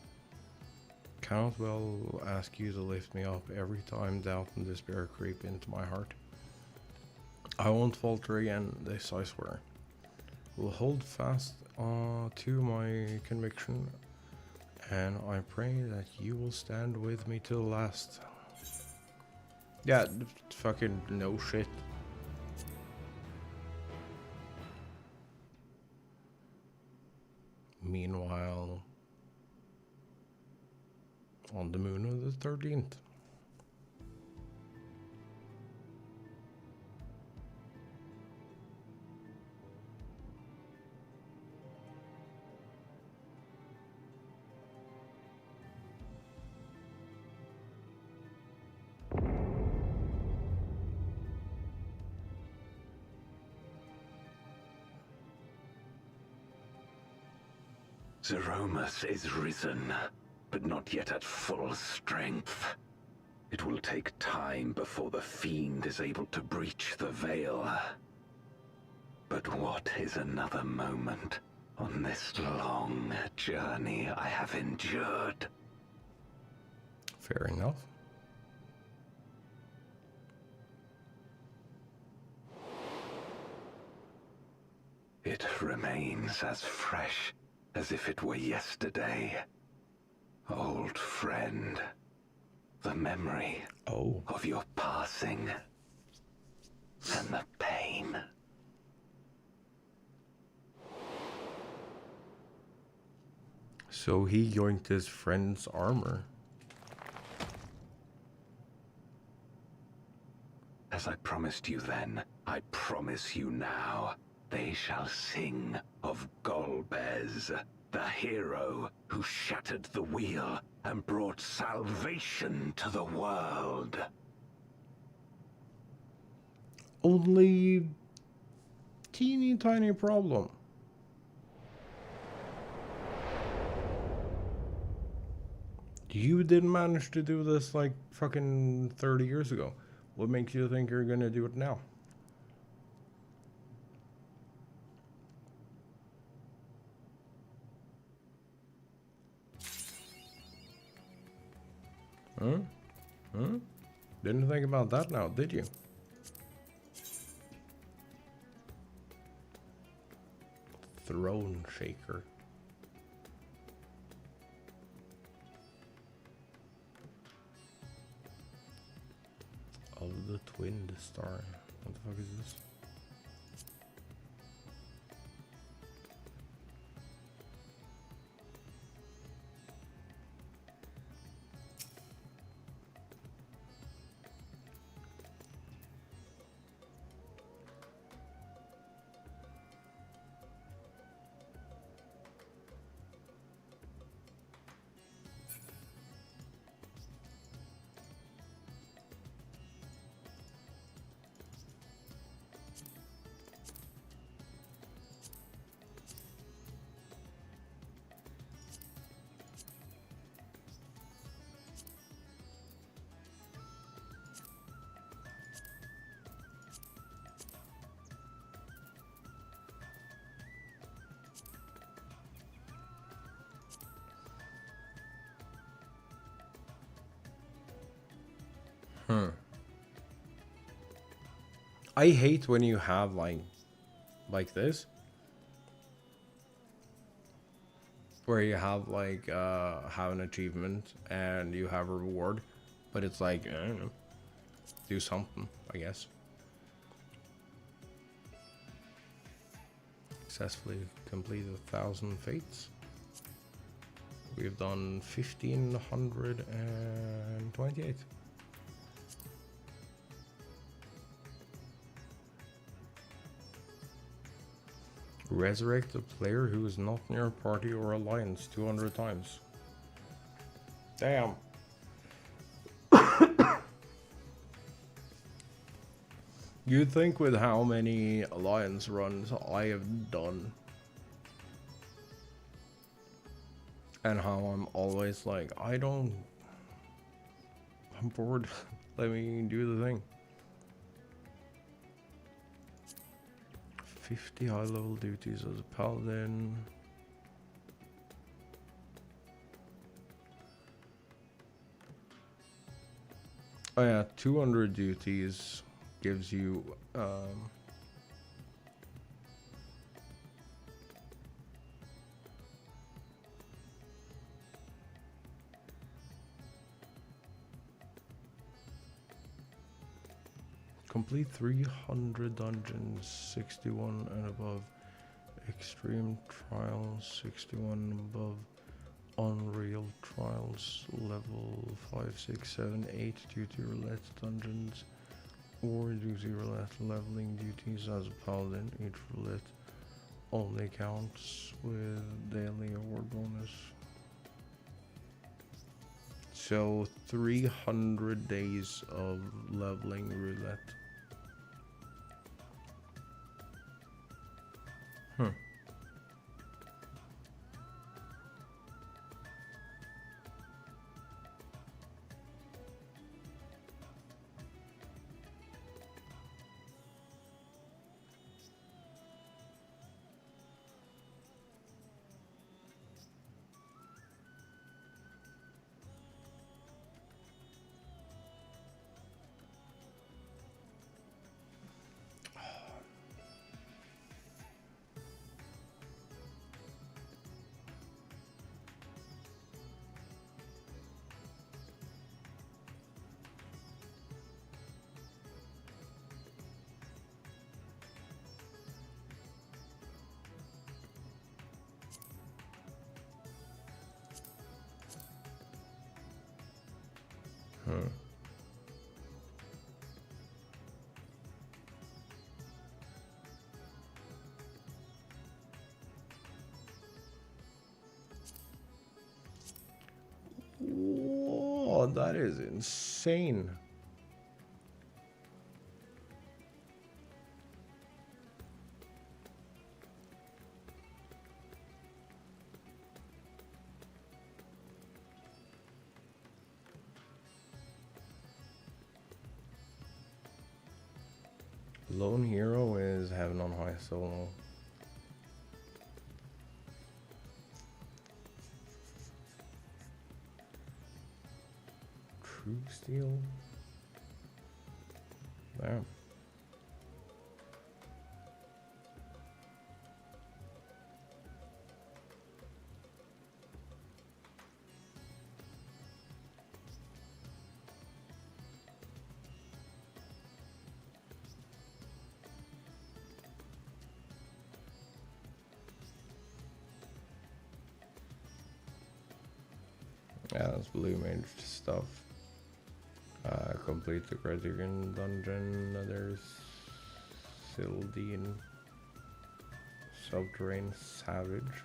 Cannot well ask you to lift me up every time doubt and despair creep into my heart. I won't falter again, this I swear. Will hold fast to my conviction, and I pray that you will stand with me till the last. Yeah, fucking no shit. Meanwhile, on the moon of the 13th. Zeromus is risen, but not yet at full strength. It will take time before the fiend is able to breach the veil. But what is another moment on this long journey I have endured? Fair enough. It remains as fresh as if it were yesterday. Old friend, the memory of your passing and the pain. So he yoinked his friend's armor. As I promised you then, I promise you now. They shall sing of Golbez, the hero who shattered the wheel and brought salvation to the world. Only teeny tiny problem. You didn't manage to do this like fucking 30 years ago. What makes you think you're gonna do it now? Didn't think about that now, did you? Throne shaker. Of the twin star. What the fuck is this? I hate when you have like this, where you have like have an achievement and you have a reward, but it's like, I don't know, do something, I guess. successfully completed 1,000 fates. We've done 1,528. Resurrect a player who is not in your party or alliance 200 times. Damn. You'd think with how many alliance runs I have done, and how I'm always like, I'm bored, let me do the thing. 50 high level duties as a paladin. Oh yeah, 200 duties gives you complete 300 dungeons, 61 and above. Extreme trials, 61 and above. Unreal trials, level 5, 6, 7, 8 duty roulette dungeons, or duty roulette leveling duties as a paladin. Each roulette only counts with daily award bonus. So 300 days of leveling roulette. Whoa, that is insane. Lone Hero is Heaven on High solo. True Steel. Damn. Yeah, that's blue mage stuff. Complete the Criterion dungeon. There's Sildine. Subterranean Savage.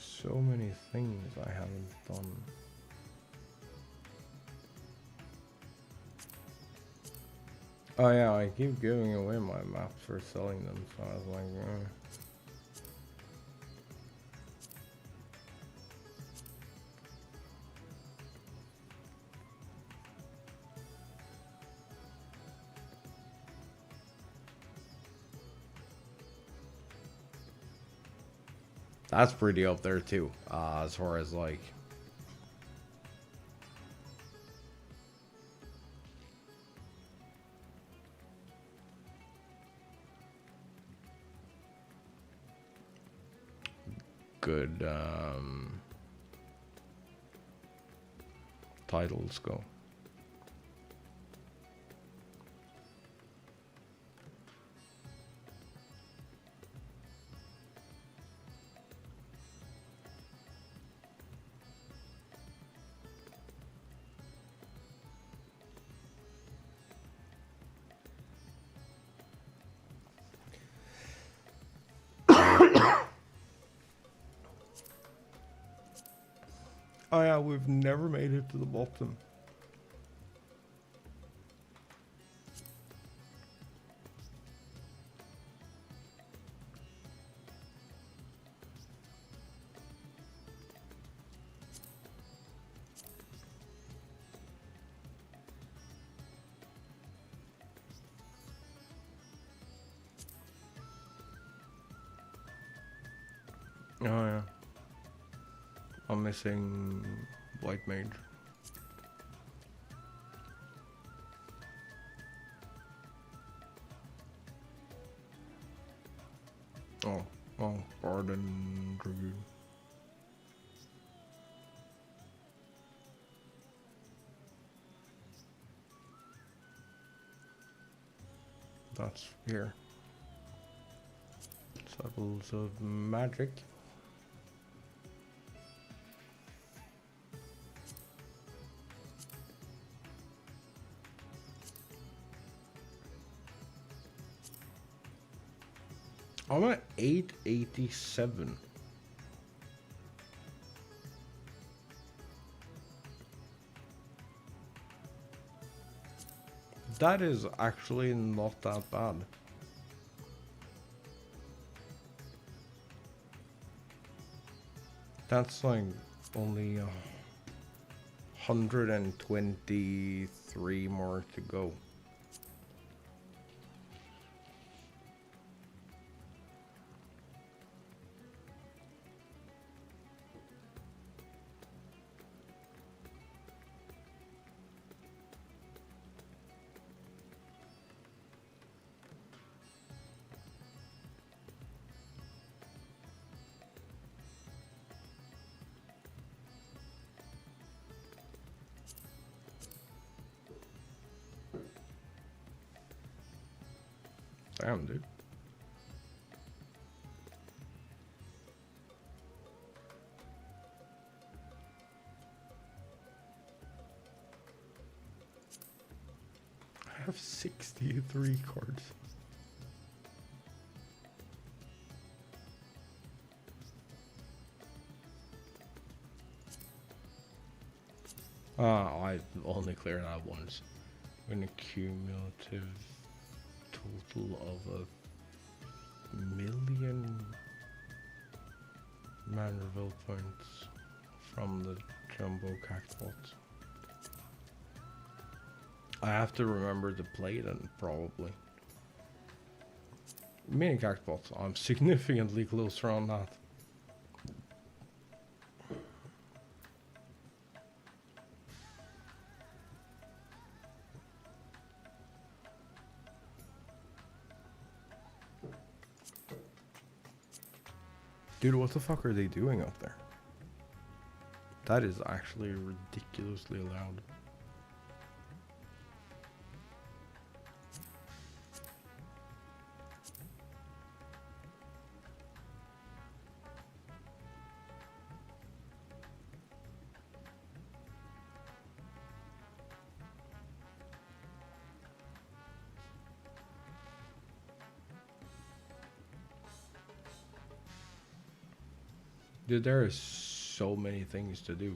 So many things I haven't done. Oh yeah, I keep giving away my maps for selling them, so I was like, That's pretty up there too, as far as like good titles go. Oh yeah, we've never made it to the bottom. Oh yeah. I'm missing White Mage. Oh, pardon, Dragoon. That's here. Circles of magic. I'm at 887. That is actually not that bad. That's like only 123 more to go. Damn, dude. I have 63 cards. I only cleared that once. An cumulative total of 1,000,000 Manderville points from the jumbo cactbots. I have to remember to play them, probably. Mini cactbots, I'm significantly closer on that. Dude, what the fuck are they doing up there? That is actually ridiculously loud. Dude, there is so many things to do.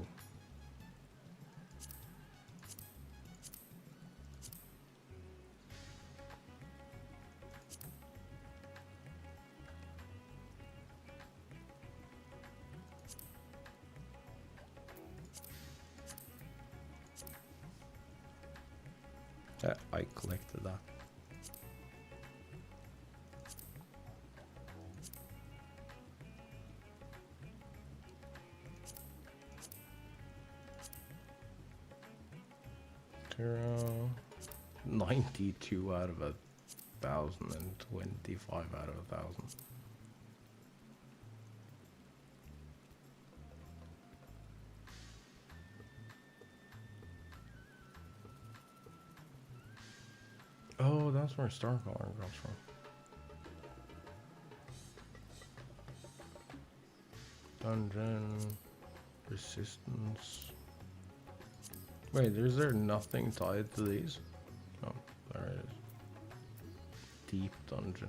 I collected that. Zero, 92 out of 1,000 and 25 out of 1,000. Oh, that's where Starcaller comes from. Dungeon resistance. Wait, is there nothing tied to these? Oh, there it is. Deep dungeon.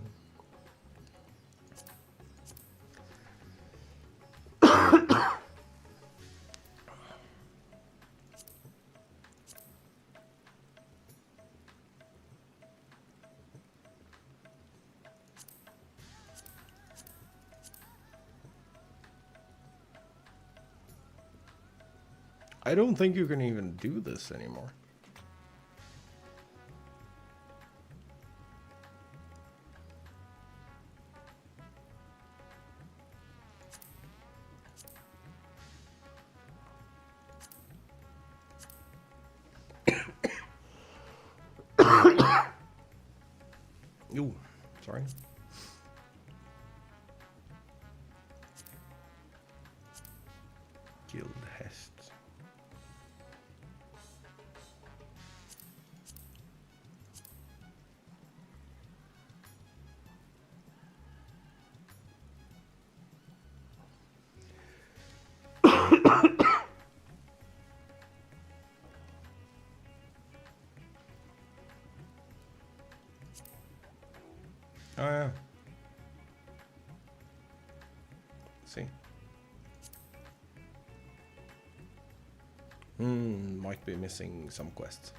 I don't think you can even do this anymore. Ooh, sorry. Guild Hest. Oh yeah. See. Might be missing some quests.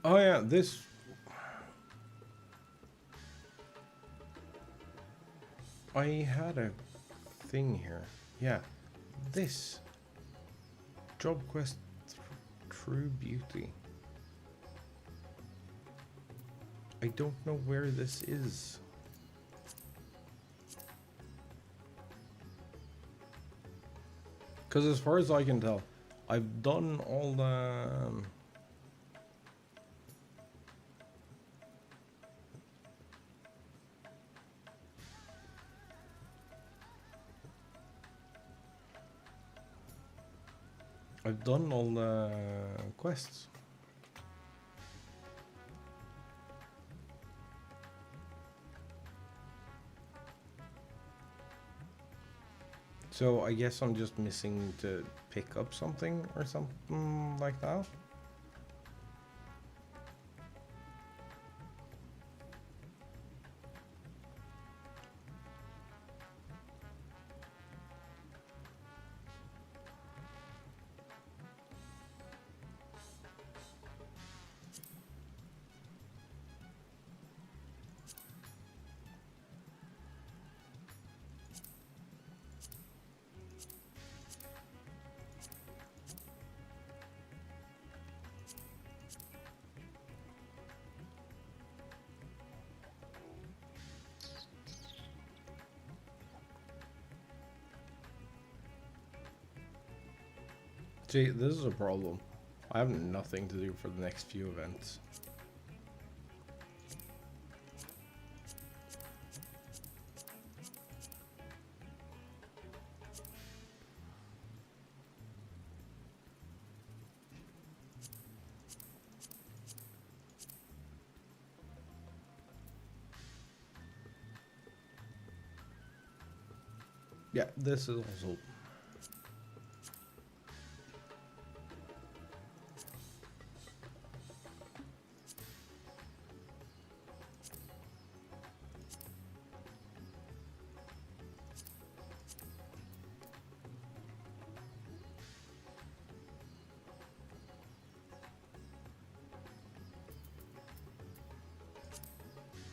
Oh yeah, this. I had a thing here. Yeah, this. Job quest True Beauty. I don't know where this is. Because as far as I can tell, I've done all the... I've done all the quests. So I guess I'm just missing to pick up something or something like that. See, this is a problem. I have nothing to do for the next few events. Yeah, this is also...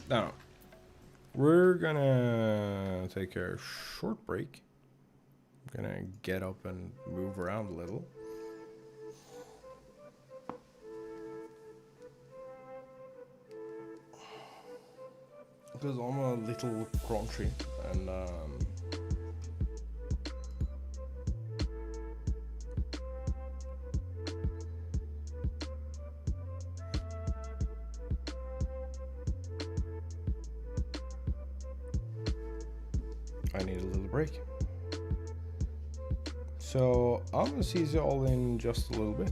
Now, we're gonna take a short break. I'm gonna get up and move around a little. Because I'm a little crunchy and I need a little break. So I'm gonna see you all in just a little bit.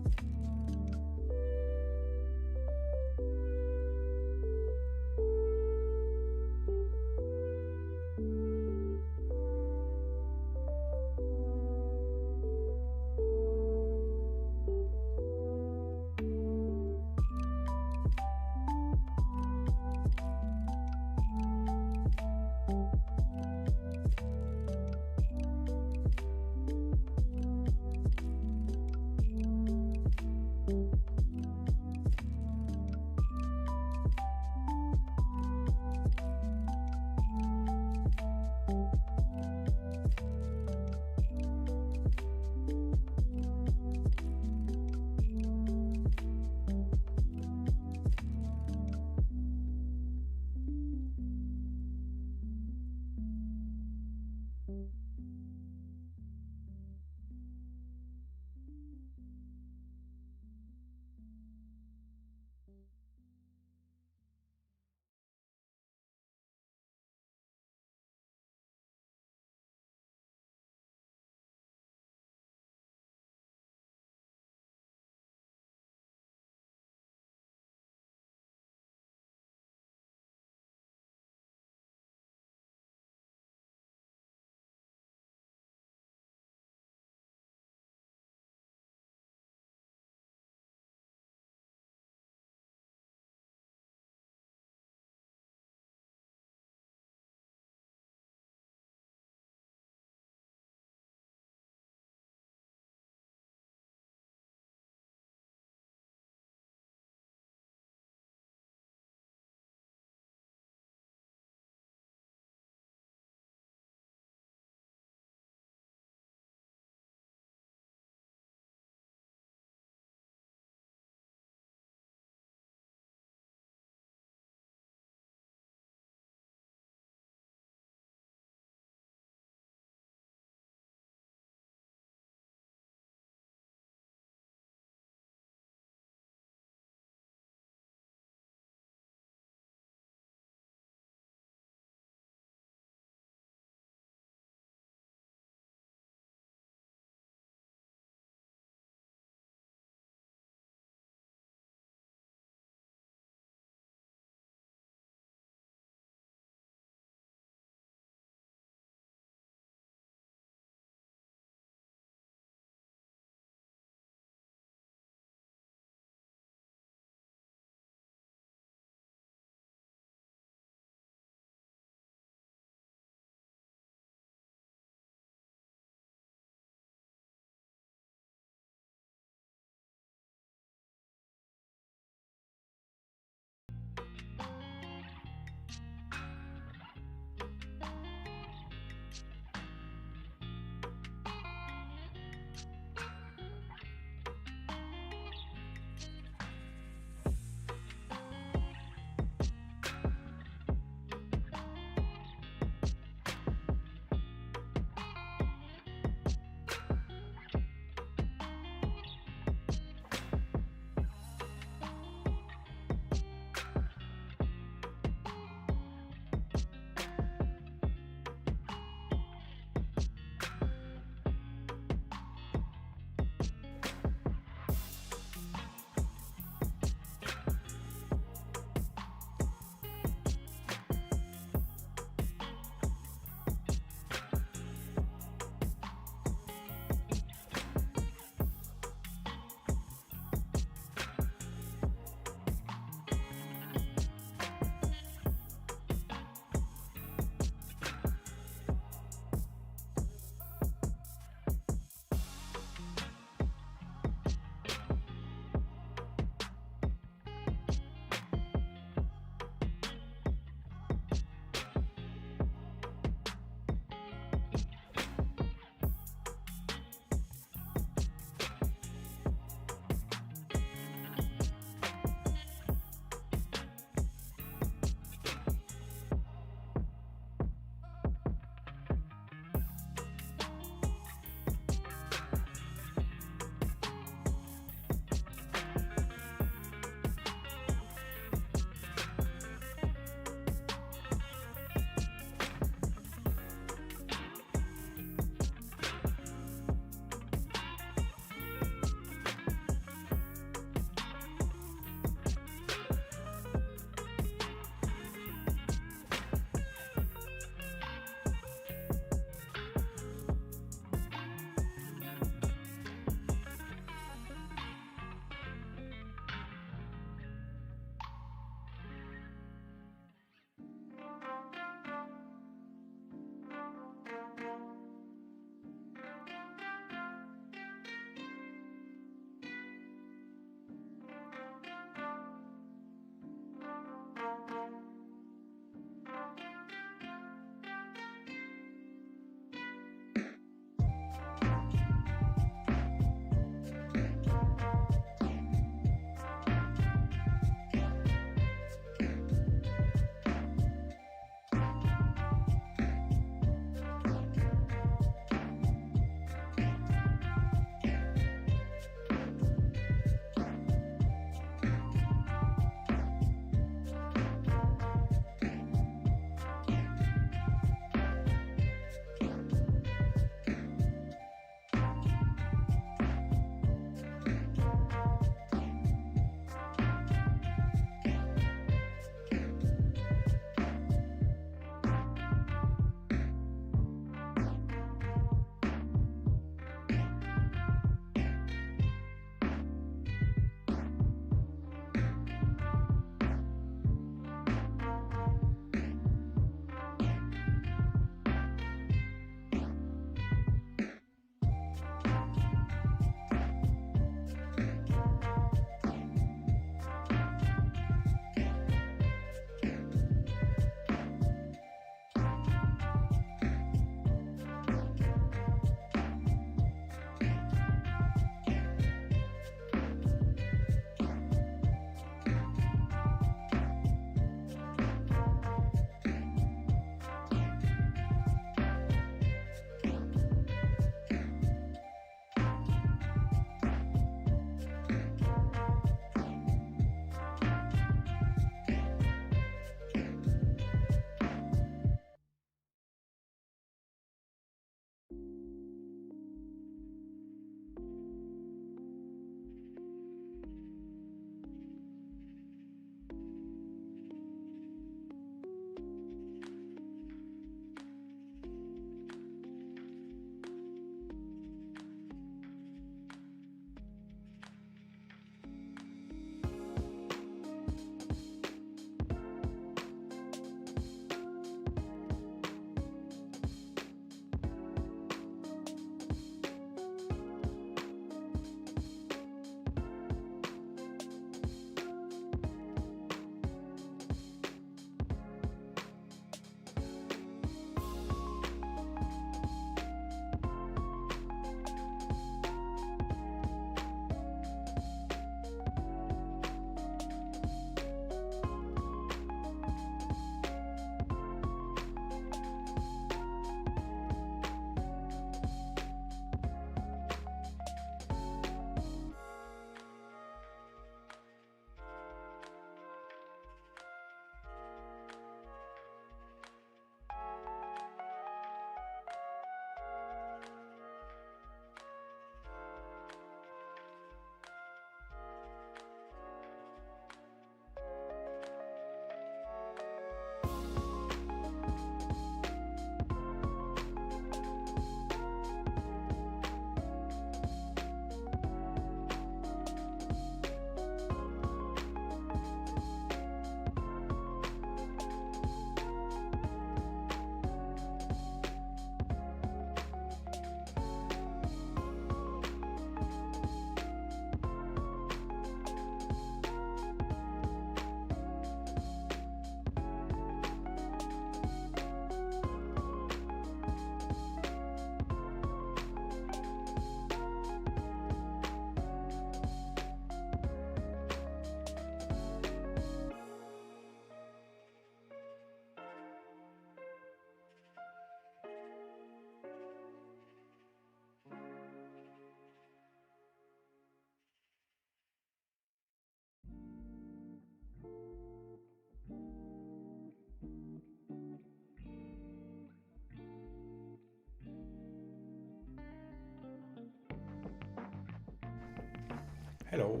Hello.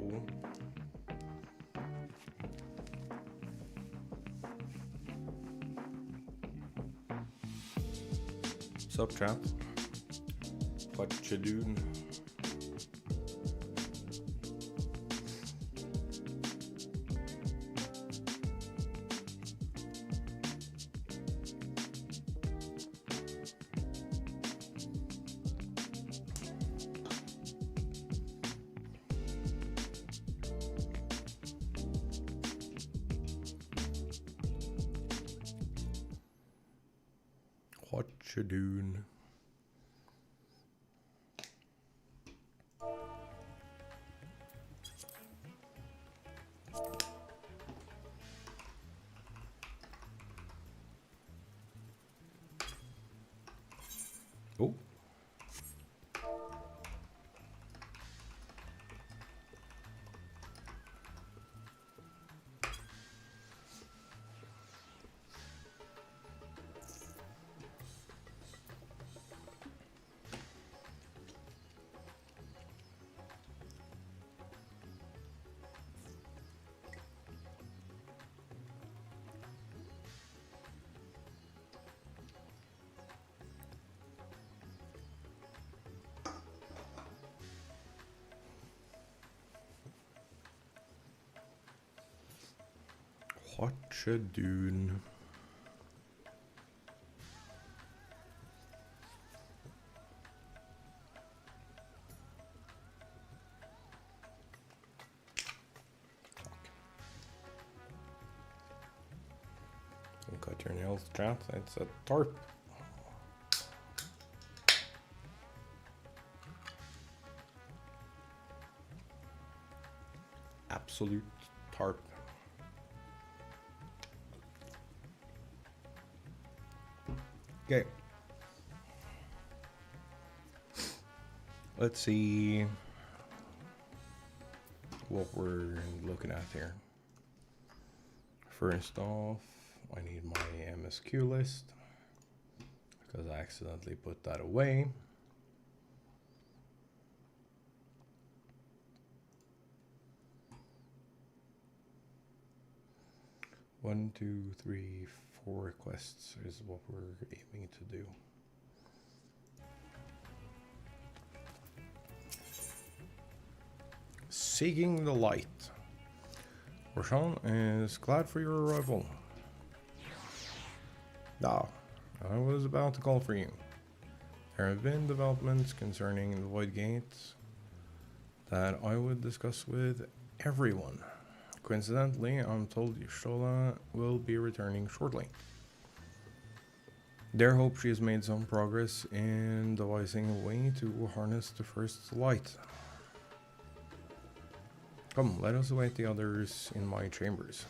Sup, chat? What you doing? What you doing? Oh. What you doing? Don't cut your nails, chat. It's a tarp. Absolute tarp. Okay. Let's see what we're looking at here. First off, I need my MSQ list because I accidentally put that away. One, two, three, 4 quests is what we're aiming to do. Seeking the light. Roshan is glad for your arrival. Ah, I was about to call for you. There have been developments concerning the Void Gates that I would discuss with everyone. Coincidentally, I'm told Y'shtola will be returning shortly. Dare hope she has made some progress in devising a way to harness the first light. Come, let us await the others in my chambers.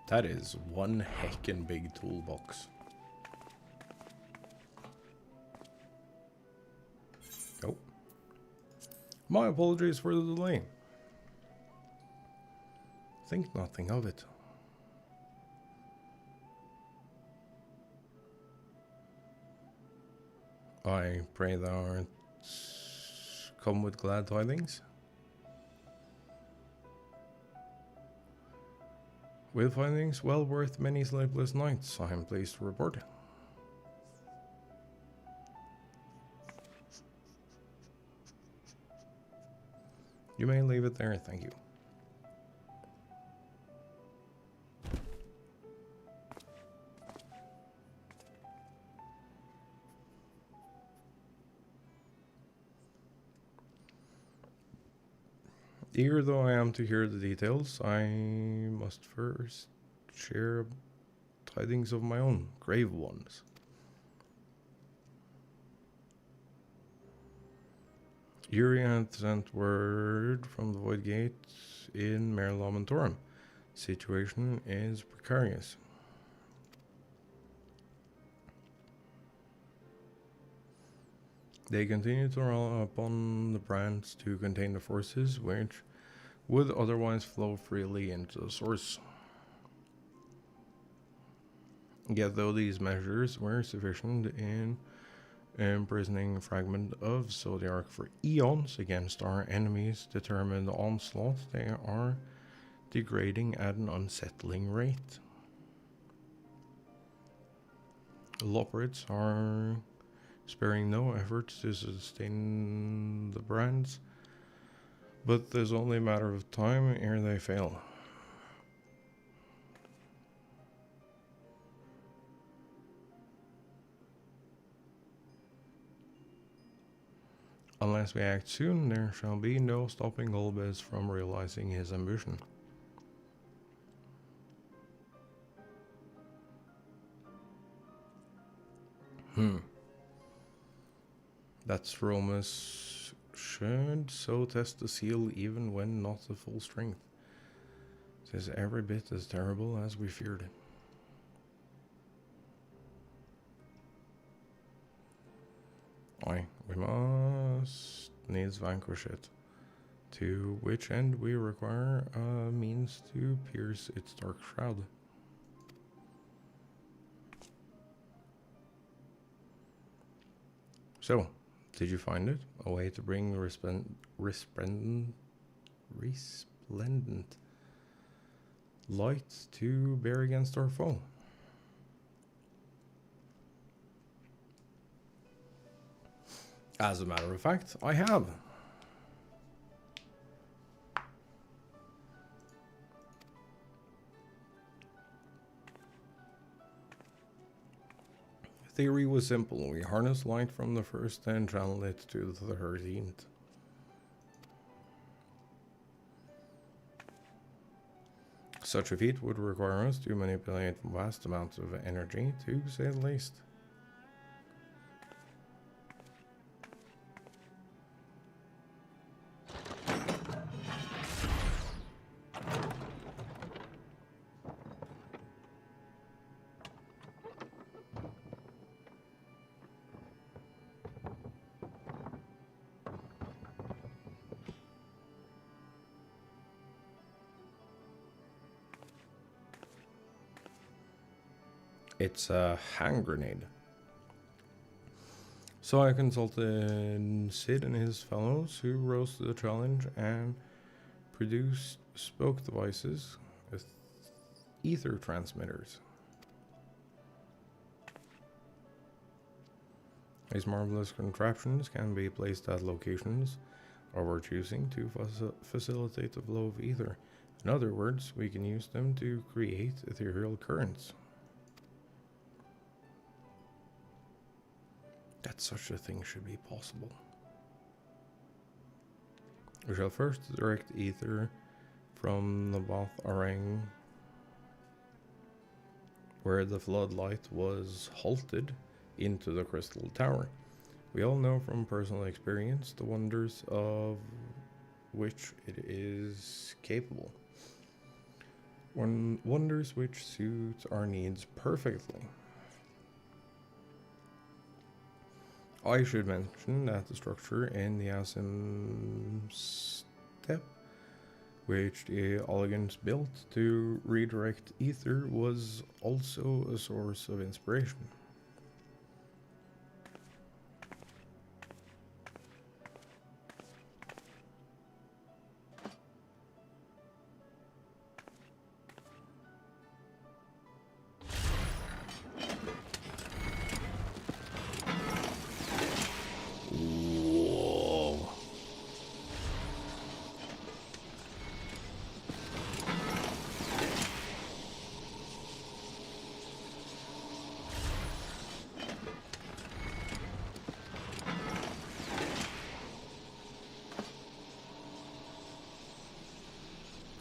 That is one heckin' big toolbox. Oh. My apologies for the delay. Think nothing of it. I pray thou art come with glad tidings. With findings well worth many sleepless nights, I am pleased to report. You may leave it there, thank you. Eager though I am to hear the details, I must first share tidings of my own, grave ones. Yuri had sent word from the Void Gate in Emporium. Situation is precarious. They continue to rely upon the brands to contain the forces which would otherwise flow freely into the source. Yet though these measures were sufficient in imprisoning a fragment of Zodiac for eons against our enemies' determined onslaught, they are degrading at an unsettling rate. Loporits are sparing no effort to sustain the brands, but there's only a matter of time ere they fail. Unless we act soon, there shall be no stopping Golbez from realizing his ambition. That's Romus should so test the seal even when not at full strength. It is every bit as terrible as we feared. Aye, we must needs vanquish it, to which end we require a means to pierce its dark shroud. So, did you find it? A way to bring resplendent light to bear against our foe? As a matter of fact, I have. The theory was simple. We harness light from the first and channel it to the 13th. Such a feat would require us to manipulate vast amounts of energy, to say the least. It's a hand grenade. So I consulted Sid and his fellows, who rose to the challenge and produced spoke devices with ether transmitters. These marvelous contraptions can be placed at locations of our choosing to facilitate the flow of ether. In other words, we can use them to create ethereal currents. That such a thing should be possible. We shall first direct ether from the Bath Arang, where the floodlight was halted, into the Crystal Tower. We all know from personal experience the wonders of which it is capable. Wonders which suit our needs perfectly. I should mention that the structure in the Asim step, which the Elegance built to redirect ether, was also a source of inspiration.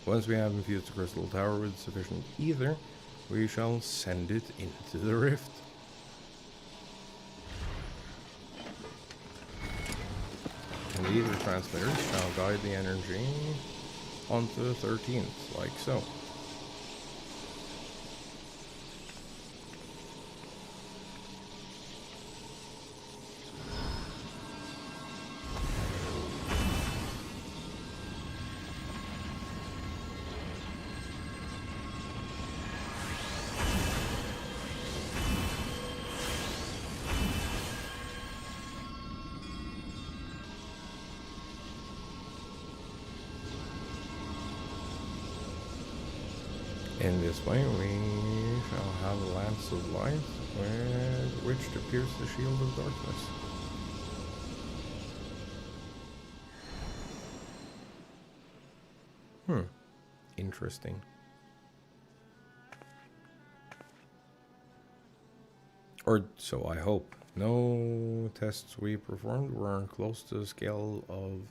Once we have infused the Crystal Tower with sufficient ether, we shall send it into the rift. And the ether transmitters shall guide the energy onto the 13th, like so. In this way, we shall have a lance of light with which to pierce the shield of darkness. Interesting. Or so I hope. No tests we performed were close to the scale of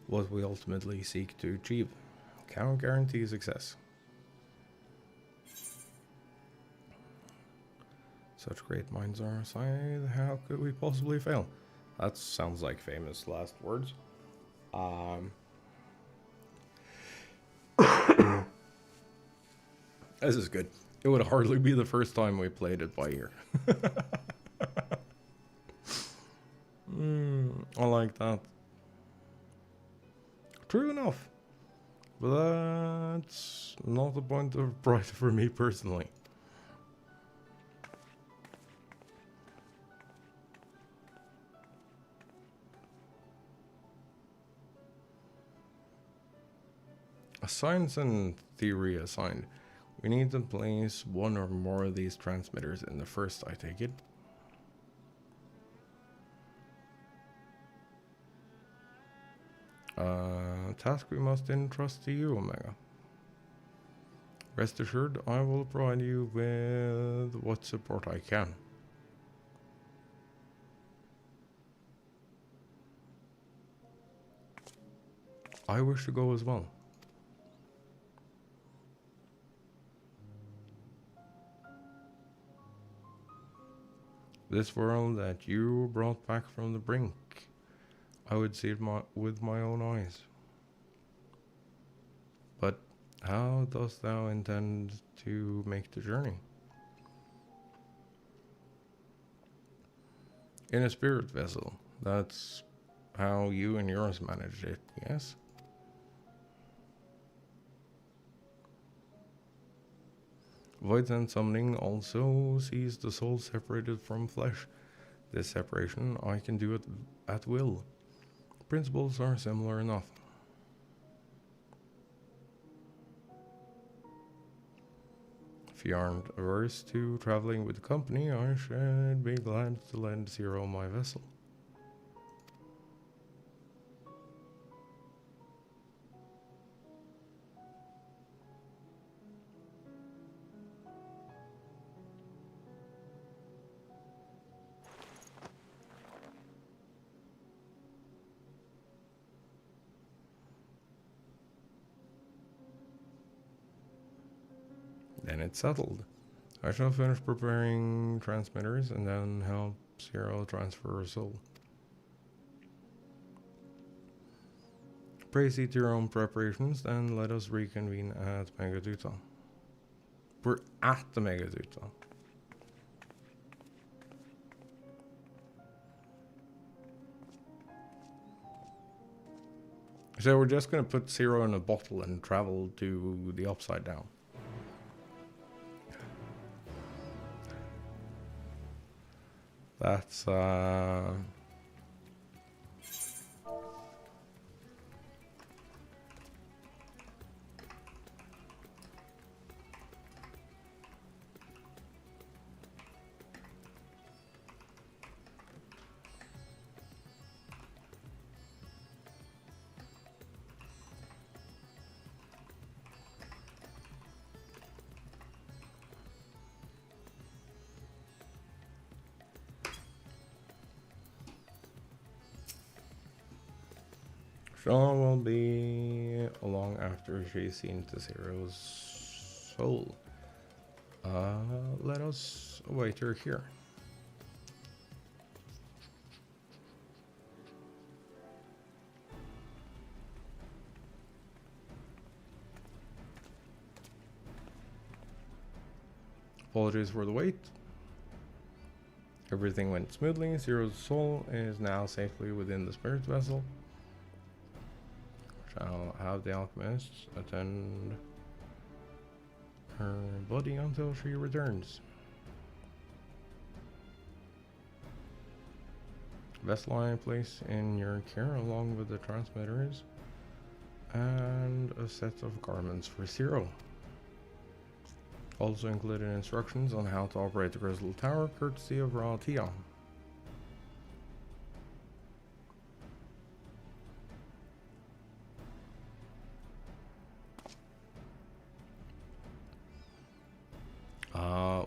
what we ultimately seek to achieve. Cannot guarantee success. Such great minds are aside, how could we possibly fail? That sounds like famous last words. This is good. It would hardly be the first time we played it by ear. I like that. True enough. But that's not a point of pride for me personally. Science and theory assigned. We need to place one or more of these transmitters in the first, I take it. Task we must entrust to you, Omega. Rest assured, I will provide you with what support I can. I wish to go as well. This world that you brought back from the brink, I would see it with my own eyes. But how dost thou intend to make the journey? In a spirit vessel. That's how you and yours managed it, yes? Void and summoning also sees the soul separated from flesh. This separation I can do at will. Principles are similar enough. If you aren't averse to traveling with the company, I should be glad to lend Zero my vessel. Then it's settled. I shall finish preparing transmitters and then help Zero transfer her soul. Proceed to your own preparations, then let us reconvene at Megaduta. We're at the Megaduta. So we're just going to put Zero in a bottle and travel to the Upside Down. That's Sean will be along after she's seen to Zero's soul. Let us await her here. Apologies for the wait. Everything went smoothly. Zero's soul is now safely within the spirit vessel. Shall have the alchemists attend her body until she returns. Vessel I place in your care along with the transmitters and a set of garments for Zero. Also included instructions on how to operate the Crystal Tower, courtesy of Ra Tion.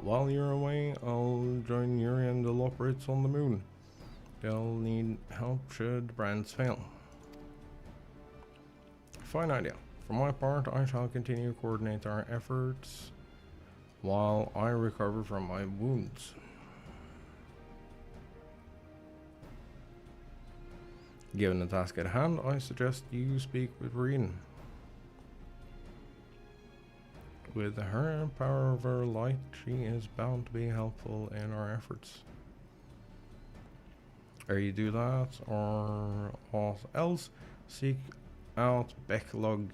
While you're away, I'll join Yuri and the Loporits on the moon. They'll need help should brands fail. Fine idea. For my part, I shall continue to coordinate our efforts while I recover from my wounds. Given the task at hand, I suggest you speak with Reen. With her power over light, she is bound to be helpful in our efforts. Or you do that, or else seek out Becklog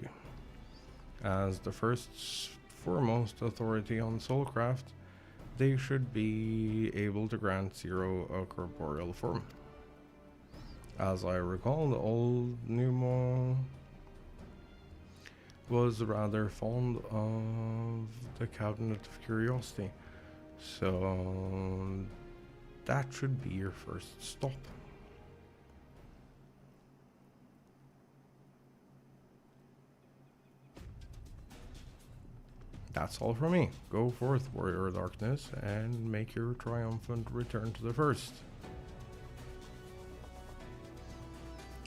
as the foremost authority on soulcraft. They should be able to grant Zero a corporeal form. As I recall, the old Numo was rather fond of the Cabinet of Curiosity, so that should be your first stop. That's all from me. Go forth, Warrior of Darkness, and make your triumphant return to the first.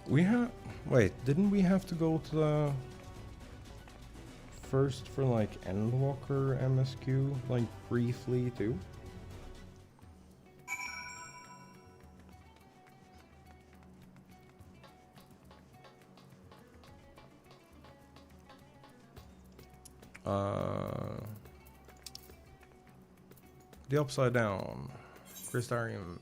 Wait, didn't we have to go to the first for like Endwalker MSQ, like briefly too? The Upside Down, Crystarium.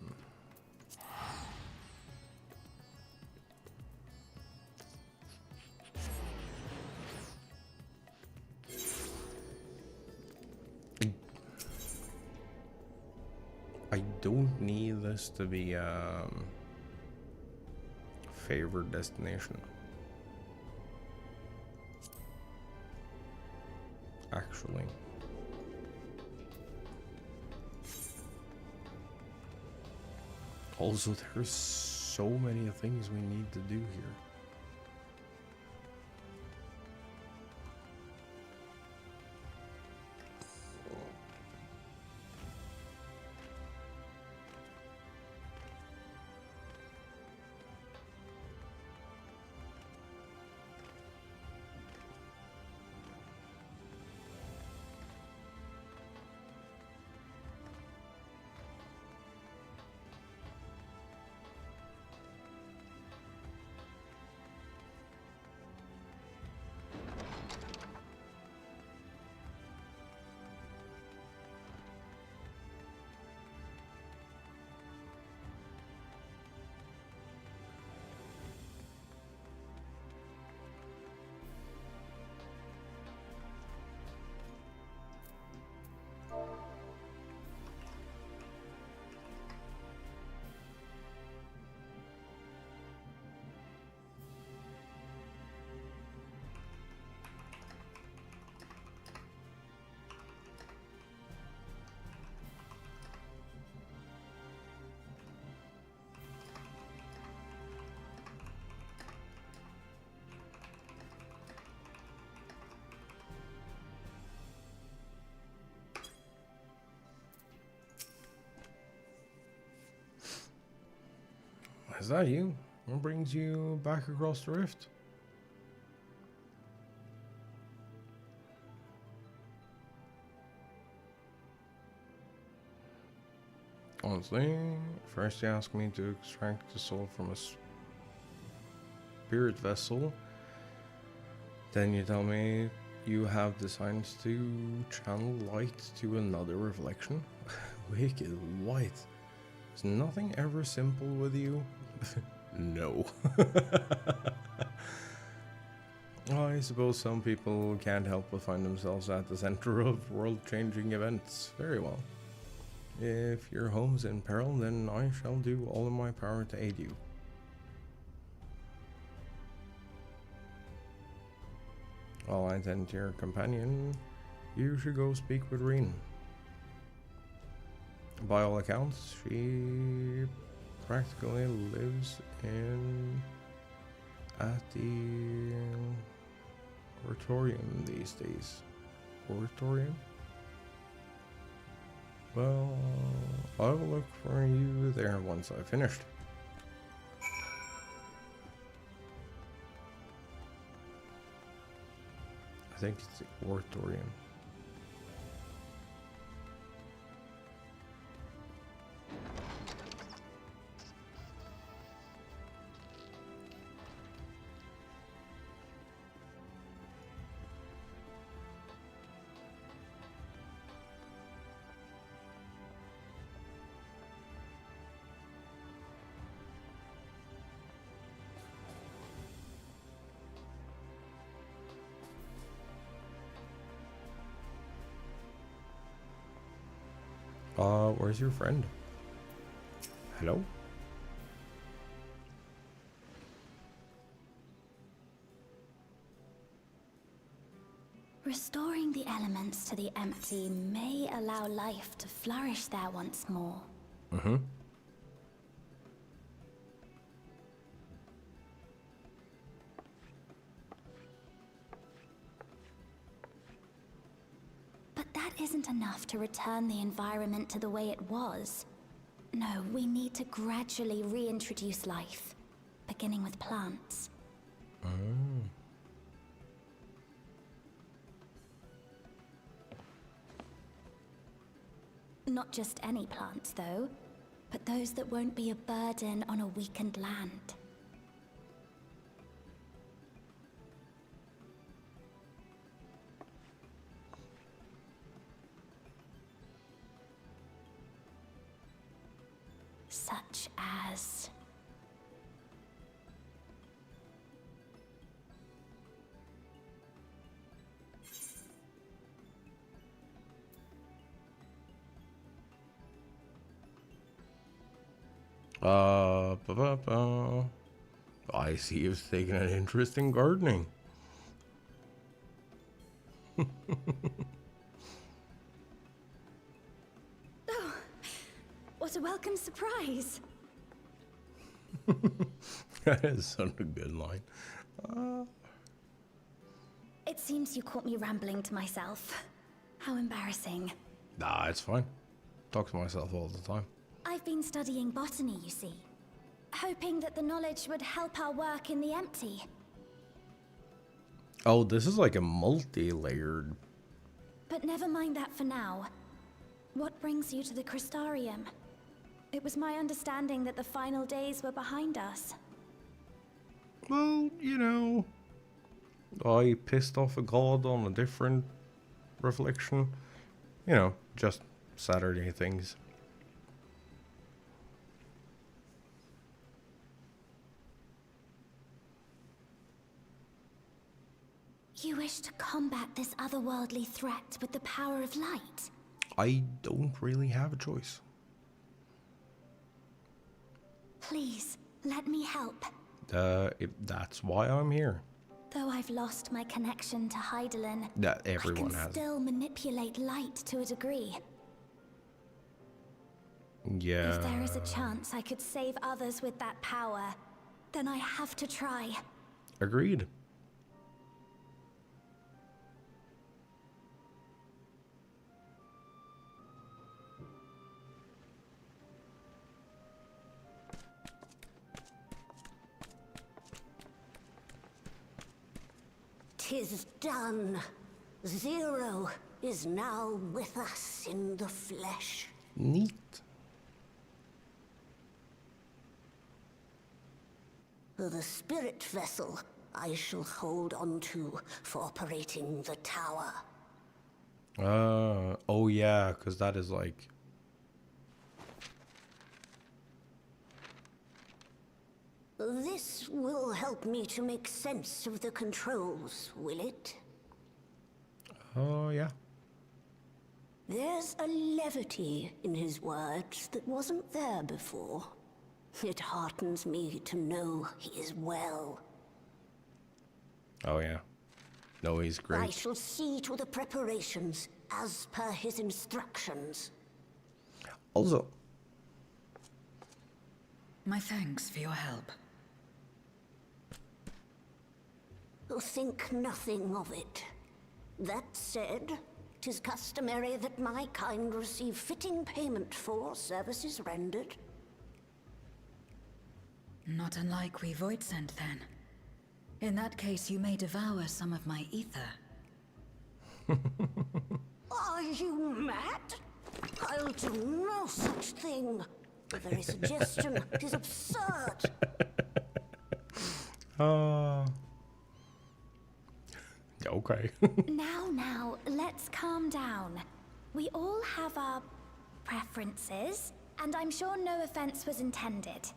I don't need this to be favored destination. Actually. Also, there's so many things we need to do here. Is that you? What brings you back across the rift? Honestly, first you ask me to extract the soul from a spirit vessel, then you tell me you have designs to channel light to another reflection. Wicked white. Is nothing ever simple with you? No. I suppose some people can't help but find themselves at the center of world-changing events. Very well. If your home's in peril, then I shall do all in my power to aid you. While I tend to your companion, You should go speak with Reen. By all accounts, she practically lives at the Emporium these days. Emporium? Well, I'll look for you there once I've finished. I think it's the Emporium. Where's your friend? Hello? Restoring the elements to the empty may allow life to flourish there once more. Mm-hmm. That isn't enough to return the environment to the way it was. No, we need to gradually reintroduce life, beginning with plants. Not just any plants, though, but those that won't be a burden on a weakened land. Such as... I see you've taken an interest in gardening. Oh, what a welcome surprise. That is such a good line. It seems you caught me rambling to myself. How embarrassing. Nah, it's fine. Talk to myself all the time. I've been studying botany, you see. Hoping that the knowledge would help our work in the empty. Oh, this is like a multi-layered... But never mind that for now. What brings you to the Crystarium? It was my understanding that the final days were behind us. Well, you know... I pissed off a god on a different reflection. You know, just Saturday things. You wish to combat this otherworldly threat with the power of light? I don't really have a choice. Please, let me help. That's why I'm here. Though I've lost my connection to Hydaelyn, That everyone I can has. still manipulate light to a degree. Yeah. If there is a chance I could save others with that power, then I have to try. Agreed. "'Tis done. Zero is now with us in the flesh." Neat. The spirit vessel I shall hold on to for operating the tower. Oh yeah, because that is like... This will help me to make sense of the controls, will it? Oh yeah. There's a levity in his words that wasn't there before. It heartens me to know he is well. Oh yeah. No, he's great. I shall see to the preparations as per his instructions. Also, My thanks for your help. Think nothing of it. That said, 'tis customary that my kind receive fitting payment for services rendered. Not unlike we Void sent then. In that case, you may devour some of my ether. Are you mad? I'll do no such thing. The very suggestion is absurd. Okay. Now, let's calm down. We all have our preferences, and I'm sure no offense was intended.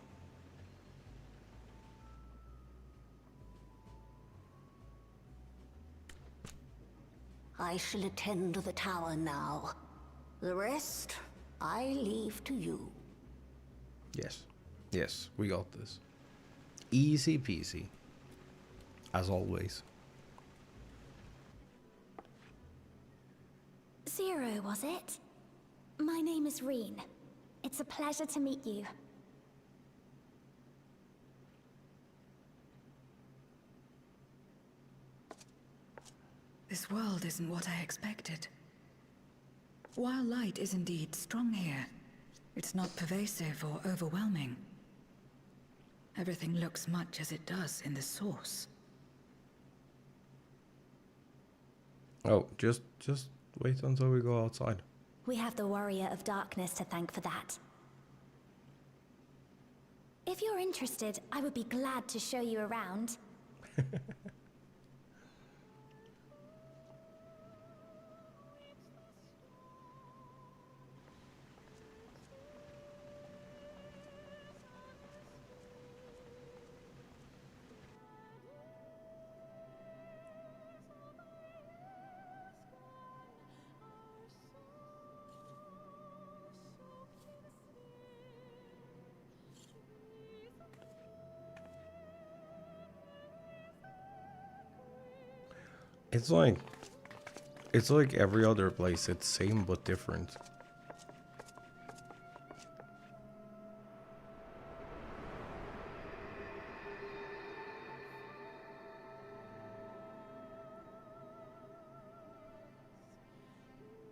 I shall attend to the tower now. The rest, I leave to you. Yes. Yes, we got this. Easy peasy. As always. Zero, was it? My name is Reen. It's a pleasure to meet you. This world isn't what I expected. While light is indeed strong here, it's not pervasive or overwhelming. Everything looks much as it does in the source. Oh, just wait until we go outside. We have the Warrior of Darkness to thank for that. If you're interested, I would be glad to show you around. It's like every other place. It's same but different.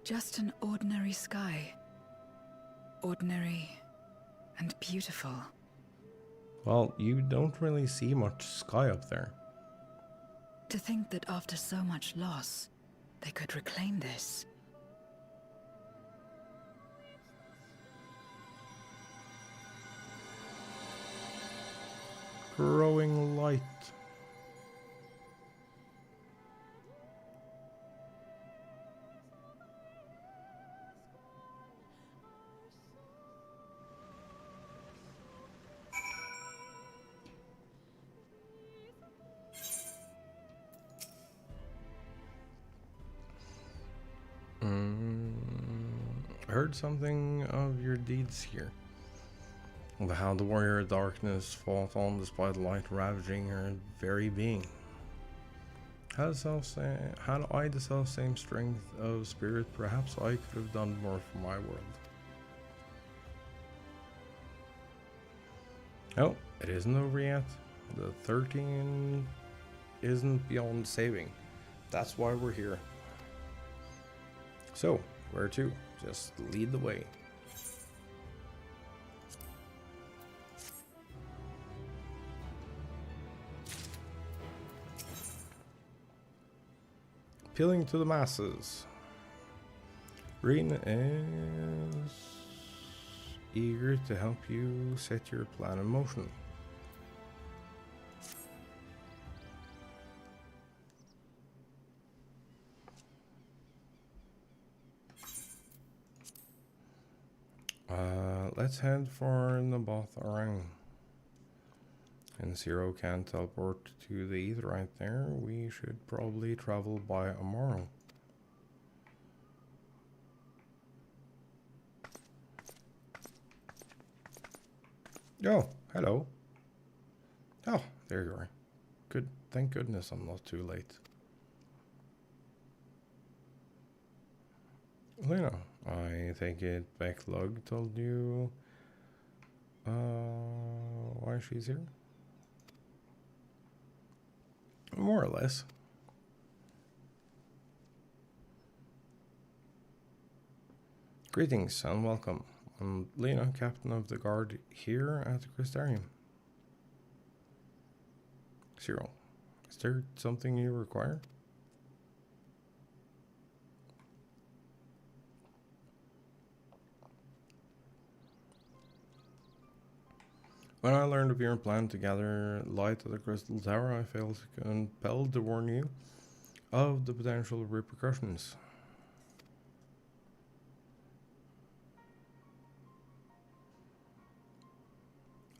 Just an ordinary sky. Ordinary and beautiful. Well, you don't really see much sky up there. To think that after so much loss, they could reclaim this. Growing light. Heard something of your deeds here. Of how the warrior of darkness fought on despite light ravaging her very being. Had I the self-same strength of spirit, perhaps I could have done more for my world. Oh, it isn't over yet. The 13 isn't beyond saving. That's why we're here. So, where to? Just lead the way. Appealing to the masses. Reen is eager to help you set your plan in motion. Let's head for Naboth-Arang. And Zero can teleport to the ether right there. We should probably travel by tomorrow. Oh, hello. Oh, there you are. Good. Thank goodness I'm not too late. Lena, I think it Backlog told you why she's here? More or less. Greetings and welcome. I'm Lena, captain of the guard here at the Crystarium. Cyril, is there something you require? When I learned of your plan to gather light at the Crystal Tower, I felt compelled to warn you of the potential repercussions.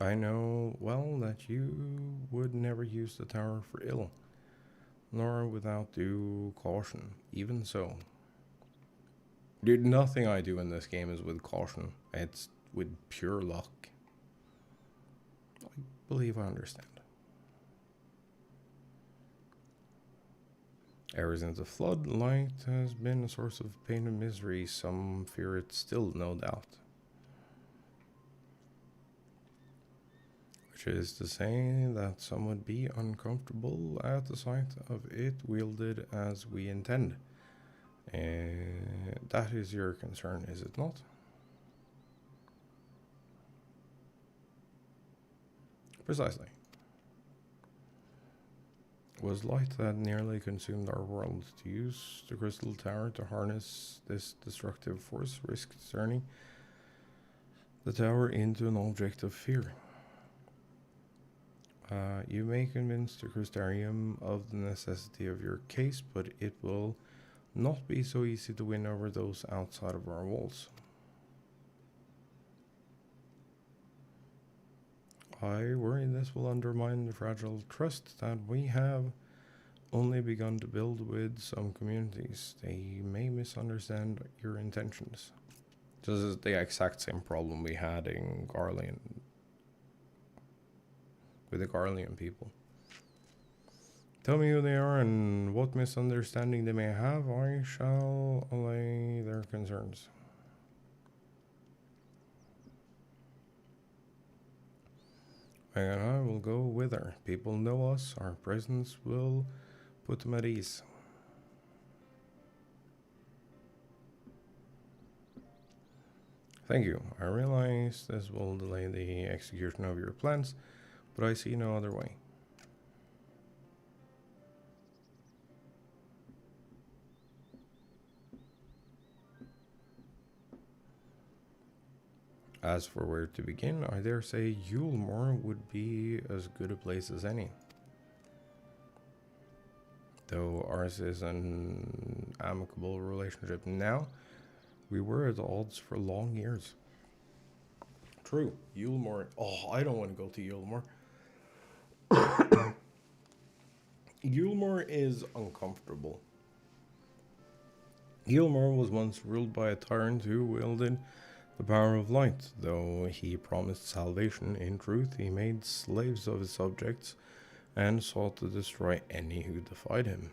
I know well that you would never use the tower for ill, nor without due caution. Even so, dude, nothing I do in this game is with caution. It's with pure luck. I believe I understand. Ever since the flood, light has been a source of pain and misery. Some fear it still, no doubt. Which is to say that some would be uncomfortable at the sight of it wielded as we intend. That is your concern, is it not? Precisely. Was light that nearly consumed our world. To use the Crystal Tower to harness this destructive force risked turning the tower into an object of fear. You may convince the Crystarium of the necessity of your case, but it will not be so easy to win over those outside of our walls. I worry this will undermine the fragile trust that we have only begun to build with some communities. They may misunderstand your intentions. This is the exact same problem we had in Garlean, with the Garlean people. Tell me who they are and what misunderstanding they may have. I shall allay their concerns. Meg and I will go with her. People know us. Our presence will put them at ease. Thank you. I realize this will delay the execution of your plans, but I see no other way. As for where to begin, I dare say Yulemoor would be as good a place as any. Though ours is an amicable relationship now, we were at odds for long years. True, Yulemoor. Oh, I don't want to go to Yulemoor. Yulemoor is uncomfortable. Yulemoor was once ruled by a tyrant who wielded the power of light. Though he promised salvation, in truth he made slaves of his subjects and sought to destroy any who defied him.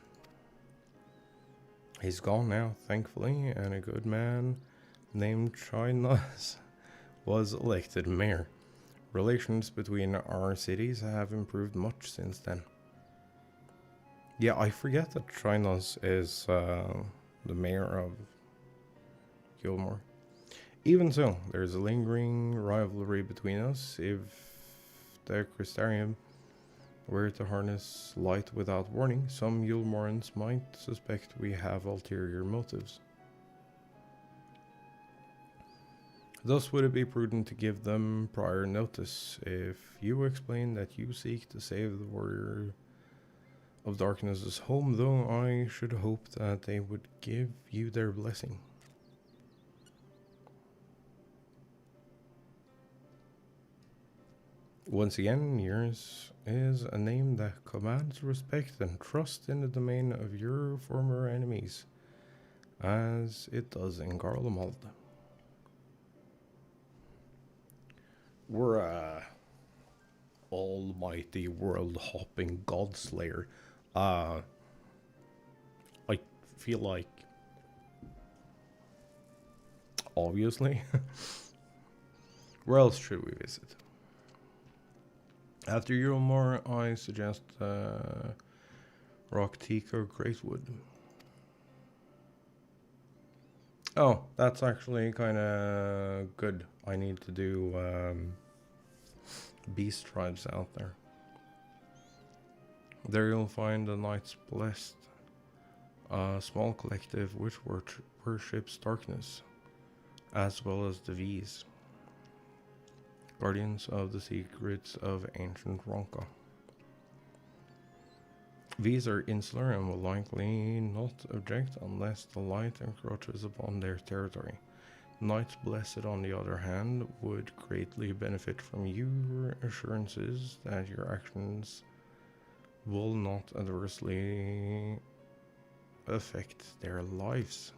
He's gone now, thankfully, and a good man named Schlatts was elected mayor. Relations between our cities have improved much since then. Yeah, I forget that Schlatts is the mayor of Yulemoor. Even so, there's a lingering rivalry between us. If the Crystarium were to harness light without warning, some Yulemoorans might suspect we have ulterior motives. Thus would it be prudent to give them prior notice. If you explain that you seek to save the Warrior of Darkness's home, though, I should hope that they would give you their blessing. Once again, yours is a name that commands respect and trust in the domain of your former enemies, as it does in Garlemald. We're a almighty world-hopping godslayer. I feel like obviously. Where else should we visit? After Euromore, I suggest Rock Teak or Greatwood. Oh, that's actually kind of good. I need to do beast tribes out there. There you'll find the Knights Blessed, a small collective which worships darkness, as well as the V's, guardians of the secrets of ancient Ronka. V's are insular and will likely not object unless the light encroaches upon their territory. Knights Blessed, on the other hand, would greatly benefit from your assurances that your actions will not adversely affect their lives.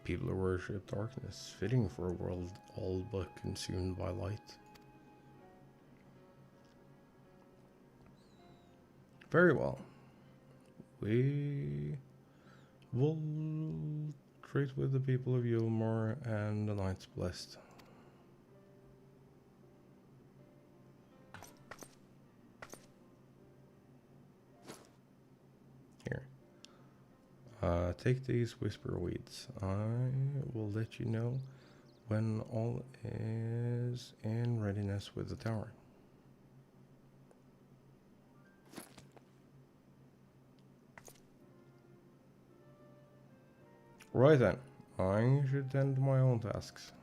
People who worship darkness, fitting for a world all but consumed by light. Very well. We will trade with the people of Yulmore and the Knights Blessed. Here. Take these whisper weeds. I will let you know when all is in readiness with the tower. Right then, I should tend to my own tasks.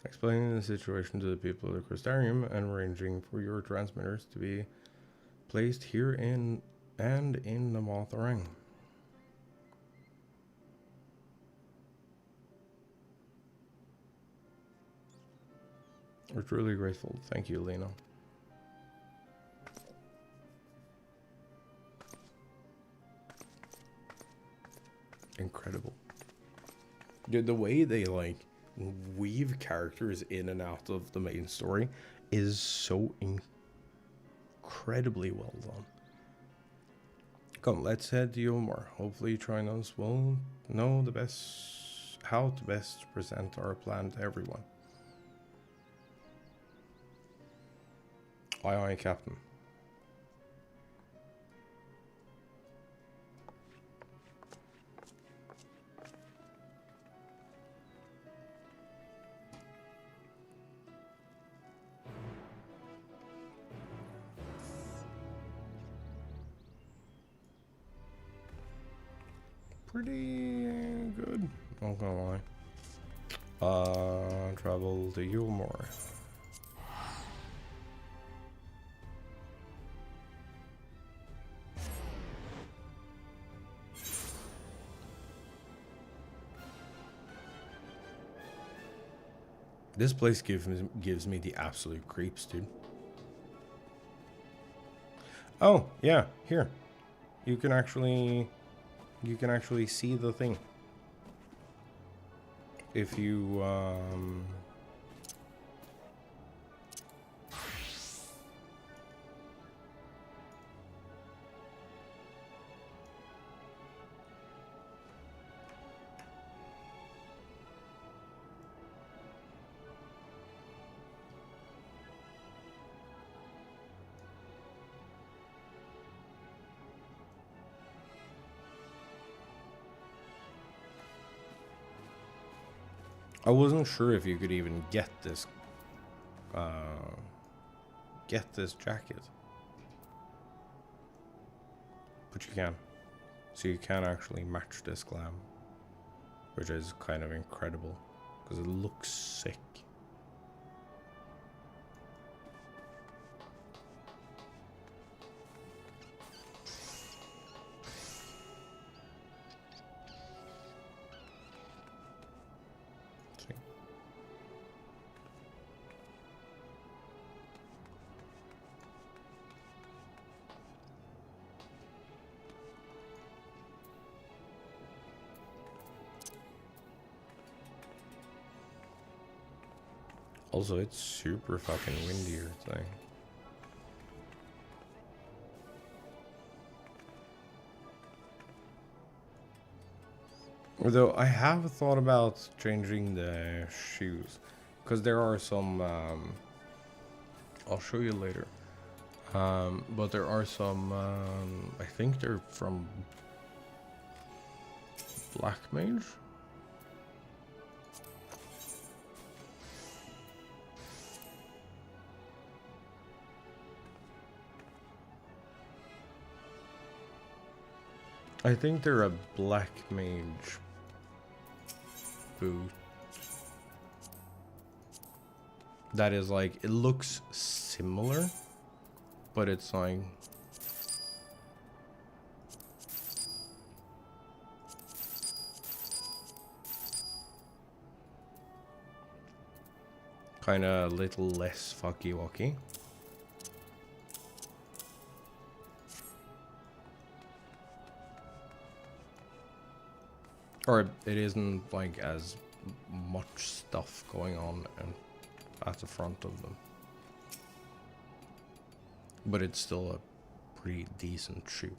Explaining the situation to the people of the Crystarium and arranging for your transmitters to be placed here in the Motharang. We're truly grateful. Thank you, Lena. Incredible. Dude, the way they like weave characters in and out of the main story is so incredibly well done. Come, let's head to Yomar. Hopefully Trinos will know how to best present our plan to everyone. Aye aye, Captain. Pretty good, not gonna lie. Travel to Yulmore. This place gives me the absolute creeps, dude. Oh, yeah, here. You can actually see the thing. If you I wasn't sure if you could even get this jacket, but you can. So you can actually match this glam, which is kind of incredible because it looks sick. Also, it's super fucking windy or thing. Although I have thought about changing the shoes, because there are some, I'll show you later, but there are some, I think they're from Black Mage? I think they're a Black Mage boot. That is like, it looks similar, but it's like kind of a little less fucky-wucky. Or it isn't like as much stuff going on at the front of them. But it's still a pretty decent shoe.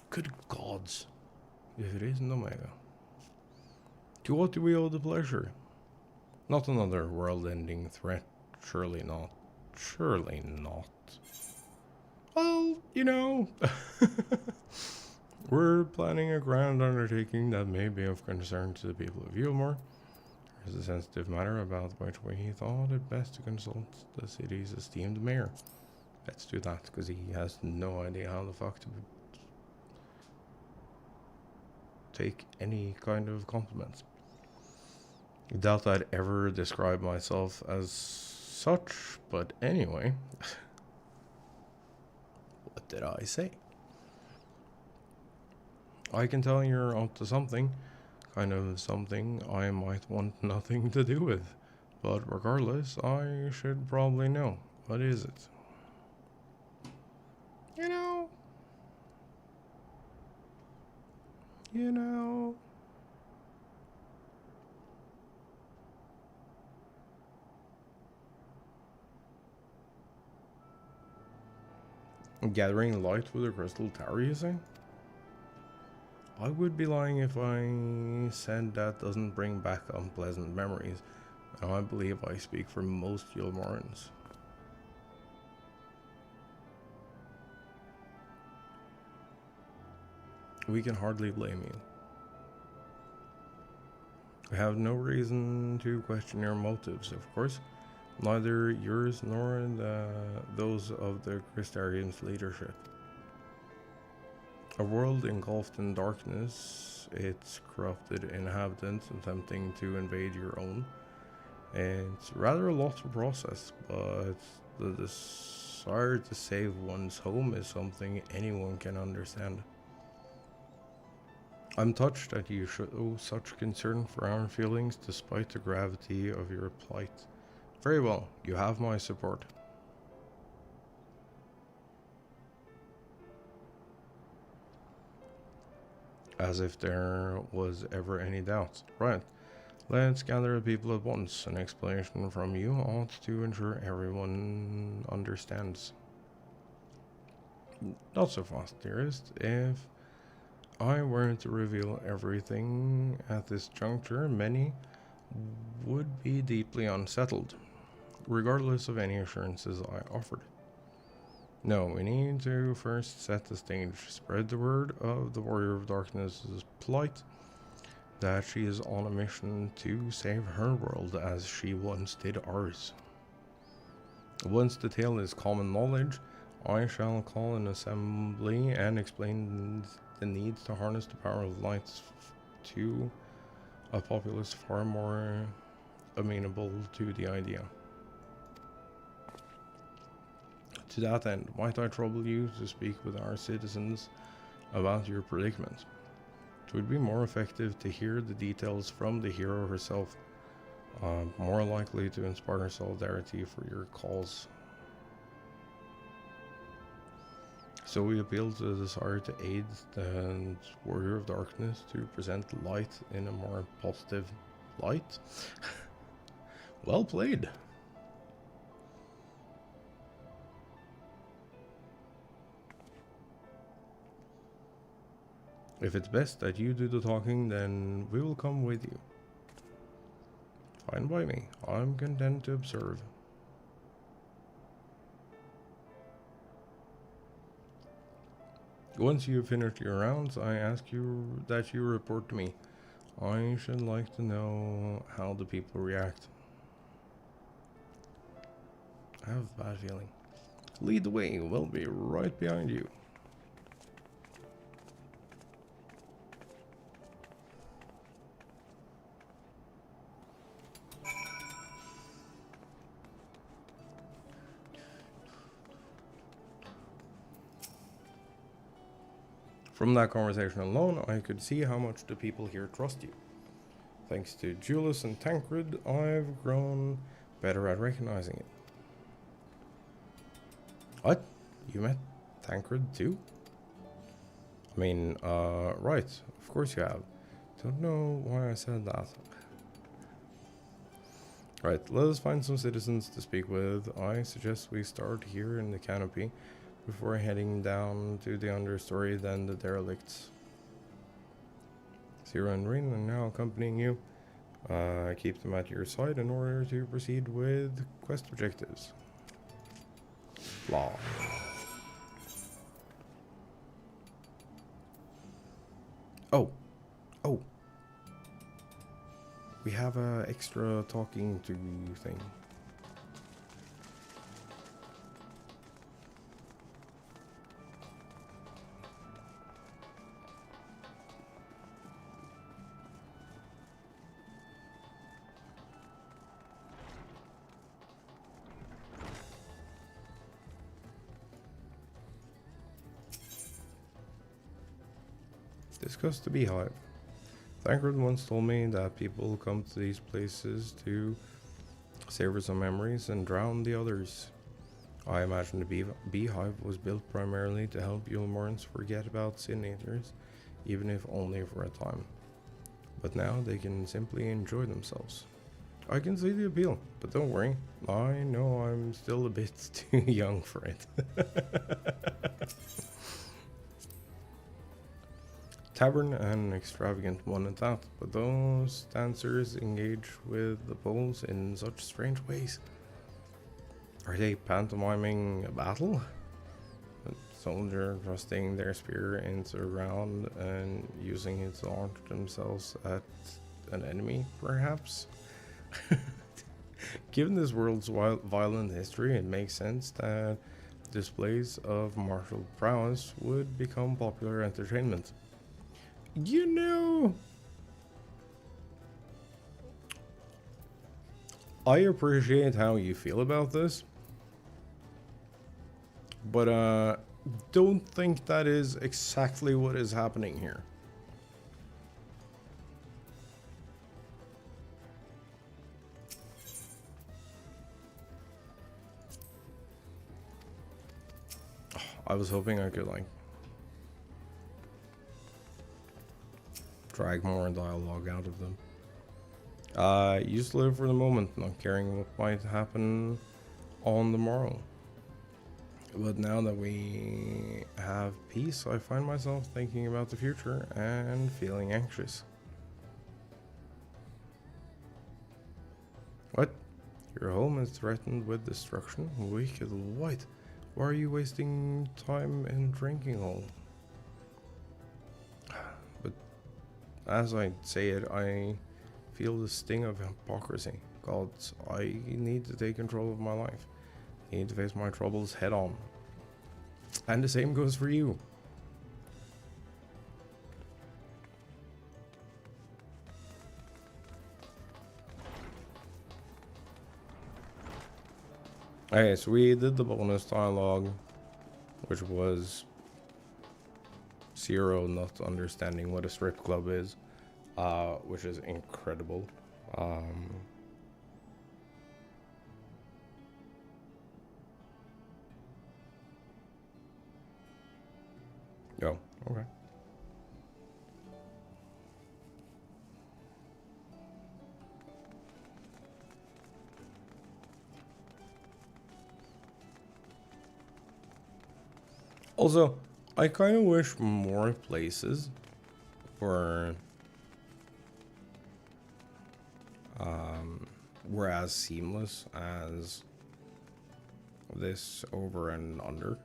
Good gods, if it isn't Omega. To what do we owe the pleasure? Not another world-ending threat. Surely not. Surely not. Well, you know... We're planning a grand undertaking that may be of concern to the people of Yulmore. There's a sensitive matter about which we thought it best to consult the city's esteemed mayor. Let's do that, because he has no idea how the fuck to take any kind of compliments. I doubt I'd ever describe myself as such, but anyway. What did I say? I can tell you're onto something, kind of something I might want nothing to do with. But regardless, I should probably know. What is it? You know. Gathering light with a crystal tower, you say? I would be lying if I said that doesn't bring back unpleasant memories, and I believe I speak for most Yulmorans. We can hardly blame you. I have no reason to question your motives, of course, neither yours nor those of the Crystarian's leadership. A world engulfed in darkness, its corrupted inhabitants attempting to invade your own. It's rather a lot to process, but the desire to save one's home is something anyone can understand. I'm touched that you show such concern for our feelings despite the gravity of your plight. Very well, you have my support. As if there was ever any doubt. Right. Let's gather the people at once. An explanation from you ought to ensure everyone understands. Not so fast, dearest. If I were to reveal everything at this juncture, many would be deeply unsettled, regardless of any assurances I offered. No, we need to first set the stage, spread the word of the Warrior of Darkness's plight, that she is on a mission to save her world as she once did ours. Once the tale is common knowledge, I shall call an assembly and explain the need to harness the power of light to a populace far more amenable to the idea. To that end, might I trouble you to speak with our citizens about your predicament? It would be more effective to hear the details from the hero herself, more likely to inspire solidarity for your cause. So we appeal to the desire to aid the Warrior of Darkness to present light in a more positive light. Well played. If it's best that you do the talking, then we will come with you. Fine by me. I'm content to observe. Once you've finished your rounds, I ask you that you report to me. I should like to know how the people react. I have a bad feeling. Lead the way, we'll be right behind you. From that conversation alone, I could see how much the people here trust you. Thanks to Julius and Tancred, I've grown better at recognizing it. What? You met Tancred too? I mean, right, of course you have. Don't know why I said that. Right, let us find some citizens to speak with. I suggest we start here in the canopy before heading down to the understory, then the derelicts. Zero and Rin are now accompanying you. Keep them at your side in order to proceed with quest objectives. Blah. Oh. We have a extra talking to thing. Discuss the beehive. Tancred once told me that people come to these places to savor some memories and drown the others. I imagine the beehive was built primarily to help Yulmorans forget about Sin Eaters, even if only for a time. But now they can simply enjoy themselves. I can see the appeal, but don't worry, I know I'm still a bit too young for it. Tavern, an extravagant one at that, but those dancers engage with the poles in such strange ways. Are they pantomiming a battle? A soldier thrusting their spear into a round and using it to launch themselves at an enemy, perhaps? Given this world's violent history, it makes sense that displays of martial prowess would become popular entertainment. You know, I appreciate how you feel about this, but don't think that is exactly what is happening here. I was hoping I could, like, drag more dialogue out of them. Used to live for the moment, not caring what might happen on the morrow. But now that we have peace, I find myself thinking about the future and feeling anxious. What? Your home is threatened with destruction? Wicked white. Why are you wasting time in drinking hole? But as I say it, I feel the sting of hypocrisy. Gods, I need to take control of my life. I need to face my troubles head on. And the same goes for you. Okay, so we did the bonus dialogue, which was Zero not understanding what a strip club is, which is incredible. Oh, okay. Also, I kind of wish more places were as seamless as this over and under.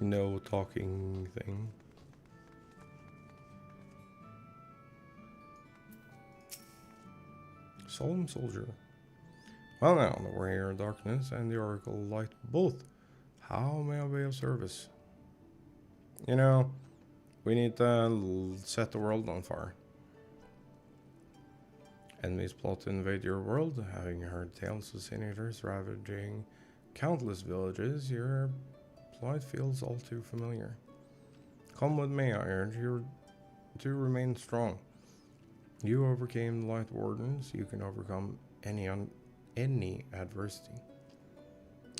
No talking thing. Solemn soldier. Well now, the warrior of darkness and the oracle of light both. How may I be of service? You know, we need to set the world on fire. Enemies plot to invade your world. Having heard tales of senators ravaging countless villages, your plight feels all too familiar. Come with me, I urge you to remain strong. You overcame the Light Wardens, you can overcome any adversity.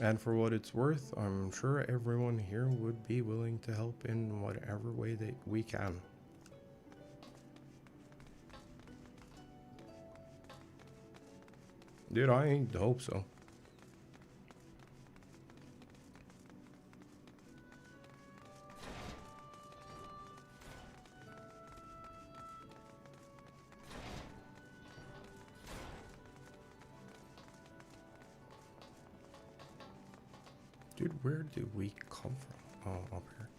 And for what it's worth, I'm sure everyone here would be willing to help in whatever way we can. Dude, I hope so. Dude, where do we come from? Oh, up here.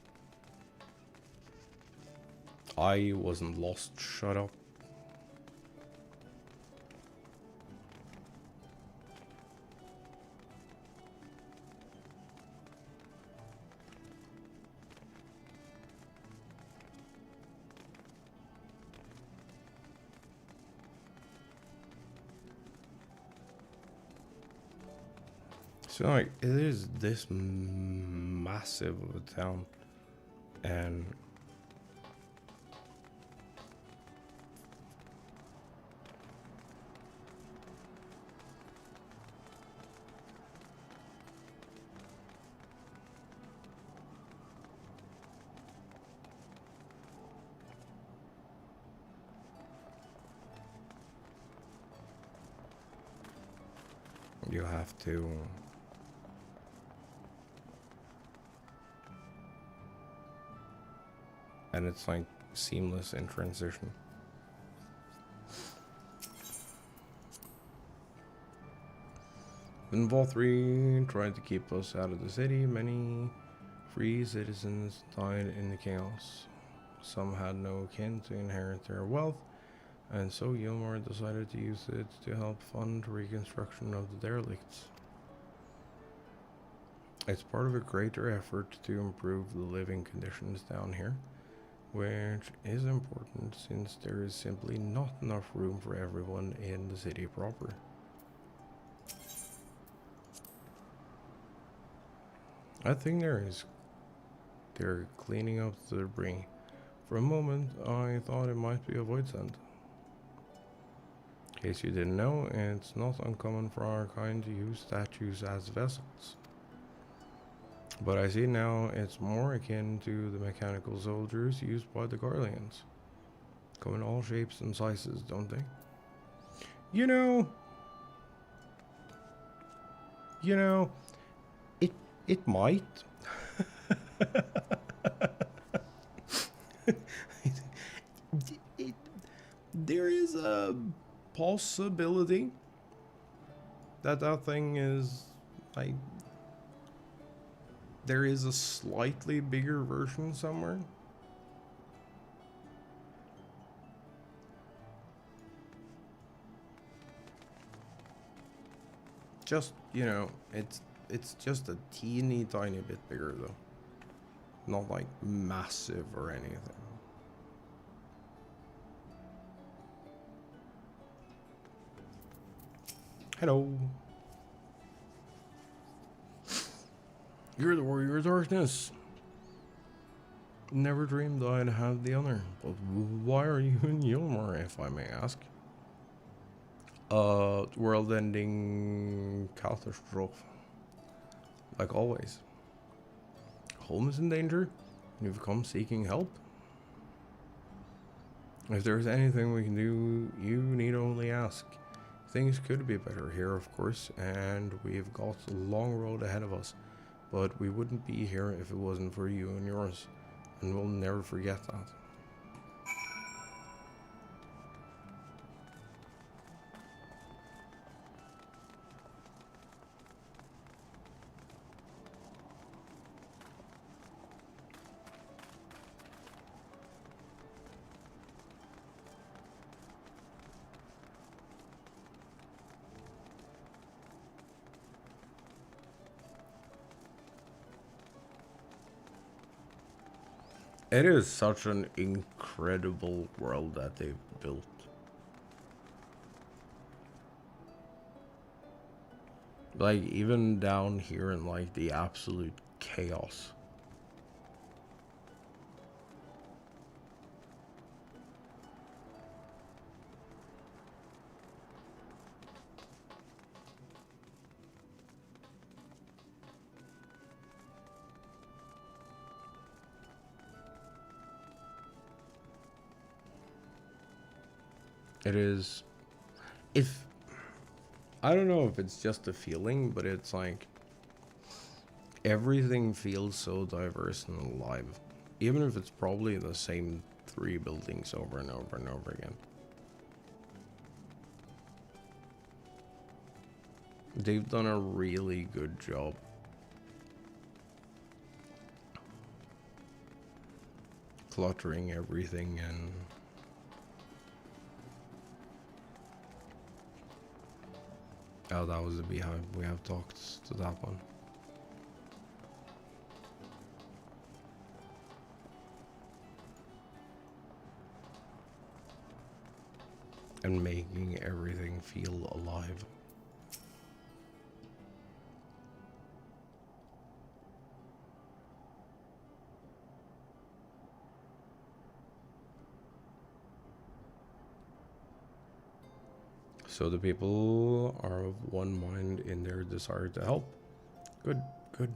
I wasn't lost. Shut up. So like, it is this massive of a town, and you have to and it's like seamless in transition. When Vol 3 tried to keep us out of the city, many free citizens died in the chaos. Some had no kin to inherit their wealth, and so Gilmore decided to use it to help fund reconstruction of the derelicts. It's part of a greater effort to improve the living conditions down here, which is important since there is simply not enough room for everyone in the city proper. I think they're cleaning up the debris. For a moment, I thought it might be a void send. In case you didn't know, it's not uncommon for our kind to use statues as vessels. But I see now it's more akin to the mechanical soldiers used by the Guardians. Come in all shapes and sizes, don't they? You know, it might. There is a possibility that thing is like, there is a slightly bigger version somewhere. Just, you know, it's just a teeny tiny bit bigger though. Not like massive or anything. Hello. You're the warrior of darkness. Never dreamed I'd have the honor, but why are you in Yilmar, if I may ask? World-ending catastrophe. Like always. Home is in danger, and you've come seeking help? If there's anything we can do, you need only ask. Things could be better here, of course, and we've got a long road ahead of us. But we wouldn't be here if it wasn't for you and yours, and we'll never forget that. It is such an incredible world that they've built. Like, even down here in, like, the absolute chaos. It is, if, I don't know if it's just a feeling, but it's like, everything feels so diverse and alive. Even if it's probably the same 3 buildings over and over and over again. They've done a really good job. Cluttering everything and oh, that was the beehive. We have talked to that one. And making everything feel alive. So the people are of one mind in their desire to help. Good, good.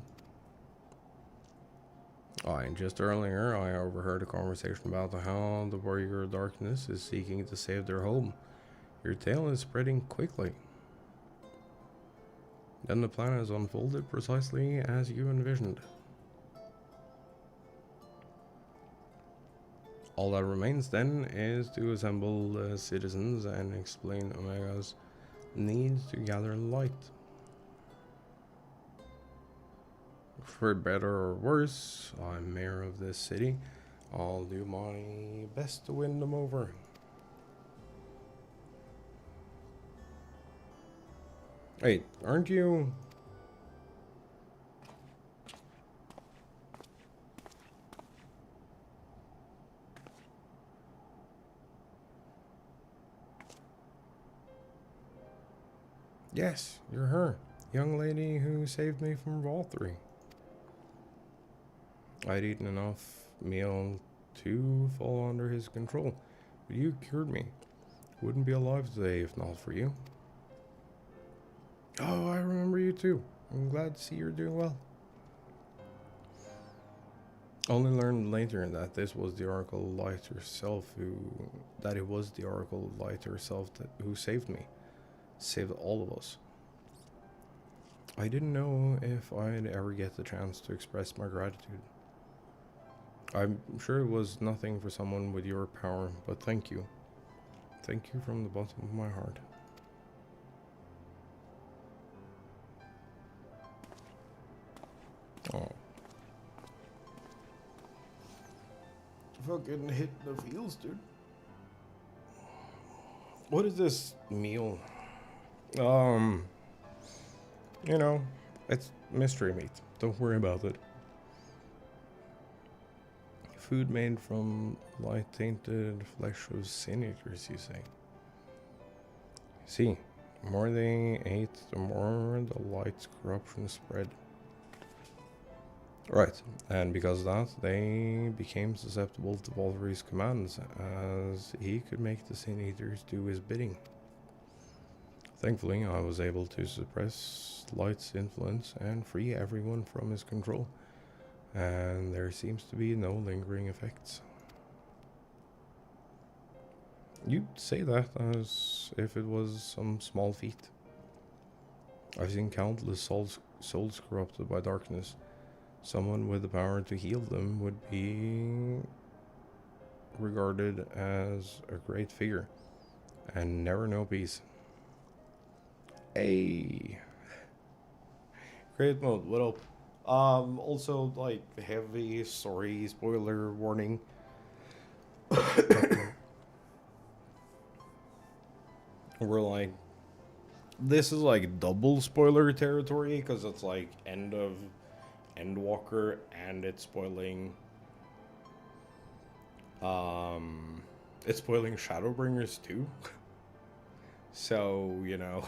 And just earlier I overheard a conversation about how the Warrior of Darkness is seeking to save their home. Your tale is spreading quickly. Then the plan is unfolded precisely as you envisioned. All that remains then is to assemble the citizens and explain Omega's needs to gather light. For better or worse, I'm mayor of this city. I'll do my best to win them over. Wait, aren't you... Yes, you're her. Young lady who saved me from Vault 3. I'd eaten enough meal to fall under his control, but you cured me. Wouldn't be alive today if not for you. Oh, I remember you too. I'm glad to see you're doing well. Only learned later that this was the Oracle Light herself who saved me. Saved all of us. I didn't know if I'd ever get the chance to express my gratitude. I'm sure it was nothing for someone with your power, but thank you. Thank you from the bottom of my heart. Oh. Fucking hit the feels, dude. What is this meal? You know, it's mystery meat. Don't worry about it. Food made from light-tainted flesh of sin eaters, you say? See, the more they ate, the more the light's corruption spread. Right, and because of that, they became susceptible to Volvery's commands, as he could make the sin eaters do his bidding. Thankfully, I was able to suppress Light's influence and free everyone from his control, and there seems to be no lingering effects. You'd say that as if it was some small feat. I've seen countless souls corrupted by darkness. Someone with the power to heal them would be regarded as a great figure, and never know peace. Hey, great mode. What up? Also, like, heavy, sorry, spoiler warning. We're like, this is like double spoiler territory because it's like Endwalker, and it's spoiling Shadowbringers too. So, you know.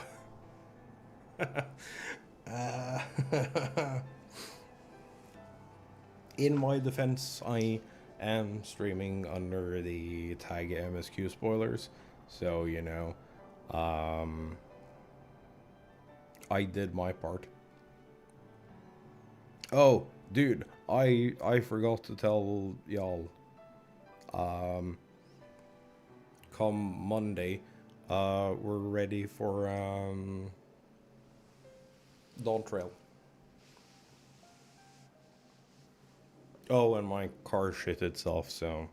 In my defense, I am streaming under the tag MSQ spoilers, so, you know, I did my part. Oh, dude, I forgot to tell y'all, come Monday, we're ready for, Dawn Trail. Oh, and my car shit itself, so,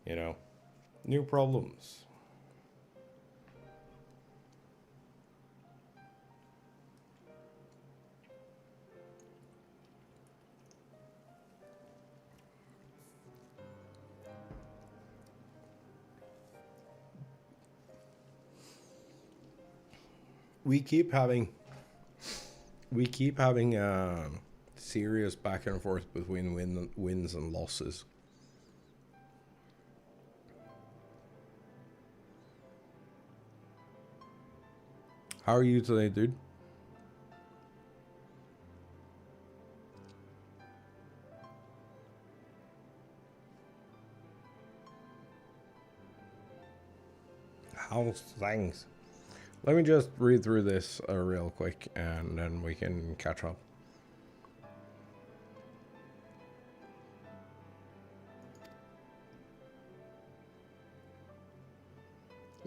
you know, new problems. We keep having serious back and forth between wins and losses. How are you today, dude? How's things? Let me just read through this real quick, and then we can catch up.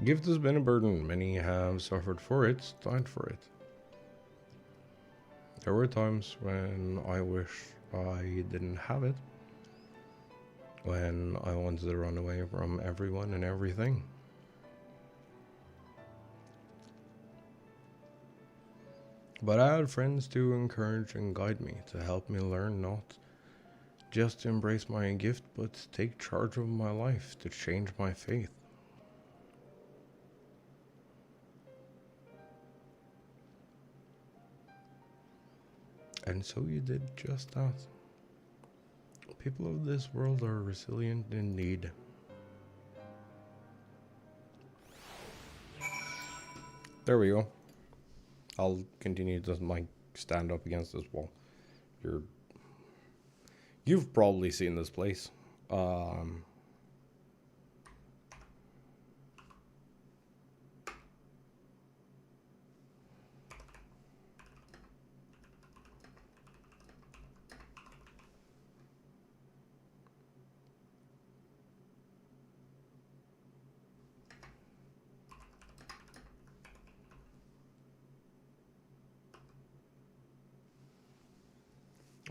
Gift has been a burden. Many have suffered for it, died for it. There were times when I wished I didn't have it. When I wanted to run away from everyone and everything. But I had friends to encourage and guide me, to help me learn not just to embrace my gift, but to take charge of my life, to change my faith. And so you did just that. People of this world are resilient indeed. There we go. I'll continue to like stand up against this wall. You've probably seen this place.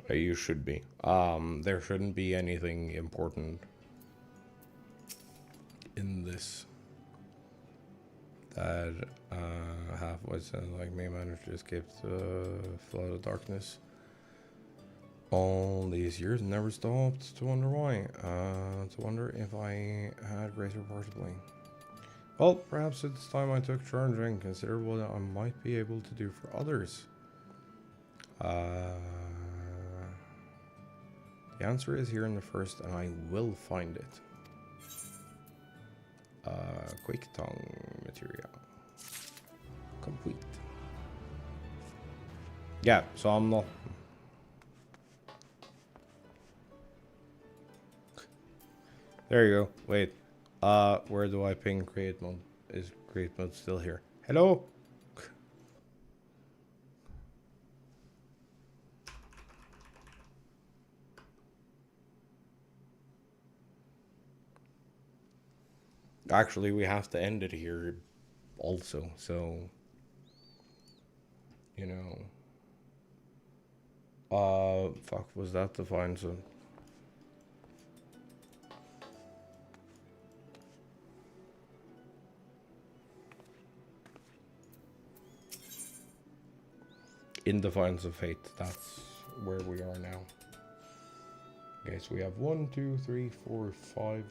You should be. There shouldn't be anything important in this that halfway said like me managed to escape the flood of darkness all these years and never stopped to wonder why. To wonder if I had greater part to play. Well, perhaps it's time I took charge and consider what I might be able to do for others. The answer is here in the first, and I will find it. Quick tongue material. Complete. Yeah, so I'm not... There you go. Wait. Where do I ping create mode? Is create mode still here? Hello? Actually, we have to end it here also, so, you know. Fuck, was that the fine zone? In Defiance of Fate, that's where we are now. Okay, so we have 1, 2, 3, 4, 5,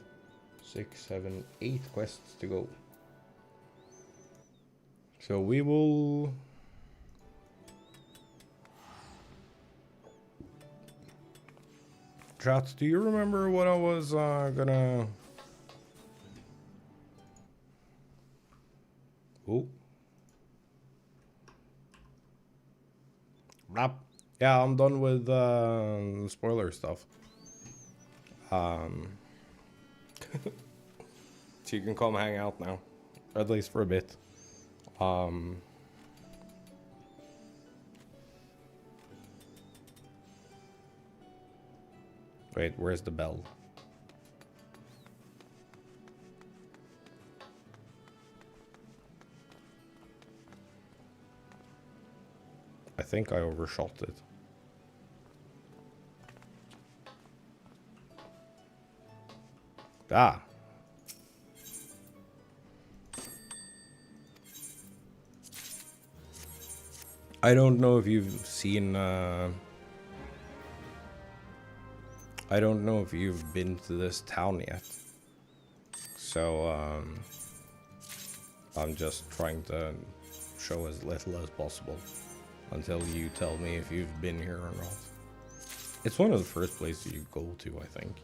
6, 7, 8 quests to go. So we will... Chat, do you remember what I was gonna... Oh. Rap. Yeah, I'm done with spoiler stuff. So you can come hang out now, or at least for a bit. Wait, where's the bell? I think I overshot it. Ah. I don't know if you've seen... I don't know if you've been to this town yet. So, I'm just trying to show as little as possible until you tell me if you've been here or not. It's one of the first places you go to, I think.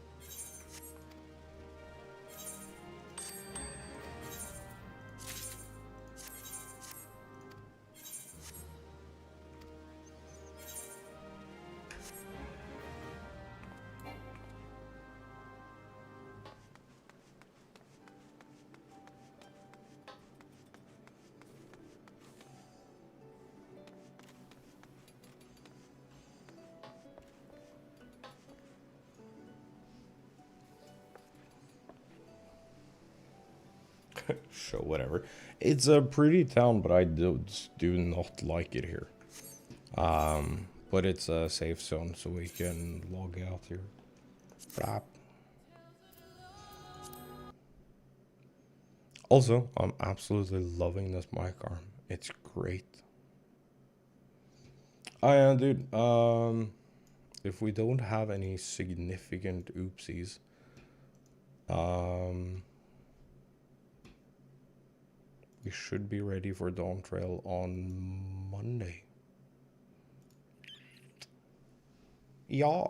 Sure, whatever. It's a pretty town, but I do not like it here. But it's a safe zone, so we can log out here. Flap. Also, I'm absolutely loving this mic arm. It's great. Oh yeah, dude. If we don't have any significant oopsies, we should be ready for Dawn Trail on Monday. Yeah.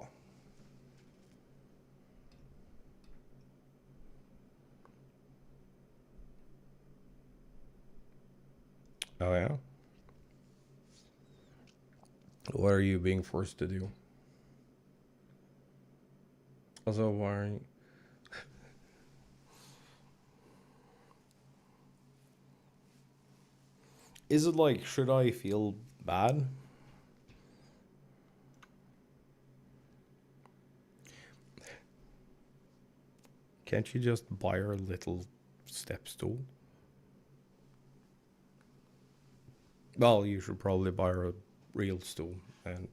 Oh yeah? What are you being forced to do? Also, why are you... Is it like, should I feel bad? Can't you just buy her a little step stool? Well, you should probably buy her a real stool and...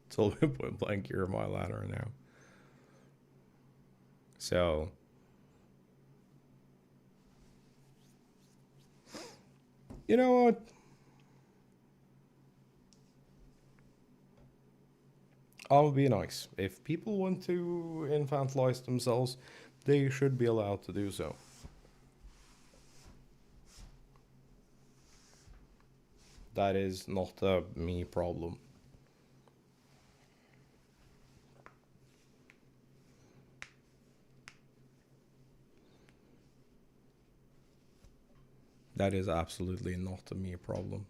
It's all point blank, you're my ladder now. So... You know what? I'll be nice. If people want to infantilize themselves, they should be allowed to do so. That is not a me problem. That is absolutely not a me problem.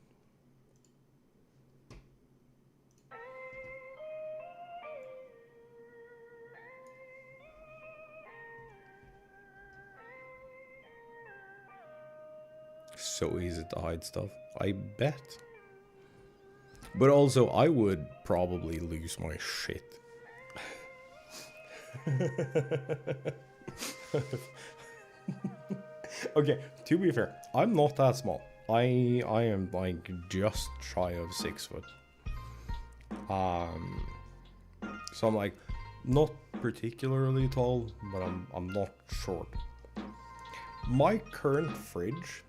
So easy to hide stuff. I bet. But also, I would probably lose my shit. Okay, to be fair, I'm not that small. I am like just shy of 6 foot. So I'm like not particularly tall, but I'm not short. My current fridge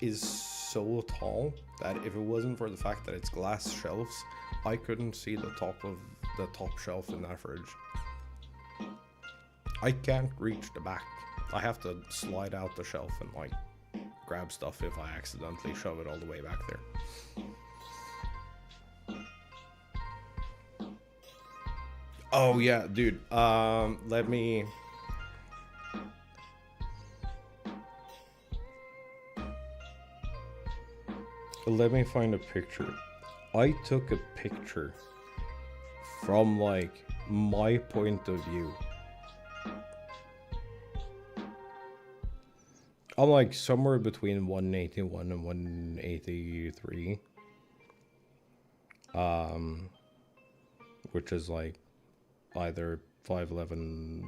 is so tall that if it wasn't for the fact that it's glass shelves, I couldn't see the top of the top shelf in that fridge. I can't reach the back. I have to slide out the shelf and like grab stuff if I accidentally shove it all the way back there. Oh yeah, dude. Let me find a picture. I took a picture from like my point of view. I'm like somewhere between 181 and 183. Which is like either 5'11"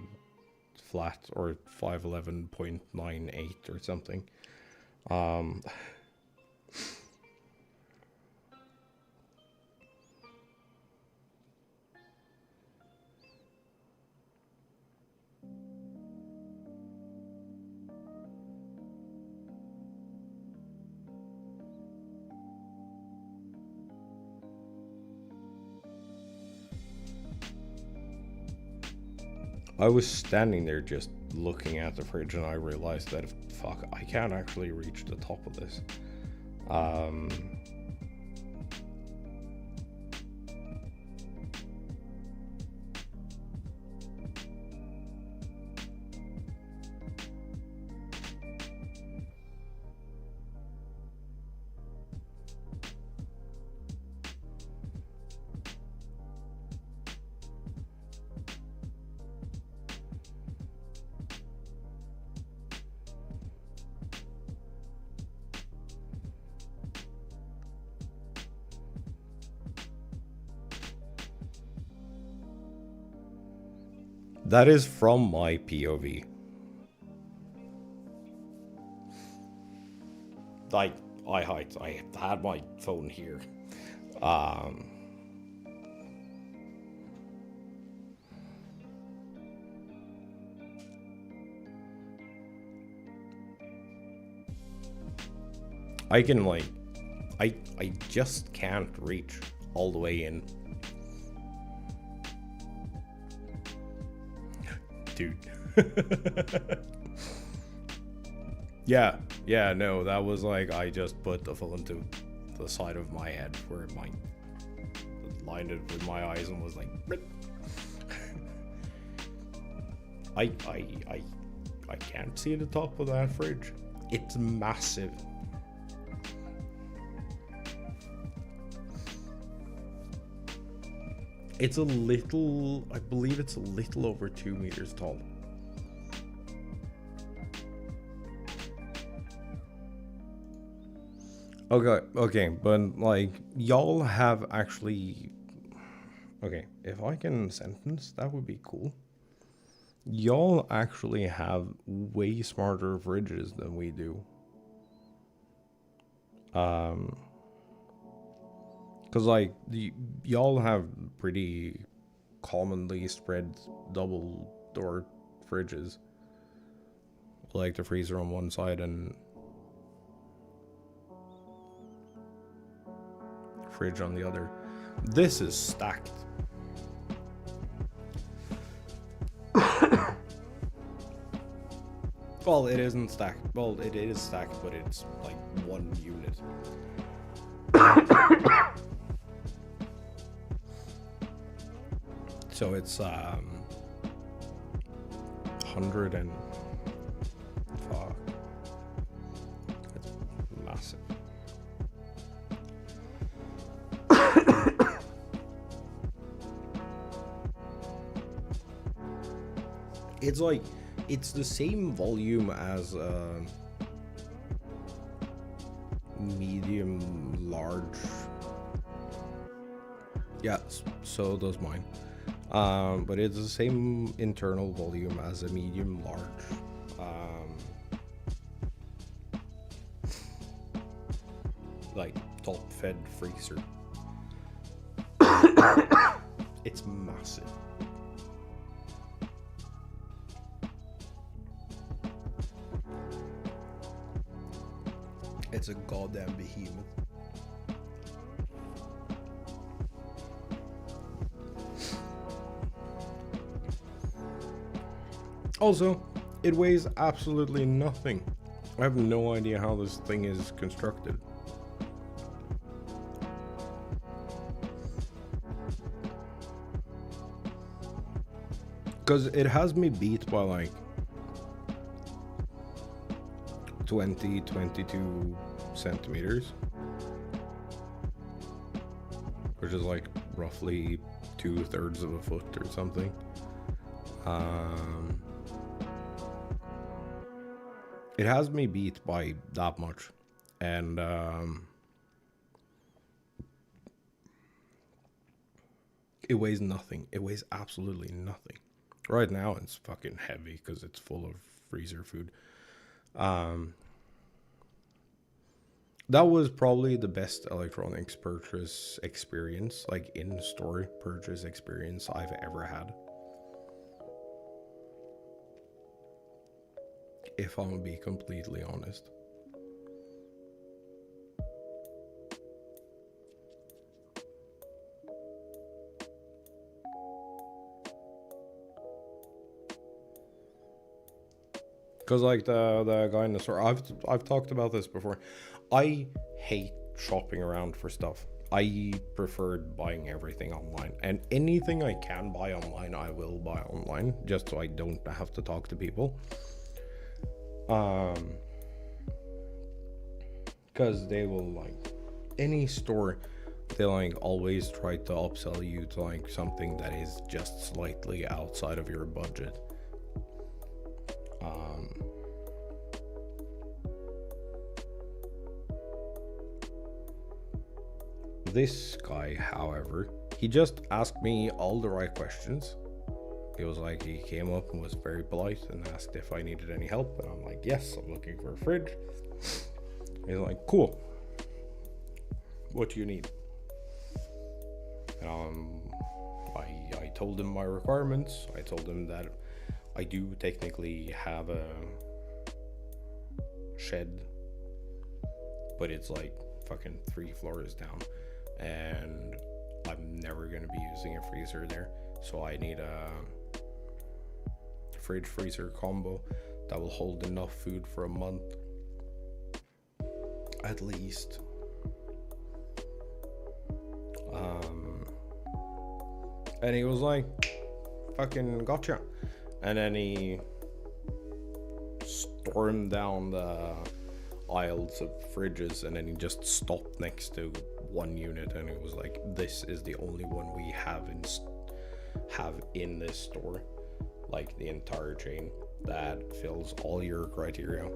flat or 5'11.98" or something. I was standing there just looking at the fridge and I realized that, fuck, I can't actually reach the top of this. That is from my POV. I had my phone here. I can like, I just can't reach all the way in. Dude. Yeah, no, that was like, I just put the phone to the side of my head where it might lined it with my eyes and was like, I can't see the top of that fridge. It's massive. It's a little, I believe it's a little over 2 meters tall. Okay, but like, y'all have actually, okay, if I can sentence, that would be cool. Y'all actually have way smarter fridges than we do. Cause like y'all have pretty commonly spread double door fridges, like the freezer on one side and fridge on the other. This is stacked. Well, it isn't stacked. Well, it is stacked, but it's like one unit. So it's 100 and fuck. It's massive. It's like, it's the same volume as a medium large Yeah, so does mine. But it's the same internal volume as a medium large. Like top fed freezer. It's massive. It's a goddamn behemoth. Also, it weighs absolutely nothing. I have no idea how this thing is constructed. Because it has me beat by like 22 centimeters. Which is like roughly 2/3 of a foot or something. It has me beat by that much. And it weighs nothing. It weighs absolutely nothing. Right now it's fucking heavy because it's full of freezer food. That was probably the best electronics purchase experience, like in-store purchase experience I've ever had. If I'm gonna be completely honest. Because like the guy in the store, I've talked about this before. I hate shopping around for stuff. I preferred buying everything online, and anything I can buy online, I will buy online, just so I don't have to talk to people. Because they will, like, any store, they like always try to upsell you to like something that is just slightly outside of your budget. This guy, however, he just asked me all the right questions. He was like, he came up and was very polite and asked if I needed any help, and I'm like, yes, I'm looking for a fridge. He's like, cool, what do you need? And I told him my requirements. I told him that I do technically have a shed, but it's like fucking 3 floors down, and I'm never going to be using a freezer there, so I need a fridge freezer combo that will hold enough food for a month at least. And he was like, fucking gotcha. And then he stormed down the aisles of fridges, and then he just stopped next to one unit, and it was like, this is the only one we have in this store, like the entire chain, that fills all your criteria.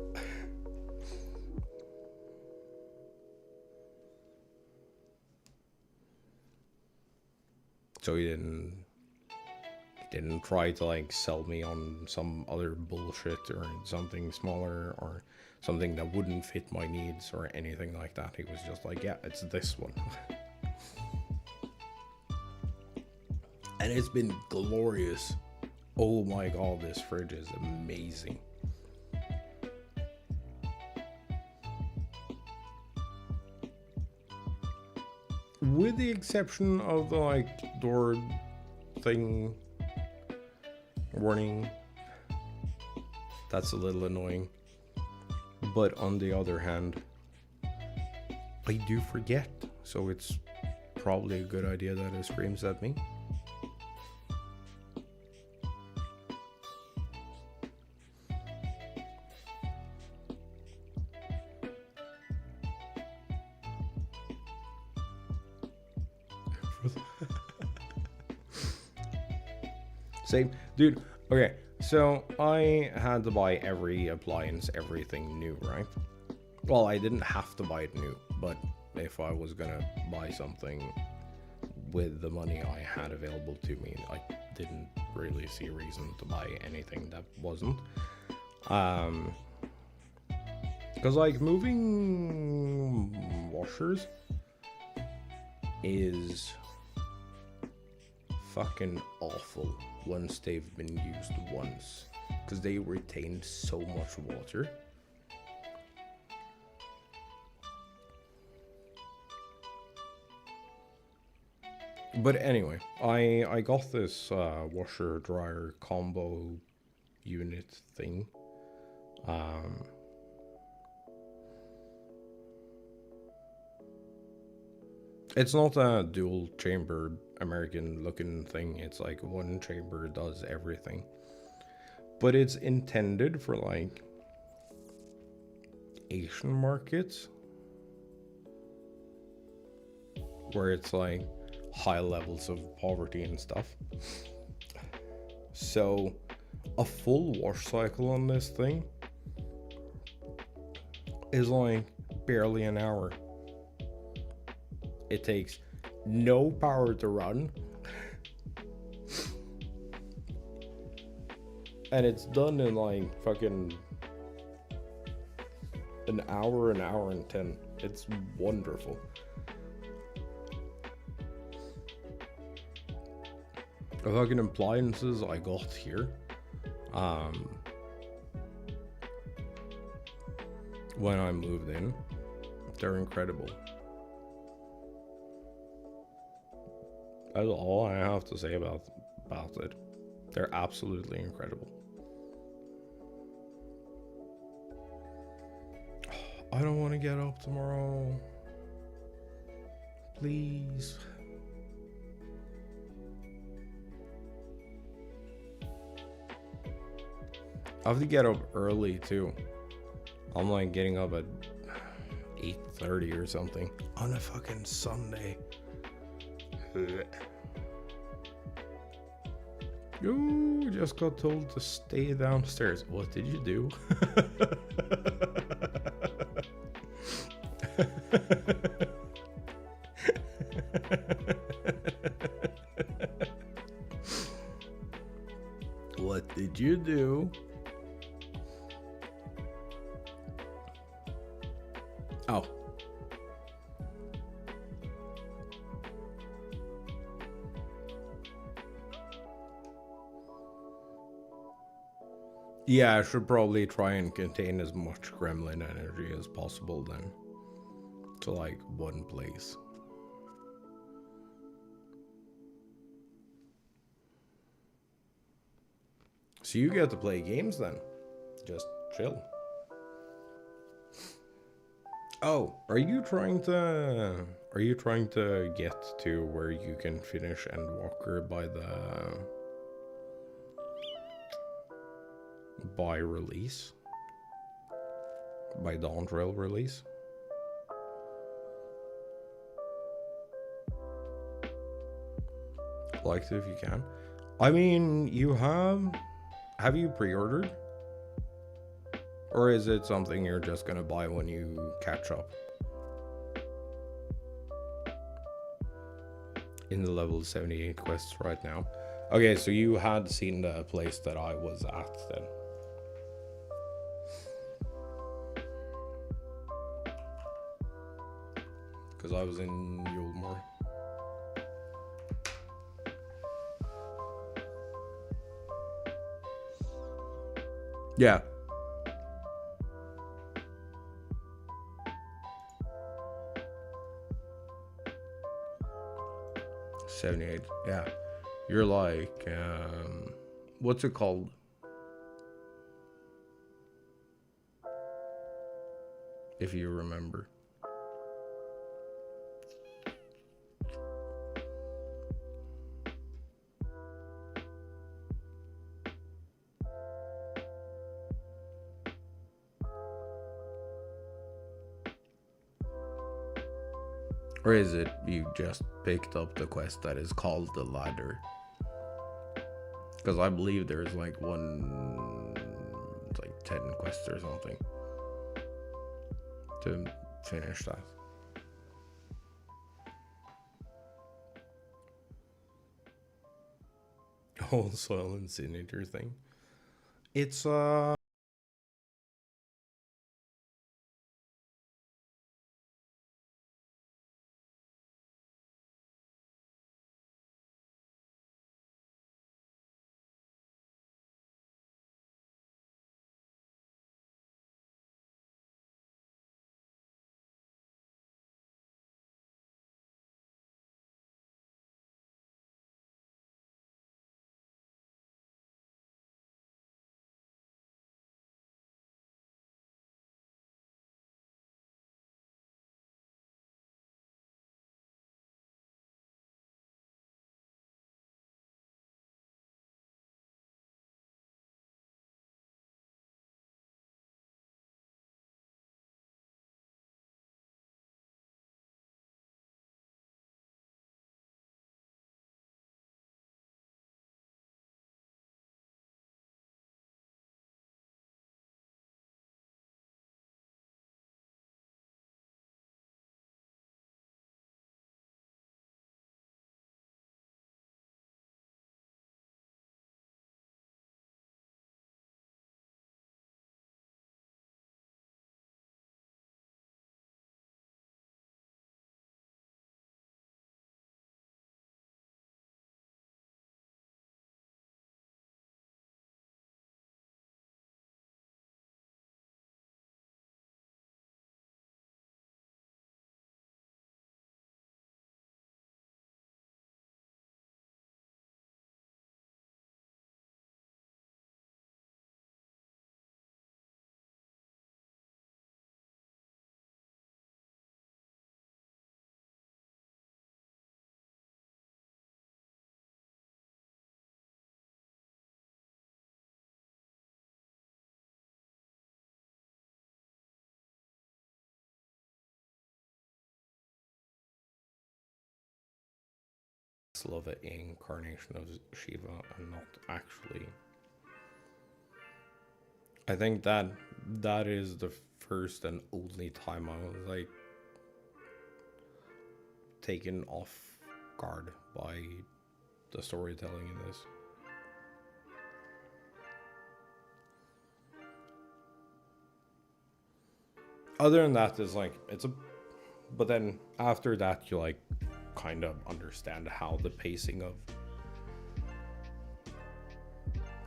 So he didn't try to like sell me on some other bullshit or something smaller or something that wouldn't fit my needs or anything like that. He was just like, yeah, it's this one. And it's been glorious. Oh my god, this fridge is amazing. With the exception of the like door thing warning, that's a little annoying. But on the other hand, I do forget, so it's probably a good idea that it screams at me. Same, dude. Okay, so I had to buy every appliance, everything new, right? Well, I didn't have to buy it new, but if I was gonna buy something with the money I had available to me, I didn't really see a reason to buy anything that wasn't. Because like moving washers is fucking awful once they've been used once, because they retain so much water. But anyway, I got this washer dryer combo unit thing. It's not a dual chamber American looking thing. It's like one chamber does everything. But it's intended for like Asian markets, where it's like high levels of poverty and stuff. So a full wash cycle on this thing is like barely an hour. It takes no power to run, and it's done in like fucking an hour and 10. It's wonderful. The fucking appliances I got here, when I moved in, they're incredible. That's all I have to say about it. They're absolutely incredible. I don't want to get up tomorrow. Please. I have to get up early too. I'm like getting up at 8:30 or something on a fucking Sunday. You just got told to stay downstairs. What did you do? What did you do? Oh. Yeah, I should probably try and contain as much gremlin energy as possible then. To like one place. So you get to play games then. Just chill. Oh, are you trying to get to where you can finish Endwalker by release? By Dawn Trail release? Like to if you can. I mean, have you pre-ordered? Or is it something you're just gonna buy when you catch up? In the level 78 quests right now. Okay, so you had seen the place that I was at then. Because I was in Yulmore. Yeah. '78. Yeah. You're like, what's it called? If you remember. Or is it you just picked up the quest that is called the ladder? Because I believe there's like it's like 10 quests or something to finish that. whole soil incinerator thing. It's love it incarnation of Shiva and not actually. I think that is the first and only time I was like taken off guard by the storytelling in this. Other than that, it's like but then after that you like kind of understand how the pacing of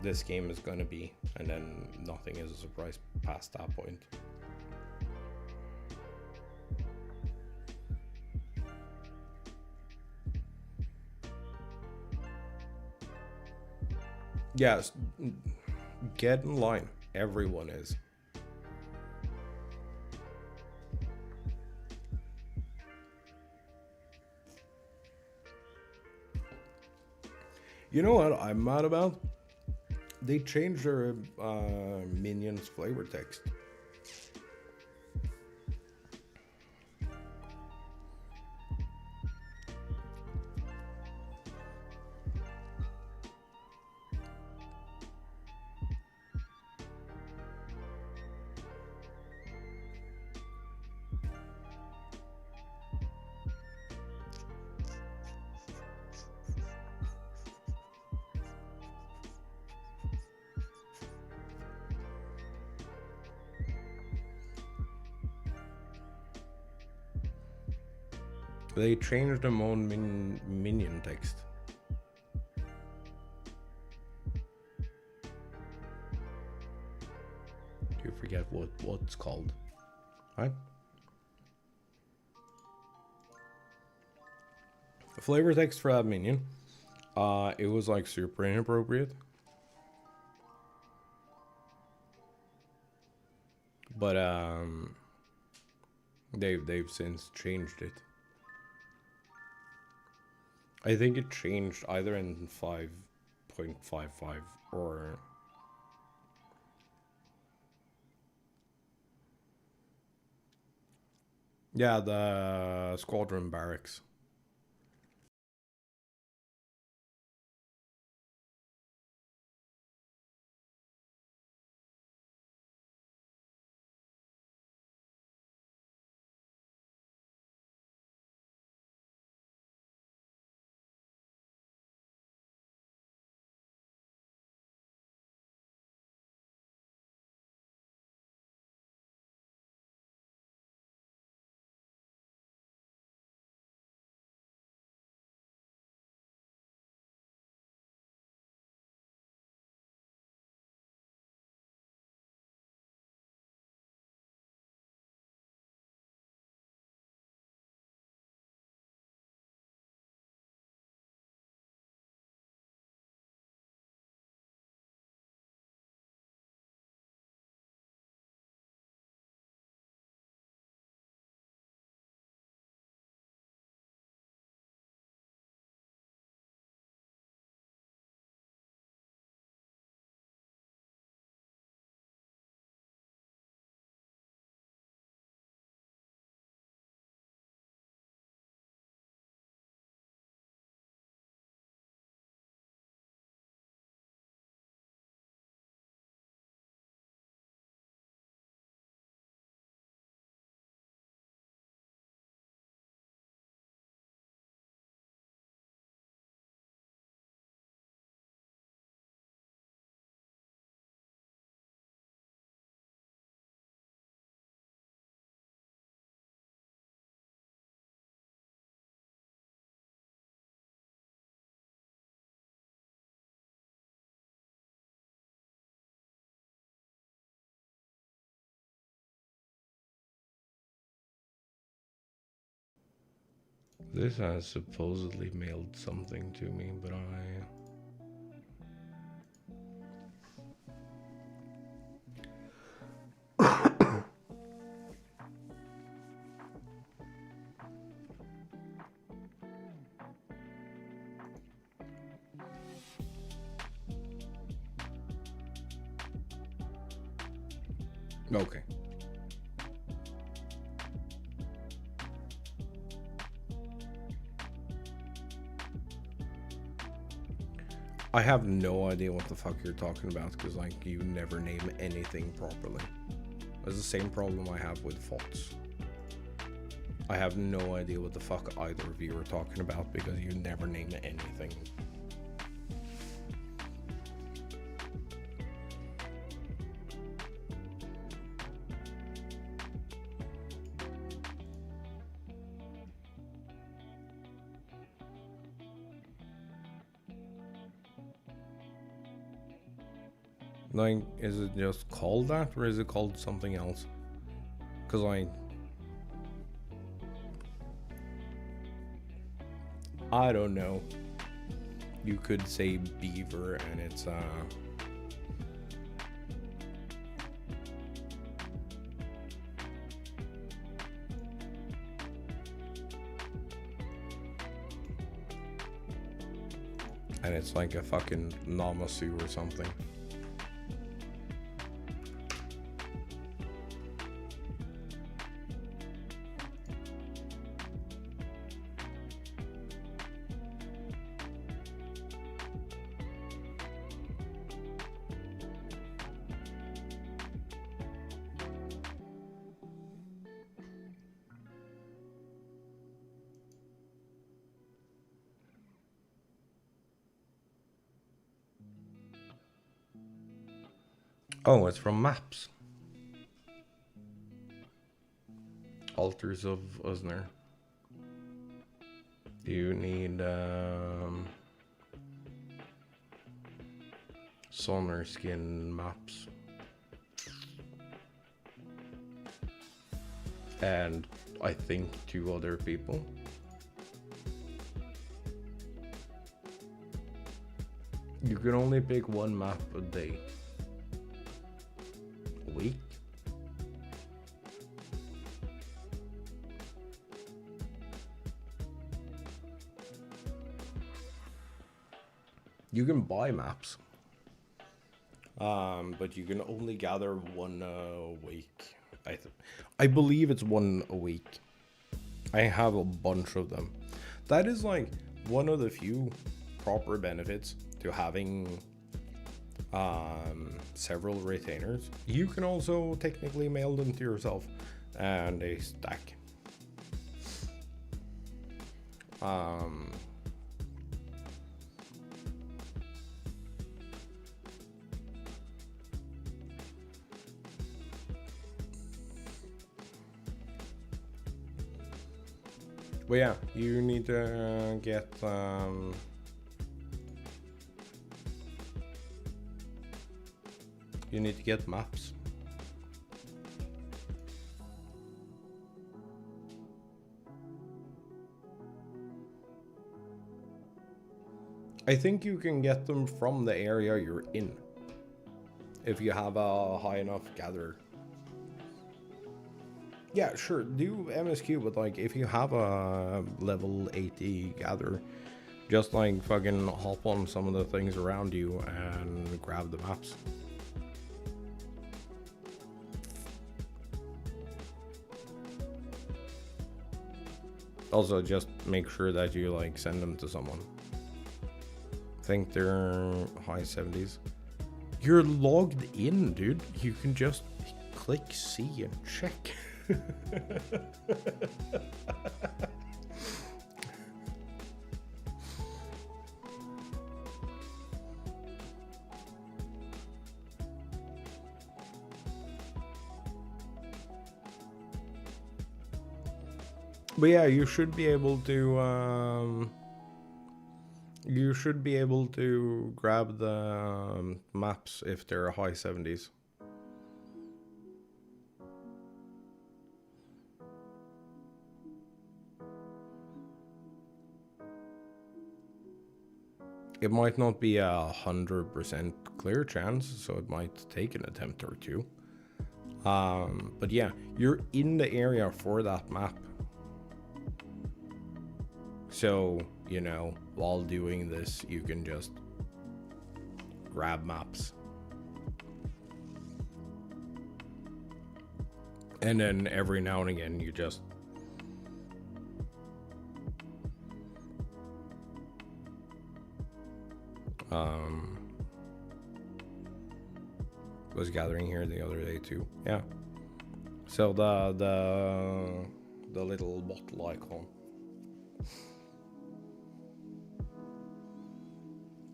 this game is going to be, and then nothing is a surprise past that point. Yes, get in line. Everyone is. You know what I'm mad about? They changed their minions flavor text. They changed their own minion text. You forget what's called, right? The flavor text for that minion, it was like super inappropriate, but they've since changed it. I think it changed either in 5.55 or yeah, the squadron barracks. This has supposedly mailed something to me, but okay. I have no idea what the fuck you're talking about, because like you never name anything properly. That's the same problem I have with fonts. I have no idea what the fuck either of you are talking about, because you never name anything. Like, is it just called that, or is it called something else? Because I don't know. You could say beaver and it's and it's like a fucking Namasu or something. Oh, it's from Maps. Altars of Usner. You need Sonar Skin Maps. And I think 2 other people. You can only pick 1 map a day. Week. You can buy maps, but you can only gather 1 a week. I believe it's 1 a week. I have a bunch of them. That is like one of the few proper benefits to having several retainers. You can also technically mail them to yourself, and they stack. But yeah, you need to get you need to get maps. I think you can get them from the area you're in, if you have a high enough gatherer. Yeah, sure, do MSQ, but like if you have a level 80 gatherer, just like fucking hop on some of the things around you and grab the maps. Also, just make sure that you like send them to someone. I think they're high 70s. You're logged in, dude. You can just click C and check. But yeah, you should be able to grab the maps if they're high 70s. It might not be 100% clear chance, so it might take an attempt or two. But yeah, you're in the area for that map. So, you know, while doing this, you can just grab maps. And then every now and again, you just was gathering here the other day too. Yeah. So the little bottle icon.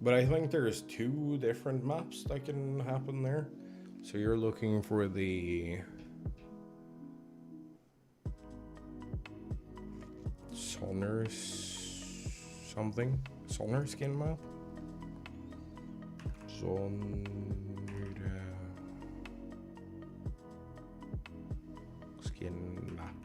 But I think there's 2 different maps that can happen there. So you're looking for the Sonar skin map. Skin map.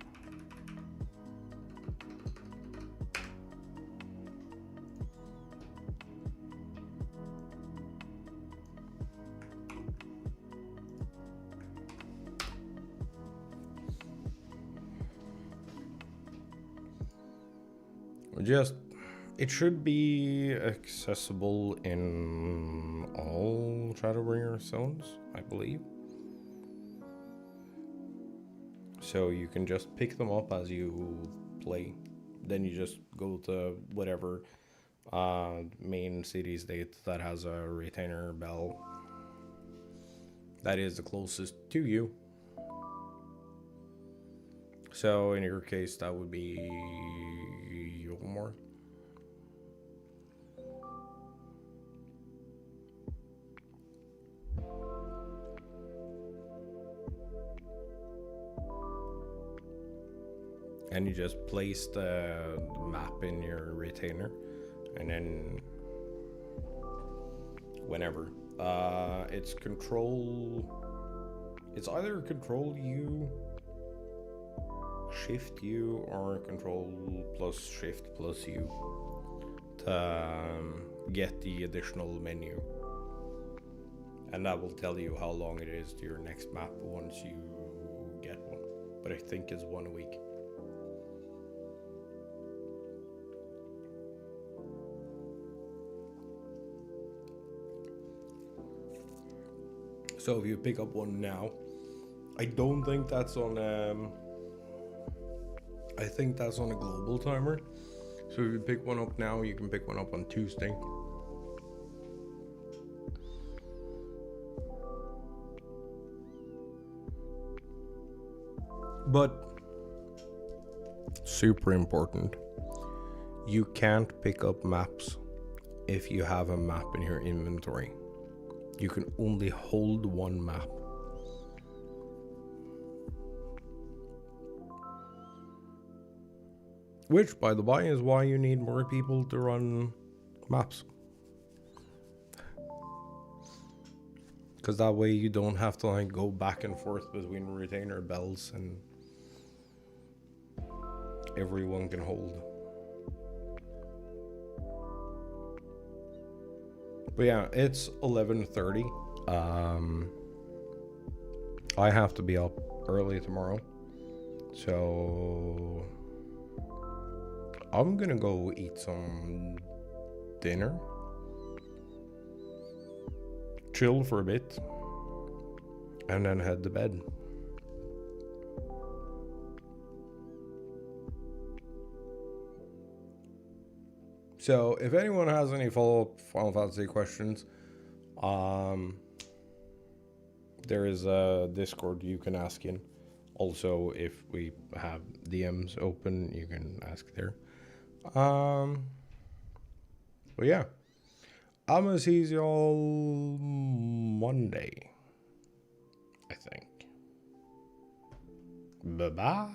It should be accessible in all Shadowbringer zones, I believe. So you can just pick them up as you play. Then you just go to whatever main city state that has a retainer bell that is the closest to you. So in your case, that would be Yolmore. And you just place the map in your retainer, and then whenever it's either control U, shift U, or control plus shift plus U to get the additional menu, and that will tell you how long it is to your next map once you get one, but I think it's 1 week. So if you pick up one now, I don't think that's on I think that's on a global timer. So if you pick one up now, you can pick one up on Tuesday. But super important, you can't pick up maps if you have a map in your inventory. You can only hold one map. Which, by the by, is why you need more people to run maps. Because that way you don't have to like go back and forth between retainer bells, and everyone can hold. But yeah, it's 11:30. I have to be up early tomorrow, so I'm gonna go eat some dinner, chill for a bit, and then head to bed. So if anyone has any follow-up Final Fantasy questions, there is a Discord you can ask in. Also, if we have DMs open, you can ask there. But yeah, I'm gonna see y'all Monday, I think. Bye-bye.